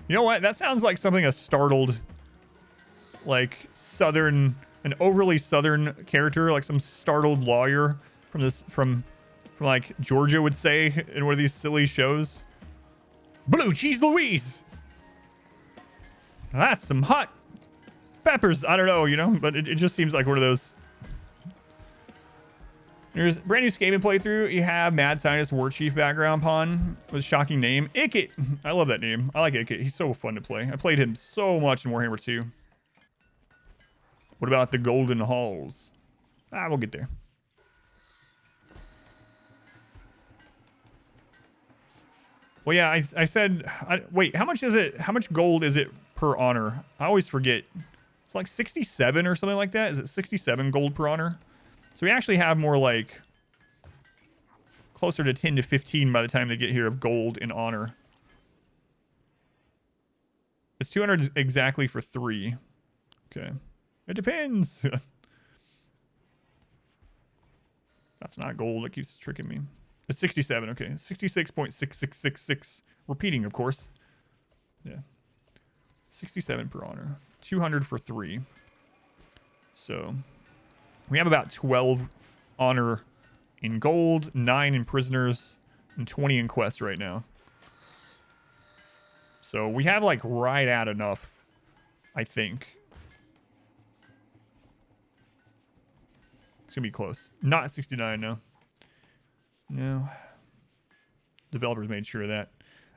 You know what? That sounds like something a startled, like southern, an overly southern character, like some startled lawyer from like Georgia would say in one of these silly shows. Blue Cheese Louise. That's some hot peppers. I don't know, you know, but it just seems like one of those. There's a brand new Skaven playthrough. You have Mad Scientist War Chief background pawn with a shocking name. Ikit. I love that name. I like Ikit. He's so fun to play. I played him so much in Warhammer 2. What about the Golden Halls? We'll get there. Well, yeah, I said, wait, how much is it? How much gold is it per honor? I always forget. It's like 67 or something like that. Is it 67 gold per honor? So we actually have more like closer to 10 to 15 by the time they get here of gold in honor. It's 200 exactly for 3. Okay. It depends. That's not gold. It keeps tricking me. It's 67. Okay. 66.6666. Repeating, of course. Yeah. 67 per honor. 200 for 3. So we have about 12 honor in gold, 9 in prisoners, and 20 in quests right now. So we have like right at enough, I think. It's gonna be close. Not 69, no. No. Developers made sure of that.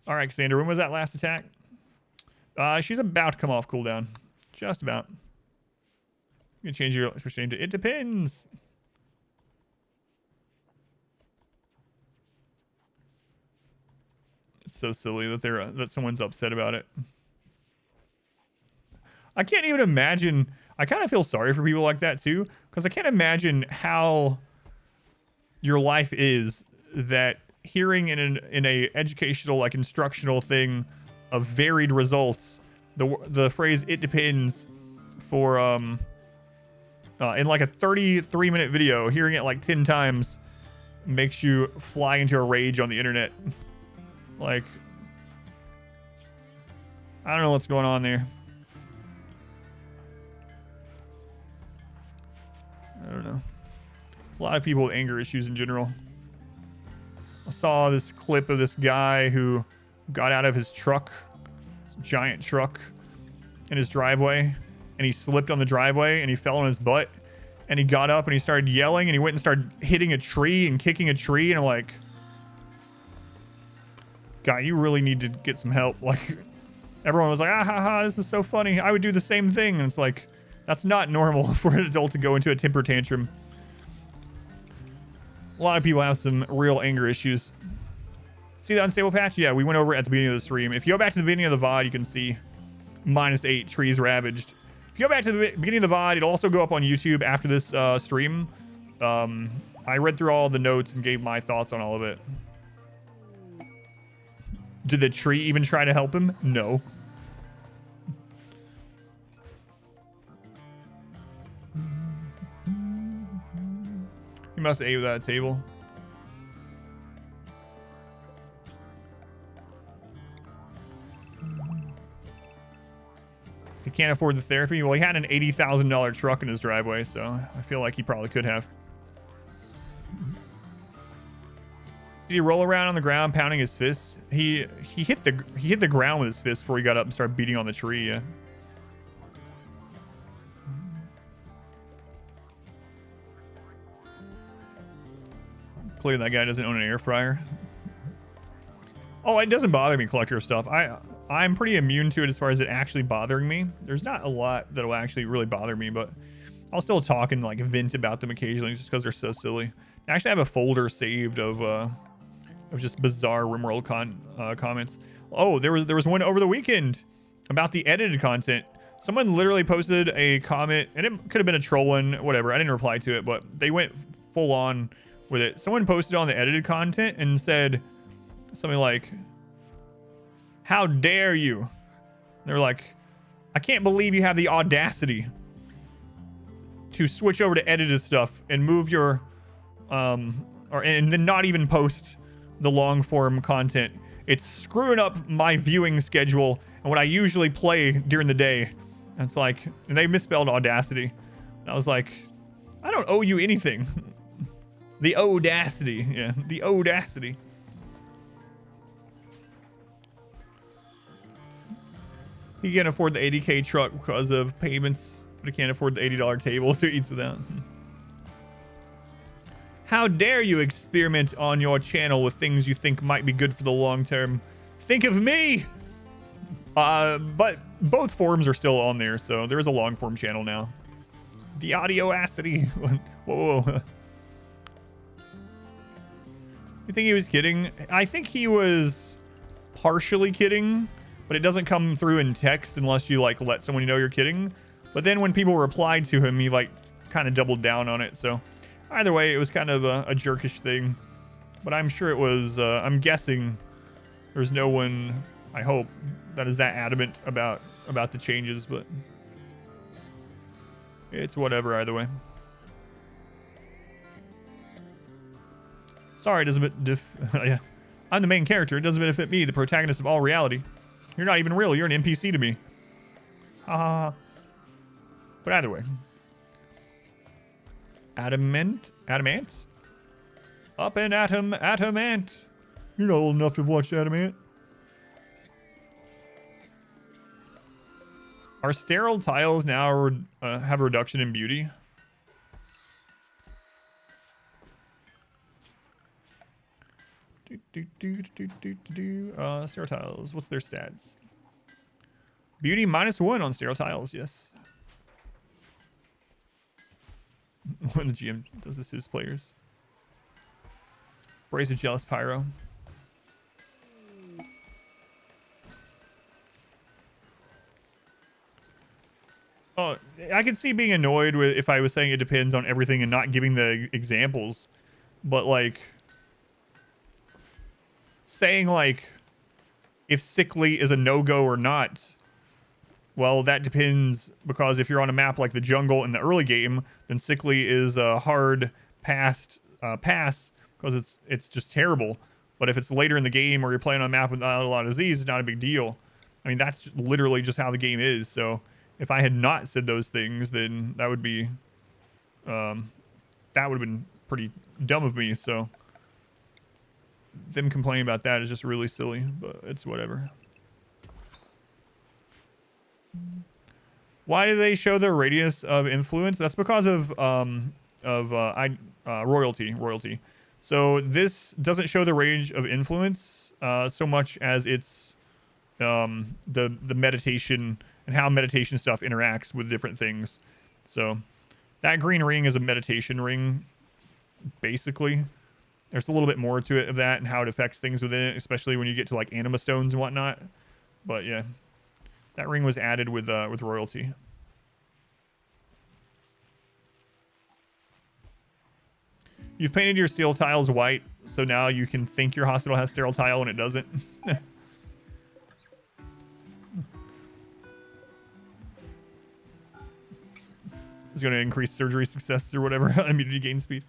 All right, Cassandra, when was that last attack? She's about to come off cooldown. Just about. You can change your switch name to It Depends. It's so silly that that someone's upset about it. I can't even imagine. I kind of feel sorry for people like that too, because I can't imagine how your life is that hearing in a educational, like instructional thing of varied results, the phrase "it depends" for in like a 33-minute video, hearing it like 10 times makes you fly into a rage on the internet. Like, I don't know what's going on there. I don't know. A lot of people with anger issues in general. I saw this clip of this guy who got out of his truck, this giant truck, in his driveway, and he slipped on the driveway and he fell on his butt, and he got up and he started yelling and he went and started hitting a tree and kicking a tree, and I'm like, guy, you really need to get some help. Like, everyone was like, ah ha ha, this is so funny, I would do the same thing. And it's like, that's not normal for an adult to go into a temper tantrum. A lot of people have some real anger issues. See the unstable patch? Yeah, we went over it at the beginning of the stream. If you go back to the beginning of the VOD, you can see -8 trees ravaged. If you go back to the beginning of the VOD, it'll also go up on YouTube after this stream. I read through all the notes and gave my thoughts on all of it. Did the tree even try to help him? No. You must have ate without a table. He can't afford the therapy. Well, he had an $80,000 truck in his driveway, so I feel like he probably could have. Did he roll around on the ground pounding his fists? He hit the ground with his fist before he got up and started beating on the tree. Yeah. Clearly that guy doesn't own an air fryer. Oh, it doesn't bother me, collector of stuff. I'm pretty immune to it as far as it actually bothering me. There's not a lot that'll actually really bother me, but I'll still talk and like vent about them occasionally just because they're so silly. I actually have a folder saved of just bizarre RimWorld comments. Oh, there was one over the weekend about the edited content. Someone literally posted a comment, and it could have been a troll one, whatever. I didn't reply to it, but they went full on with it. Someone posted on the edited content and said something like, "How dare you?" They're like, "I can't believe you have the audacity to switch over to edited stuff and move your and then not even post the long form content. It's screwing up my viewing schedule and what I usually play during the day." And it's like, and they misspelled audacity. And I was like, I don't owe you anything. The audacity. Yeah, the audacity. He can't afford the 80K truck because of payments, but he can't afford the $80 table, so he eats without. How dare you experiment on your channel with things you think might be good for the long term? Think of me! But both forms are still on there, so there is a long form channel now. The audacity. Whoa, whoa. You think he was kidding? I think he was partially kidding, but it doesn't come through in text unless you like let someone know you're kidding. But then when people replied to him, he like kind of doubled down on it. So either way, it was kind of a jerkish thing. But I'm sure it was, I'm guessing there's no one, I hope, that is that adamant about the changes, but it's whatever either way. Sorry, it doesn't yeah. I'm the main character. It doesn't benefit me, the protagonist of all reality. You're not even real. You're an NPC to me. Ha. But either way. Adamant? Up and Adamant. You're not old enough to have watched Adamant. Are sterile tiles now have a reduction in beauty? Sterile tiles. What's their stats? Beauty -1 on sterile tiles. Yes. when the GM does this to his players. Brace of jealous pyro. Oh, I could see being annoyed with if I was saying it depends on everything and not giving the examples, but like saying like if sickly is a no-go or not. Well, that depends, because if you're on a map like the jungle in the early game, then sickly is a hard pass because it's just terrible. But if it's later in the game or you're playing on a map without a lot of disease, it's not a big deal. I mean, that's literally just how the game is. So if I had not said those things, then that would be that would have been pretty dumb of me. So them complaining about that is just really silly, but it's whatever. Why do they show their radius of influence? That's because of royalty. So this doesn't show the range of influence so much as it's the meditation and how meditation stuff interacts with different things. So that green ring is a meditation ring, basically. There's a little bit more to it of that and how it affects things within it, especially when you get to like anima stones and whatnot. But yeah, that ring was added with royalty. You've painted your steel tiles white, so now you can think your hospital has sterile tile when it doesn't. It's going to increase surgery success or whatever. Immunity gain speed.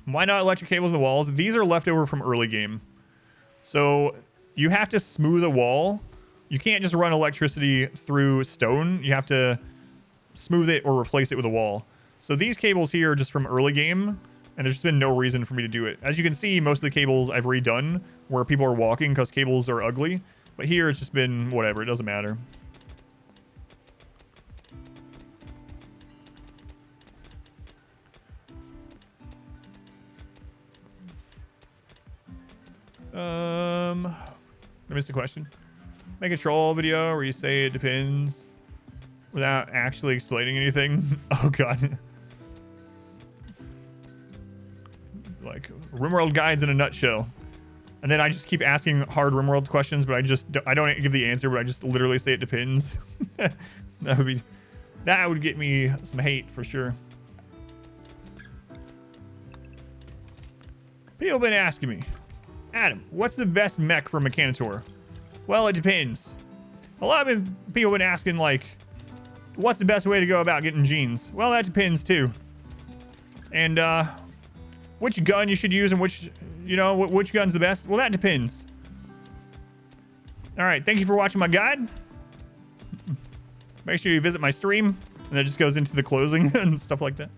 Why not electric cables in the walls? These are left over from early game. So you have to smooth a wall. You can't just run electricity through stone. You have to smooth it or replace it with a wall. So these cables here are just from early game, and there's just been no reason for me to do it. As you can see, most of the cables I've redone where people are walking because cables are ugly. But here it's just been whatever. It doesn't matter. I missed the question. Make a troll video where you say it depends without actually explaining anything. Oh god. Like RimWorld guides in a nutshell. And then I just keep asking hard RimWorld questions, but I don't give the answer, but I just literally say it depends. that would get me some hate for sure. People have been asking me, Adam, what's the best mech for Mechanitor? Well, it depends. A lot of people have been asking, like, what's the best way to go about getting genes? Well, that depends, too. And, which gun you should use and which gun's the best? Well, that depends. All right, thank you for watching my guide. Make sure you visit my stream. And that just goes into the closing and stuff like that.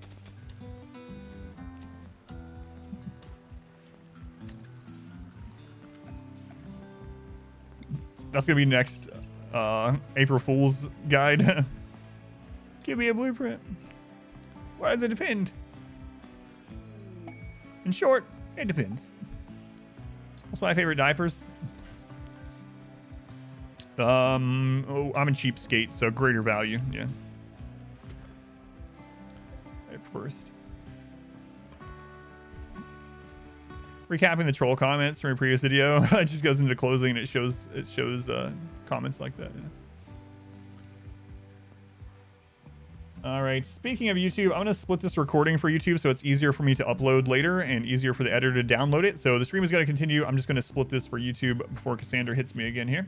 That's gonna be next April Fool's guide. Give me a blueprint. Why does it depend? In short, it depends. What's my favorite diapers? I'm a cheapskate, so greater value. Yeah. First. Recapping the troll comments from a previous video. It just goes into the closing and it shows comments like that. Yeah. All right, speaking of YouTube, I'm going to split this recording for YouTube so it's easier for me to upload later and easier for the editor to download it. So the stream is going to continue. I'm just going to split this for YouTube before Cassandra hits me again here.